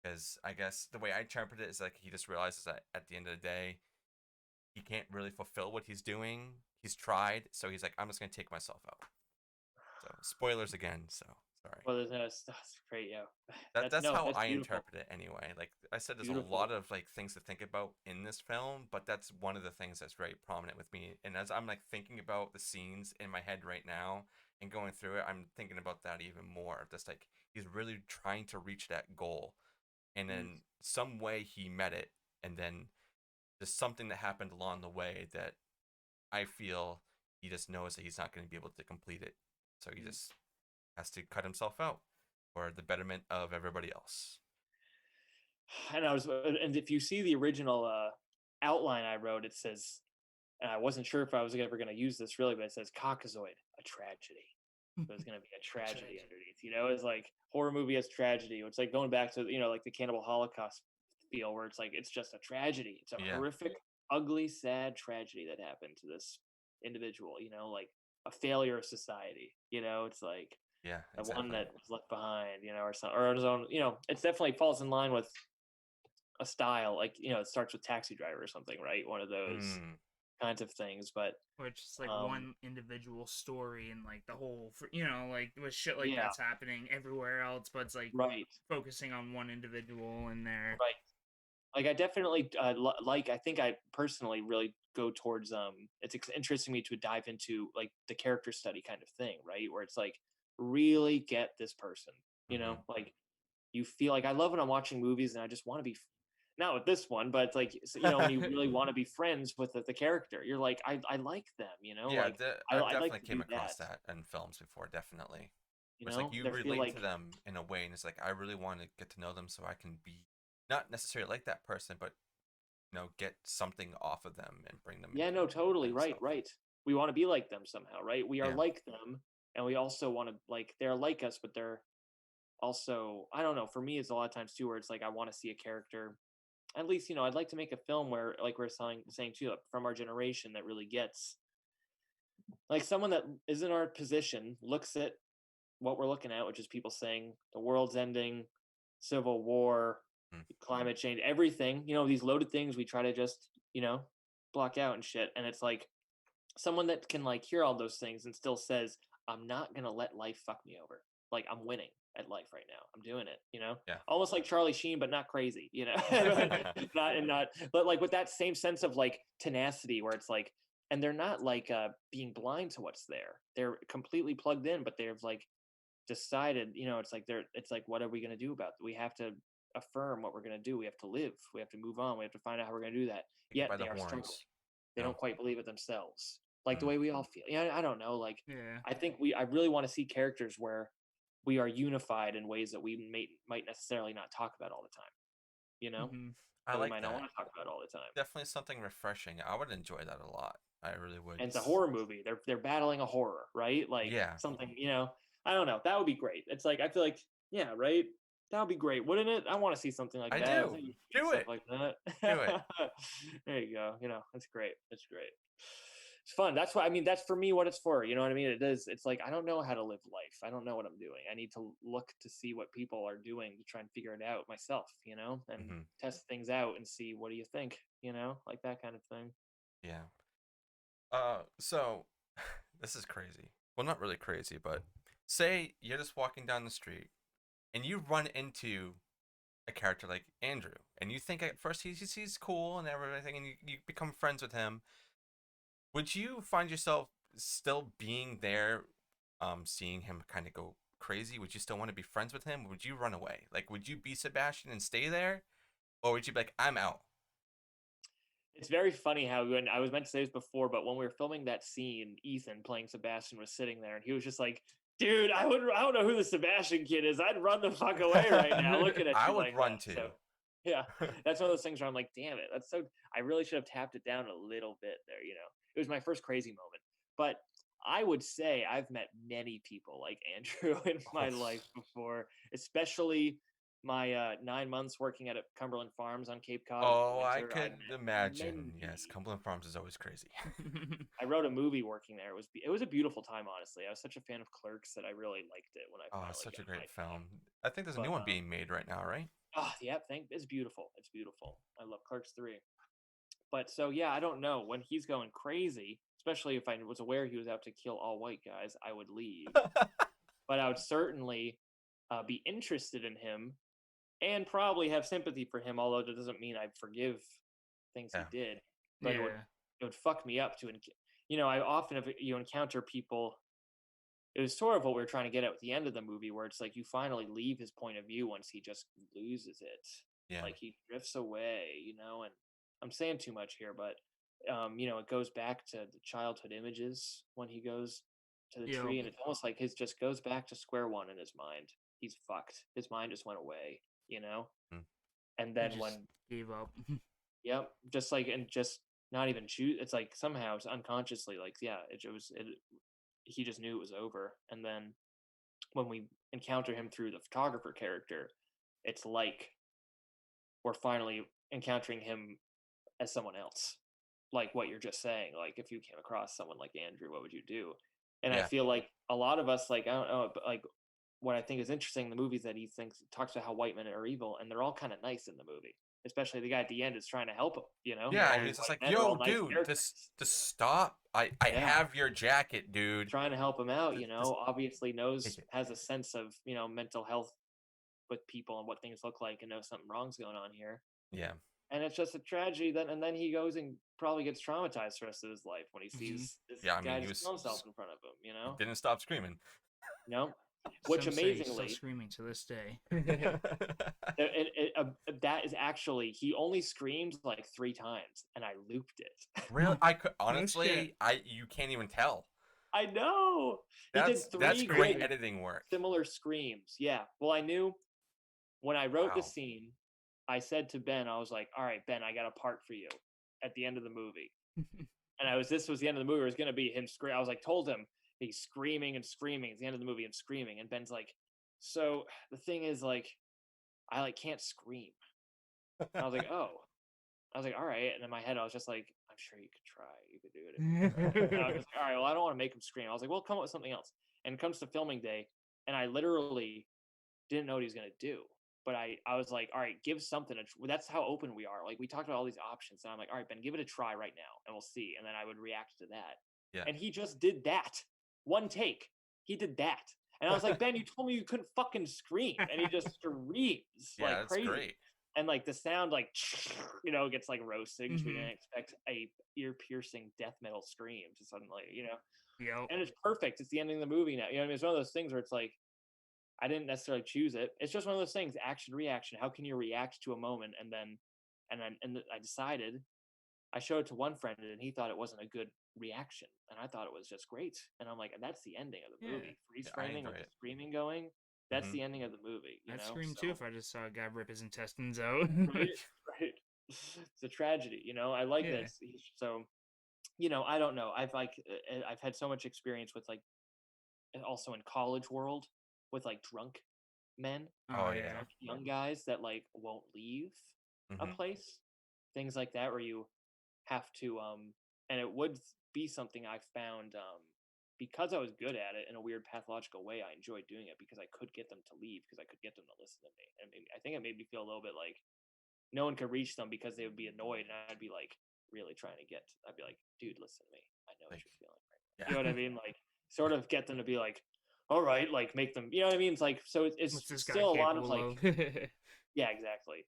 Speaker 1: Because I guess the way I interpret it is like he just realizes that at the end of the day, he can't really fulfill what he's doing. He's tried, so he's like, I'm just gonna take myself out. So spoilers again. So sorry.
Speaker 3: Well, that's great. Yeah,
Speaker 1: That's how
Speaker 3: that's
Speaker 1: I
Speaker 3: beautiful.
Speaker 1: interpret it anyway. Like I said, there's a lot
Speaker 3: Beautiful.
Speaker 1: of like things to think about in this film, but that's one of the things that's very prominent with me. And as I'm like thinking about the scenes in my head right now and going through it, I'm thinking about that even more. Just like he's really trying to reach that goal, and
Speaker 3: Mm.
Speaker 1: then some way he met it, and then there's something that happened along the way that I feel he just knows that he's not going to be able to complete it, so he
Speaker 3: Mm.
Speaker 1: just has to cut himself out for the betterment of everybody else.
Speaker 3: And if you see the original outline I wrote, it says, and I wasn't sure if I was ever going to use this really, but it says "COCKAZOID," a tragedy. So it's going to be a tragedy underneath. It's like horror movie as tragedy. It's like going back to like the Cannibal Holocaust feel, where it's like it's just a tragedy. It's a
Speaker 1: Yeah,
Speaker 3: horrific, ugly, sad tragedy that happened to this individual. Like a failure of society. It's like
Speaker 1: yeah,
Speaker 3: the one
Speaker 1: exactly.
Speaker 3: that was left behind. Or something, or his own. It definitely falls in line with a style. Like it starts with Taxi Driver or something, right? One of those
Speaker 1: Mm,
Speaker 3: kinds of things. But
Speaker 2: Or it's just like
Speaker 3: um,
Speaker 2: one individual story and like the whole, like with shit like
Speaker 3: yeah,
Speaker 2: that's happening everywhere else, but it's like
Speaker 3: right.
Speaker 2: focusing on one individual in there.
Speaker 3: Right. Like I definitely like. I think I personally really go towards. It's interesting me to dive into like the character study kind of thing, right? Where it's like really get this person.
Speaker 1: mm-hmm.
Speaker 3: Like you feel like I love when I'm watching movies and I just want to be. Not with this one, but it's like when you really want to be friends with the character, you're like I like them.
Speaker 1: Yeah,
Speaker 3: Like
Speaker 1: I've
Speaker 3: I like
Speaker 1: definitely
Speaker 3: to
Speaker 1: came
Speaker 3: do
Speaker 1: across
Speaker 3: that.
Speaker 1: that in films before, definitely. Where it's like you
Speaker 3: They feel
Speaker 1: relate to
Speaker 3: like
Speaker 1: them in a way, and it's like I really want to get to know them so I can be not necessarily like that person, but get something off of them and bring them
Speaker 3: yeah,
Speaker 1: into
Speaker 3: no, totally.
Speaker 1: and
Speaker 3: Right,
Speaker 1: stuff.
Speaker 3: right. We want to be like them somehow, right? We are
Speaker 1: Yeah.
Speaker 3: like them, and we also want to like they're like us, but they're also I don't know. For me, it's a lot of times too, where it's like I want to see a character. At least I'd like to make a film where, like we're saying too, from our generation that really gets like someone that is in our position looks at what we're looking at, which is people saying the world's ending, civil war,
Speaker 1: Mm.
Speaker 3: climate change, everything. These loaded things we try to just block out and shit, and it's like someone that can like hear all those things and still says, I'm not gonna let life fuck me over. Like I'm winning at life right now. I'm doing it.
Speaker 1: Yeah.
Speaker 3: Almost like Charlie Sheen, but not crazy, not but like with that same sense of like tenacity where it's like and they're not like being blind to what's there. They're completely plugged in, but they've like decided, it's like what are we gonna do about it? We have to affirm what we're gonna do. We have to live. We have to move on. We have to find out how we're gonna do that.
Speaker 1: Take it
Speaker 3: Yet
Speaker 1: by the
Speaker 3: they are struggling.
Speaker 1: horns.
Speaker 3: They
Speaker 1: No.
Speaker 3: don't quite believe it themselves, like the
Speaker 1: Mm.
Speaker 3: way we all feel. Yeah, I don't know. Like,
Speaker 2: Yeah.
Speaker 3: I really want to see characters where we are unified in ways that we might necessarily not talk about all the time. You know,
Speaker 2: Mm-hmm.
Speaker 1: I
Speaker 3: that we
Speaker 1: like
Speaker 3: might not
Speaker 1: that.
Speaker 3: want to talk about all the time.
Speaker 1: Definitely something refreshing. I would enjoy that a lot. I really would.
Speaker 3: And it's a horror movie. They're battling a horror, right? Like
Speaker 1: Yeah,
Speaker 3: something. I don't know. That would be great. It's like I feel like yeah, right. That would be great, wouldn't it? I want to see something like
Speaker 1: I
Speaker 3: that. I
Speaker 1: do.
Speaker 3: think we should
Speaker 1: Do
Speaker 3: stuff
Speaker 1: it.
Speaker 3: like that.
Speaker 1: Do it.
Speaker 3: There you go. It's great. It's great. It's fun. That's why I mean that's for me what it's for. You know what I mean? It is. It's like I don't know how to live life. I don't know what I'm doing. I need to look to see what people are doing to try and figure it out myself, and
Speaker 1: Hmm.
Speaker 3: test things out and see what do you think, like that kind of thing.
Speaker 1: Yeah. So this is crazy. Well, not really crazy, but say you're just walking down the street and you run into a character like Andrew, and you think at first he's cool and everything, and you become friends with him. Would you find yourself still being there, seeing him kind of go crazy, would you still want to be friends with him? Would you run away? Like, would you be Sebastian and stay there, or would you be like, I'm out?
Speaker 3: It's very funny how when I was meant to say this before, but when we were filming that scene, Ethan playing Sebastian was sitting there, and he was just like, "Dude, I don't know who the Sebastian kid is. I'd run the fuck away right now, looking at
Speaker 1: I
Speaker 3: you
Speaker 1: would
Speaker 3: like
Speaker 1: run
Speaker 3: that."
Speaker 1: too.
Speaker 3: So, yeah, that's one of those things where I'm like, "Damn it, that's so." I really should have tapped it down a little bit there. It was my first crazy moment, but I would say I've met many people like Andrew in my life before, especially my 9 months working at Cumberland Farms on Cape Cod over the
Speaker 1: Oh, I
Speaker 3: winter. I've
Speaker 1: could
Speaker 3: met
Speaker 1: imagine.
Speaker 3: many.
Speaker 1: Yes, Cumberland Farms is always crazy.
Speaker 3: I wrote a movie working there. It was a beautiful time, honestly. I was such a fan of Clerks that I really liked it when I
Speaker 1: Oh, it's
Speaker 3: finally
Speaker 1: such a
Speaker 3: got my
Speaker 1: great
Speaker 3: time.
Speaker 1: film. I think there's a
Speaker 3: But
Speaker 1: new one being made right now, right?
Speaker 3: yeah, it's beautiful. It's beautiful. I love Clerks 3. But so yeah, I don't know when he's going crazy, especially if I was aware he was out to kill all white guys, I would leave. But I would certainly be interested in him and probably have sympathy for him. Although that doesn't mean I'd forgive things he
Speaker 1: Yeah.
Speaker 3: did. But it would
Speaker 2: Yeah.
Speaker 3: it would fuck me up to I often if you encounter people, it was sort of what we were trying to get at the end of the movie where it's like you finally leave his point of view once he just loses it.
Speaker 1: Yeah.
Speaker 3: Like he drifts away. And I'm saying too much here, but it goes back to the childhood images when he goes to the
Speaker 2: Yep.
Speaker 3: tree, and it's almost like his just goes back to square one in his mind. He's fucked. His mind just went away.
Speaker 1: Mm.
Speaker 3: And
Speaker 2: He
Speaker 3: then
Speaker 2: just
Speaker 3: when
Speaker 2: gave up.
Speaker 3: yep, just like and just not even choose. It's like somehow it's unconsciously like yeah, he just knew it was over. And then when we encounter him through the photographer character, it's like we're finally encountering him as someone else. Like what you're just saying. Like if you came across someone like Andrew, what would you do? And I
Speaker 1: Yeah.
Speaker 3: feel like a lot of us, like I don't know, but like what I think is interesting in the movie is that he talks about how white men are evil, and they're all kind of nice in the movie. Especially the guy at the end is trying to help him.
Speaker 1: Yeah,
Speaker 3: All
Speaker 1: and
Speaker 3: these
Speaker 1: he's just
Speaker 3: white
Speaker 1: like,
Speaker 3: men are
Speaker 1: "Yo,
Speaker 3: all nice
Speaker 1: dude,
Speaker 3: characters.
Speaker 1: just stop. I
Speaker 3: Yeah,
Speaker 1: have your jacket, dude.
Speaker 3: trying to help him out.
Speaker 1: Just
Speaker 3: Obviously
Speaker 1: take
Speaker 3: knows
Speaker 1: it."
Speaker 3: has a sense of mental health with people and what things look like, and knows something wrong's going on here.
Speaker 1: Yeah.
Speaker 3: And it's just a tragedy that, and then he goes and probably gets traumatized the rest of his life when he sees this
Speaker 1: Yeah, I mean,
Speaker 3: guy just kill himself in front of him.
Speaker 1: he didn't stop screaming.
Speaker 3: No, which
Speaker 2: Some say he's still
Speaker 3: amazingly,
Speaker 2: screaming to this day.
Speaker 3: that is actually he only screams like 3 times, and I looped it.
Speaker 1: Really? I could
Speaker 2: No shit.
Speaker 1: honestly, you can't even tell.
Speaker 3: I know he did
Speaker 1: That's
Speaker 3: three
Speaker 1: great
Speaker 3: good
Speaker 1: editing work.
Speaker 3: similar screams. Yeah. Well, I knew when I wrote the
Speaker 1: Wow.
Speaker 3: scene, I said to Ben, I was like, "All right, Ben, I got a part for you at the end of the movie." And this was the end of the movie. It was gonna be him scream. I was like, told him he's screaming and screaming. It's the end of the movie and screaming. And Ben's like, "So the thing is, like, I like can't scream." And I was like, "Oh." I was like, "All right." And in my head, I was just like, "I'm sure you could try. You could do it if you try." And I was just like, "All right, well, I don't want to make him scream." I was like, "Well, come up with something else." And it comes to filming day, and I literally didn't know what he was gonna do. But I was like, all right, give something. That's how open we are. Like we talked about all these options, and I'm like, all right, Ben, give it a try right now, and we'll see. And then I would react to that,
Speaker 1: Yeah.
Speaker 3: and he just did that. One take, he did that, and I was like, Ben, you told me you couldn't fucking scream, and he just screams
Speaker 1: Yeah,
Speaker 3: like
Speaker 1: that's
Speaker 3: crazy.
Speaker 1: great.
Speaker 3: And like the sound, like gets like roasted because we didn't expect a ear-piercing death metal scream to suddenly.
Speaker 2: Yep.
Speaker 3: And it's perfect. It's the ending of the movie now. I mean, it's one of those things where it's like I didn't necessarily choose it. It's just one of those things, action reaction. How can you react to a moment I decided I showed it to one friend and he thought it wasn't a good reaction and I thought it was just great. And I'm like, that's the ending of the
Speaker 2: Yeah.
Speaker 3: movie. Freeze
Speaker 1: Yeah, I
Speaker 3: framing
Speaker 1: enjoy
Speaker 3: with the
Speaker 1: it.
Speaker 3: screaming going. That's
Speaker 1: Mhm.
Speaker 3: the ending of the movie.
Speaker 2: I'd scream too if I just saw a guy rip his intestines out.
Speaker 3: Right, right. It's a tragedy. I like
Speaker 2: Yeah.
Speaker 3: that. So, I don't know. I've had so much experience with like also in college world with like drunk men,
Speaker 1: Oh,
Speaker 2: yeah.
Speaker 1: yeah.
Speaker 3: young guys that like won't leave a
Speaker 1: Mhm.
Speaker 3: place, things like that where you have to and it would be something I found because I was good at it in a weird pathological way. I enjoyed doing it because I could get them to leave because I could get them to listen to me, and I think it made me feel a little bit like no one could reach them because they would be annoyed, and I'd be like really trying to I'd be like, dude, listen to me, I know what
Speaker 1: Like,
Speaker 3: you're feeling right now.
Speaker 1: yeah.
Speaker 3: You know what I mean? Like sort of get them to be like, all right, like make them, you know what I mean? It's like, so it's
Speaker 2: What's this guy
Speaker 3: still a lot of
Speaker 2: capable
Speaker 3: like,
Speaker 2: of?
Speaker 3: yeah, exactly.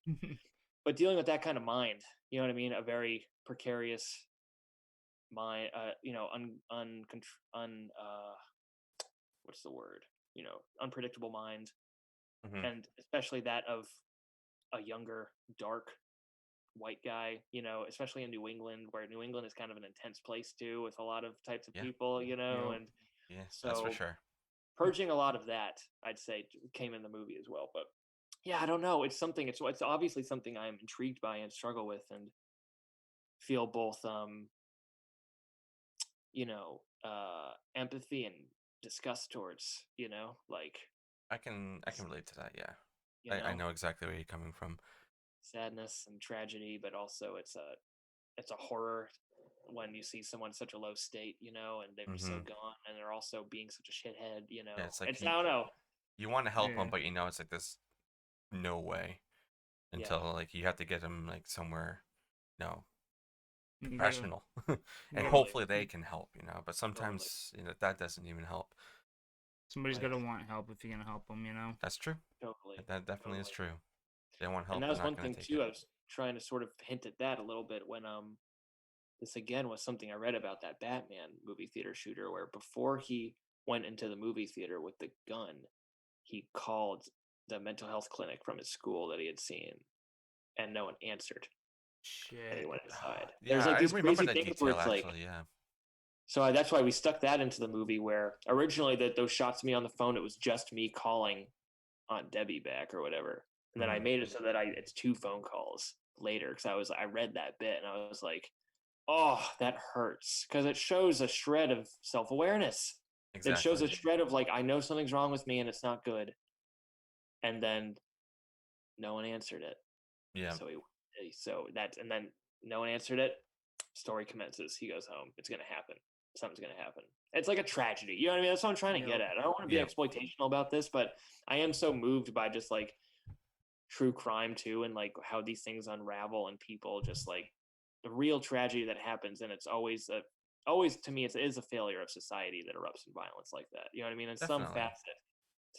Speaker 3: But dealing with that kind of mind, you know what I mean? A very precarious mind, what's the word? unpredictable mind,
Speaker 1: Hmm.
Speaker 3: and especially that of a younger, dark white guy, especially in New England, where New England is kind of an intense place too, with a lot of types of
Speaker 1: Yeah.
Speaker 3: people,
Speaker 2: Yep.
Speaker 3: and
Speaker 1: Yeah, that's for
Speaker 3: so
Speaker 1: sure.
Speaker 3: purging a lot of that, I'd say, came in the movie as well. But yeah, I don't know. It's something. It's obviously something I'm intrigued by and struggle with, and feel both, empathy and disgust towards. Like
Speaker 1: I can relate to that. Yeah,
Speaker 3: you
Speaker 1: I
Speaker 3: know,
Speaker 1: know exactly where you're coming from.
Speaker 3: sadness and tragedy, but also it's a horror when you see someone in such a low state, and they're just so
Speaker 1: Hmm.
Speaker 3: gone, and they're also being such a shithead.
Speaker 1: Yeah, it's like
Speaker 3: It's, I don't know.
Speaker 1: you want to help them,
Speaker 2: Yeah.
Speaker 1: but it's like this no way
Speaker 3: Yeah,
Speaker 1: until like you have to get them like somewhere, no
Speaker 2: You gotta,
Speaker 1: professional, and
Speaker 2: yeah.
Speaker 3: totally,
Speaker 1: hopefully they can help. But
Speaker 3: totally,
Speaker 1: sometimes that doesn't even help.
Speaker 2: Somebody's
Speaker 1: Like
Speaker 2: gotta want help if you're gonna help them.
Speaker 1: that's true.
Speaker 3: totally,
Speaker 1: That definitely is
Speaker 3: totally.
Speaker 1: true. They want
Speaker 3: And
Speaker 1: help,
Speaker 3: that
Speaker 1: they're
Speaker 3: was
Speaker 1: not
Speaker 3: one
Speaker 1: gonna
Speaker 3: thing
Speaker 1: take
Speaker 3: too.
Speaker 1: it.
Speaker 3: I was trying to sort of hint at that a little bit when this again was something I read about that Batman movie theater shooter, where before he went into the movie theater with the gun, he called the mental health clinic from his school that he had seen, and no one answered, and he
Speaker 2: Shit.
Speaker 3: went inside.
Speaker 1: Yeah,
Speaker 3: There's like
Speaker 1: I
Speaker 3: these
Speaker 1: remember
Speaker 3: crazy
Speaker 1: that
Speaker 3: things where
Speaker 1: detail
Speaker 3: it's like,
Speaker 1: actually. Yeah.
Speaker 3: so that's why we stuck that into the movie. Where originally those shots of me on the phone, it was just me calling Aunt Debbie back or whatever, and then I
Speaker 1: Hmm.
Speaker 3: made it so that it's two phone calls later, because I read that bit and I was like, oh, that hurts, because it shows a shred of self-awareness. It shows
Speaker 1: Exactly.
Speaker 3: a shred of like, I know something's wrong with me and it's not good, and then no one answered it.
Speaker 1: Yeah.
Speaker 3: And then no one answered it. Story commences. He goes home. It's gonna happen. Something's gonna happen. It's like a tragedy. You know what I mean? That's what I'm trying to get
Speaker 2: Yep.
Speaker 3: at. I don't want to be
Speaker 1: Yeah.
Speaker 3: exploitational about this, but I am so moved by just like true crime too, and like how these things unravel, and people just like the real tragedy that happens, and it's always to me it is a failure of society that erupts in violence like that. You know what I mean? In some
Speaker 1: Definitely.
Speaker 3: facet,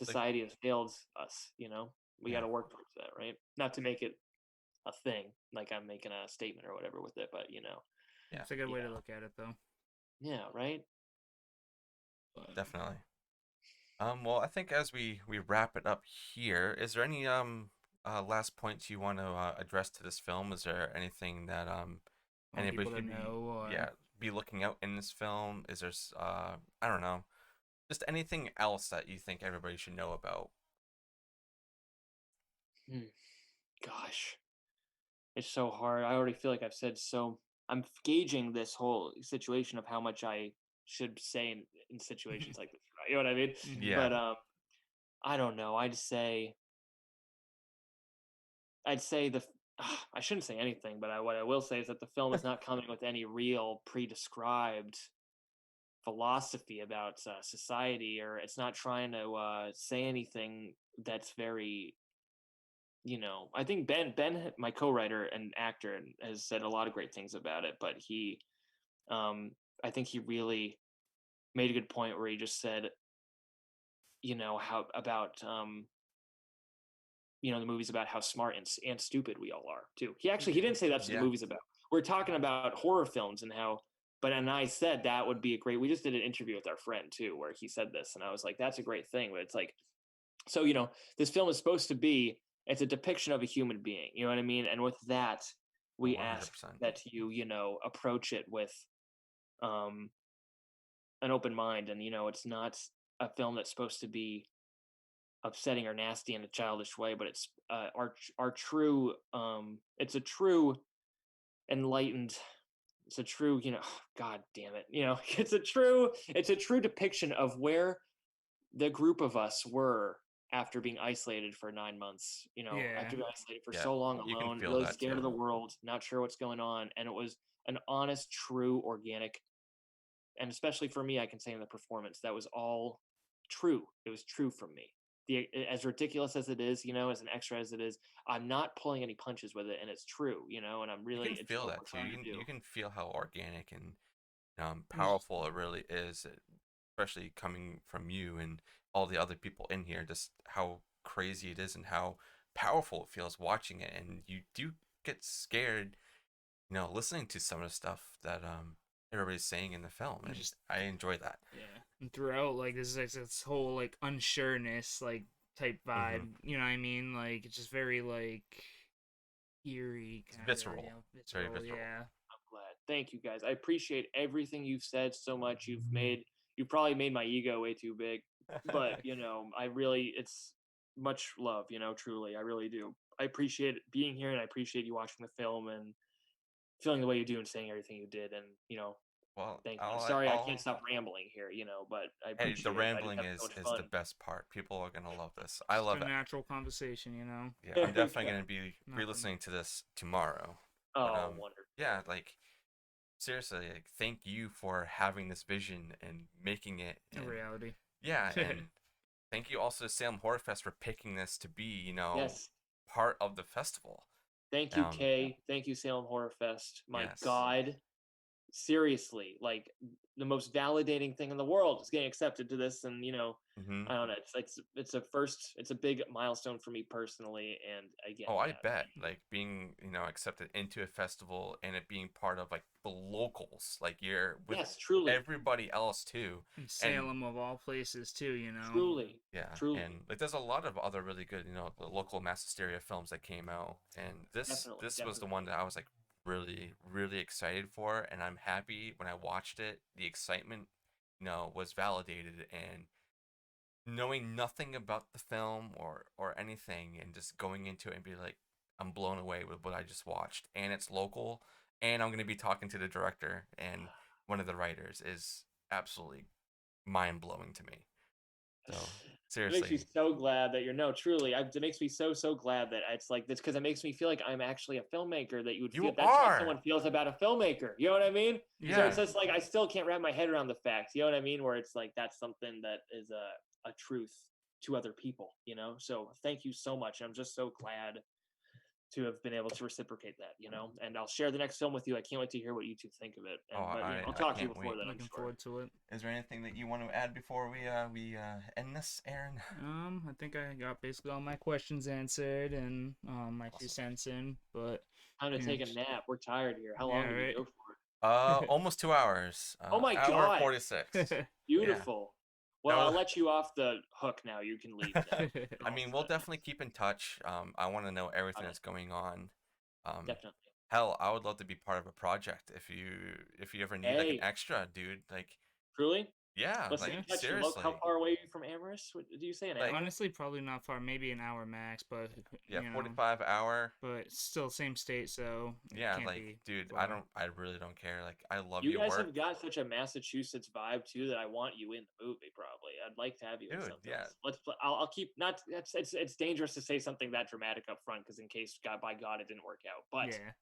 Speaker 1: Like
Speaker 3: society has failed us. We got
Speaker 1: yeah.
Speaker 3: to work towards that, right? Not to make it a thing, like I'm making a statement or whatever with it, but
Speaker 1: Yeah.
Speaker 2: It's a good way to
Speaker 3: yeah,
Speaker 2: look at it, though.
Speaker 3: yeah, right.
Speaker 2: But
Speaker 1: Definitely. Well, I think as we wrap it up here, is there any last points you want to address to this film? Is there anything that
Speaker 2: want
Speaker 1: anybody
Speaker 2: people to
Speaker 1: should be
Speaker 2: know, or
Speaker 1: yeah be looking out in this film? Is there I don't know, just anything else that you think everybody should know about?
Speaker 3: Hmm. Gosh, it's so hard. I already feel like I've said so. I'm gauging this whole situation of how much I should say in situations like this. Right? You know what I mean?
Speaker 2: hmm
Speaker 1: Yeah.
Speaker 3: But I don't know. I'd say I shouldn't say anything, but what I will say is that the film is not coming with any real pre-described philosophy about society, or it's not trying to say anything that's very. I think Ben, my co-writer and actor, has said a lot of great things about it, but um, I think he really made a good point where he just said, how about the movie's about how smart and stupid we all are too. He
Speaker 2: yeah,
Speaker 3: didn't say that's what the
Speaker 1: Yeah.
Speaker 3: movie's about. We're talking about horror films and how, and I said that would be a great. We just did an interview with our friend too, where he said this, and I was like, that's a great thing. But it's like, so this film is supposed to be. It's a depiction of a human being. You know what I mean? And with that, we ask
Speaker 1: 100%.
Speaker 3: that you approach it with um an open mind, and it's not a film that's supposed to be upsetting or nasty in a childish way, but it's our true it's a true enlightened, it's a true god damn it, it's a true depiction of where the group of us were after being isolated for 9 months,
Speaker 2: yeah.
Speaker 3: after being isolated for
Speaker 1: Yeah.
Speaker 3: so long
Speaker 1: You can
Speaker 3: alone,
Speaker 1: feel
Speaker 3: really
Speaker 1: that
Speaker 3: scared
Speaker 1: too.
Speaker 3: of the world, not sure what's going on, and it was an honest, true, organic, and especially for me, I can say in the performance, that was all true. It was true from me. As ridiculous as it is, as an extra as it is, I'm not pulling any punches with it, and it's true, and I'm
Speaker 1: You
Speaker 3: really,
Speaker 1: can
Speaker 3: it's
Speaker 1: feel
Speaker 3: what
Speaker 1: that
Speaker 3: we're
Speaker 1: too.
Speaker 3: trying
Speaker 1: You
Speaker 3: to
Speaker 1: can
Speaker 3: do.
Speaker 1: you can feel how organic and
Speaker 2: There's
Speaker 1: powerful it really is, especially coming from you and all the other people in here. Just how crazy it is and how powerful it feels watching it, and you do get scared, listening to some of the stuff that everybody's saying in the film, and
Speaker 2: Just-
Speaker 1: I enjoy that.
Speaker 2: Yeah, and throughout, like, there's like this whole like unsureness, like type vibe. You know what I mean? Like, it's just very like eerie,
Speaker 1: It's
Speaker 2: kind
Speaker 1: visceral.
Speaker 2: of. You know,
Speaker 1: It's very
Speaker 2: visceral.
Speaker 1: visceral.
Speaker 2: Yeah.
Speaker 3: I'm glad. Thank you guys. I appreciate everything you've said so much. You probably made my ego way too big, but I really, it's much love, truly. I really do. I appreciate being here, and I appreciate you watching the film and feeling the way you do and saying everything you did. And,
Speaker 1: Well,
Speaker 3: thank you. I'm sorry I can't stop rambling here, but I
Speaker 1: Hey,
Speaker 3: appreciate
Speaker 1: the
Speaker 3: it. I just
Speaker 1: rambling
Speaker 3: have
Speaker 1: is
Speaker 3: so much
Speaker 1: is
Speaker 3: fun.
Speaker 1: the best part. People are gonna love this. I
Speaker 2: Just
Speaker 1: love
Speaker 2: a
Speaker 1: it.
Speaker 2: natural conversation, you know.
Speaker 1: Yeah, I'm definitely
Speaker 3: Okay.
Speaker 1: gonna be
Speaker 2: Nothing.
Speaker 1: re-listening to this tomorrow.
Speaker 3: Oh,
Speaker 1: But,
Speaker 3: wonderful.
Speaker 1: yeah, like seriously, like thank you for having this vision and making it.
Speaker 2: A
Speaker 1: And,
Speaker 2: reality.
Speaker 1: yeah, and thank you also to Salem Horror Fest for picking this to be,
Speaker 3: Yes.
Speaker 1: part of the festival.
Speaker 3: Thank you, Kay. Thank you, Salem Horror Fest. My
Speaker 1: Yes.
Speaker 3: God. Seriously, like the most validating thing in the world is getting accepted to this, and
Speaker 1: Hmm.
Speaker 3: I don't know. It's a first. It's a big milestone for me personally, and again,
Speaker 1: Oh, I
Speaker 3: yeah,
Speaker 1: bet. Like being, accepted into a festival and it being part of like the locals, like you're with
Speaker 3: yes, truly,
Speaker 1: everybody else too.
Speaker 2: In Salem of all places, too. You know.
Speaker 3: truly,
Speaker 1: Yeah,
Speaker 3: truly,
Speaker 1: and like there's a lot of other really good, the local mass hysteria films that came out, and this
Speaker 3: Definitely,
Speaker 1: was the one that I was like really really excited for, and I'm happy when I watched it. The excitement, was validated, and knowing nothing about the film or anything, and just going into it and be like, I'm blown away with what I just watched, and it's local, and I'm gonna be talking to the director and one of the writers is absolutely mind blowing to me. So
Speaker 3: It makes me
Speaker 1: seriously.
Speaker 3: so glad that you're no, truly. It makes me so glad that it's like this because it makes me feel like I'm actually a filmmaker. That you would
Speaker 1: You
Speaker 3: feel that's how
Speaker 1: are.
Speaker 3: someone feels about a filmmaker. You know what I mean? So
Speaker 1: Yeah.
Speaker 3: it's just like I still can't wrap my head around the facts. You know what I mean? Where it's like that's something that is a truth to other people. So thank you so much. I'm just so glad to have been able to reciprocate that. And I'll share the next film with you. I can't wait to hear what you two think of it. And,
Speaker 1: Oh,
Speaker 3: but
Speaker 1: I
Speaker 3: I'll talk to you
Speaker 1: can't
Speaker 3: before
Speaker 1: wait.
Speaker 3: then. I'm
Speaker 2: Looking
Speaker 3: sure.
Speaker 2: forward to it.
Speaker 1: Is there anything that you want to add before we end this, Aaron?
Speaker 2: I think I got basically all my questions answered and my 2
Speaker 1: Awesome.
Speaker 2: cents in. But
Speaker 3: Time to
Speaker 2: Yeah,
Speaker 3: take a
Speaker 2: just-
Speaker 3: nap. We're tired here. How
Speaker 2: Yeah,
Speaker 3: long did we
Speaker 2: right.
Speaker 3: go for?
Speaker 1: Almost 2 hours.
Speaker 3: Oh my
Speaker 1: hour
Speaker 3: God.
Speaker 1: 46.
Speaker 3: Beautiful. Well,
Speaker 1: No.
Speaker 3: I'll let you off the hook now. You can leave now.
Speaker 1: I mean, we'll definitely keep in touch. I want to know everything that's going on.
Speaker 3: Definitely.
Speaker 1: Hell, I would love to be part of a project if you ever need like
Speaker 3: Hey.
Speaker 1: an extra, dude. Like,
Speaker 3: Truly?
Speaker 1: yeah,
Speaker 3: Let's
Speaker 1: like
Speaker 3: see. How
Speaker 1: seriously.
Speaker 3: far away are you from Amherst? What, do you say an
Speaker 1: Like-
Speaker 3: hour?
Speaker 2: Honestly, probably not far. Maybe an hour max, but
Speaker 1: Yeah,
Speaker 2: you know,
Speaker 1: 45 hour.
Speaker 2: but still same state, so it
Speaker 1: Yeah,
Speaker 2: can't
Speaker 1: like,
Speaker 2: be
Speaker 1: dude,
Speaker 2: far.
Speaker 1: I really don't care. Like, I love
Speaker 3: You
Speaker 1: your
Speaker 3: guys
Speaker 1: work.
Speaker 3: have got such a Massachusetts vibe too that I want you in the movie. Probably, I'd like to have you in
Speaker 1: Dude,
Speaker 3: something.
Speaker 1: yeah.
Speaker 3: Let's. I'll keep not. It's dangerous to say something that dramatic up front because in case by God it didn't work out. But
Speaker 2: Yeah.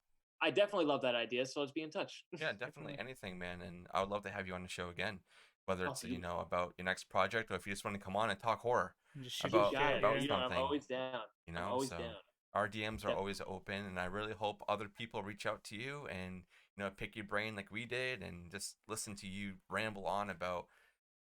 Speaker 3: I definitely love that idea. So let's be in touch.
Speaker 1: Yeah, definitely anything, man. And I would love to have you on the show again, whether
Speaker 3: Oh,
Speaker 1: it's
Speaker 3: beautiful.
Speaker 1: about your next project or if you just want to come on and talk horror.
Speaker 2: Just shoot
Speaker 1: About-
Speaker 2: the
Speaker 3: got
Speaker 2: shit,
Speaker 3: it.
Speaker 1: about
Speaker 2: yeah.
Speaker 3: I'm
Speaker 1: something,
Speaker 3: always down. I'm always
Speaker 1: so
Speaker 3: down.
Speaker 1: our DMs are
Speaker 3: Yep.
Speaker 1: always open, and I really hope other people reach out to you and pick your brain like we did, and just listen to you ramble on about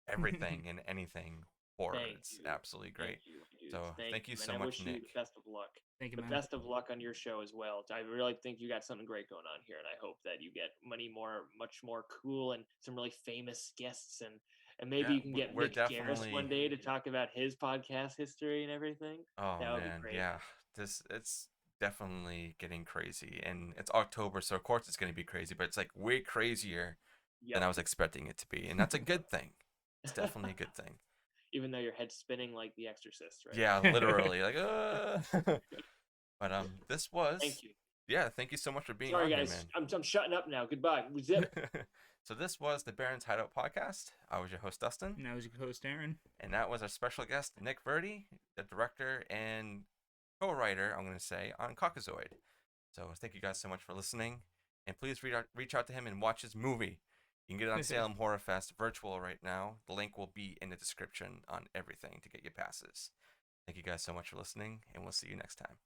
Speaker 1: everything and anything horror.
Speaker 3: Thank
Speaker 1: It's
Speaker 3: you.
Speaker 1: absolutely great.
Speaker 3: Thank you, dude.
Speaker 1: So, thank you
Speaker 3: and
Speaker 1: so
Speaker 3: I
Speaker 1: much,
Speaker 3: wish you
Speaker 1: Nick.
Speaker 3: the best of luck.
Speaker 2: Thank you,
Speaker 3: The
Speaker 2: man.
Speaker 3: best of luck on your show as well. I really think you got something great going on here, and I hope that you get much more cool and some really famous guests, and maybe
Speaker 1: Yeah,
Speaker 3: you can get
Speaker 1: we're
Speaker 3: Nick Garris
Speaker 1: definitely-
Speaker 3: one day to talk about his podcast history and everything.
Speaker 1: Oh
Speaker 3: That would be
Speaker 1: man,
Speaker 3: great.
Speaker 1: yeah. It's definitely getting crazy, and it's October, so of course it's gonna be crazy. But it's like way crazier than I was expecting it to be, and that's a good thing. It's definitely a good thing.
Speaker 3: Even though your head's spinning like The Exorcist, right?
Speaker 1: Yeah, literally, like. But this was.
Speaker 3: Thank you.
Speaker 1: Yeah, thank you so much for being
Speaker 3: Sorry,
Speaker 1: on
Speaker 3: guys.
Speaker 1: here,
Speaker 3: I'm shutting up now. Goodbye. Zip.
Speaker 1: man. So this was the Baron's Hideout podcast. I was your host Dustin,
Speaker 2: And I was your host, Aaron.
Speaker 1: and that was our special guest Nick Verdi, the director and co-writer, I'm going to say, on COCKAZOID. So thank you guys so much for listening, and please reach out to him and watch his movie. You can get it on Salem Horror Fest virtual right now. The link will be in the description on everything to get your passes. Thank you guys so much for listening, and we'll see you next time.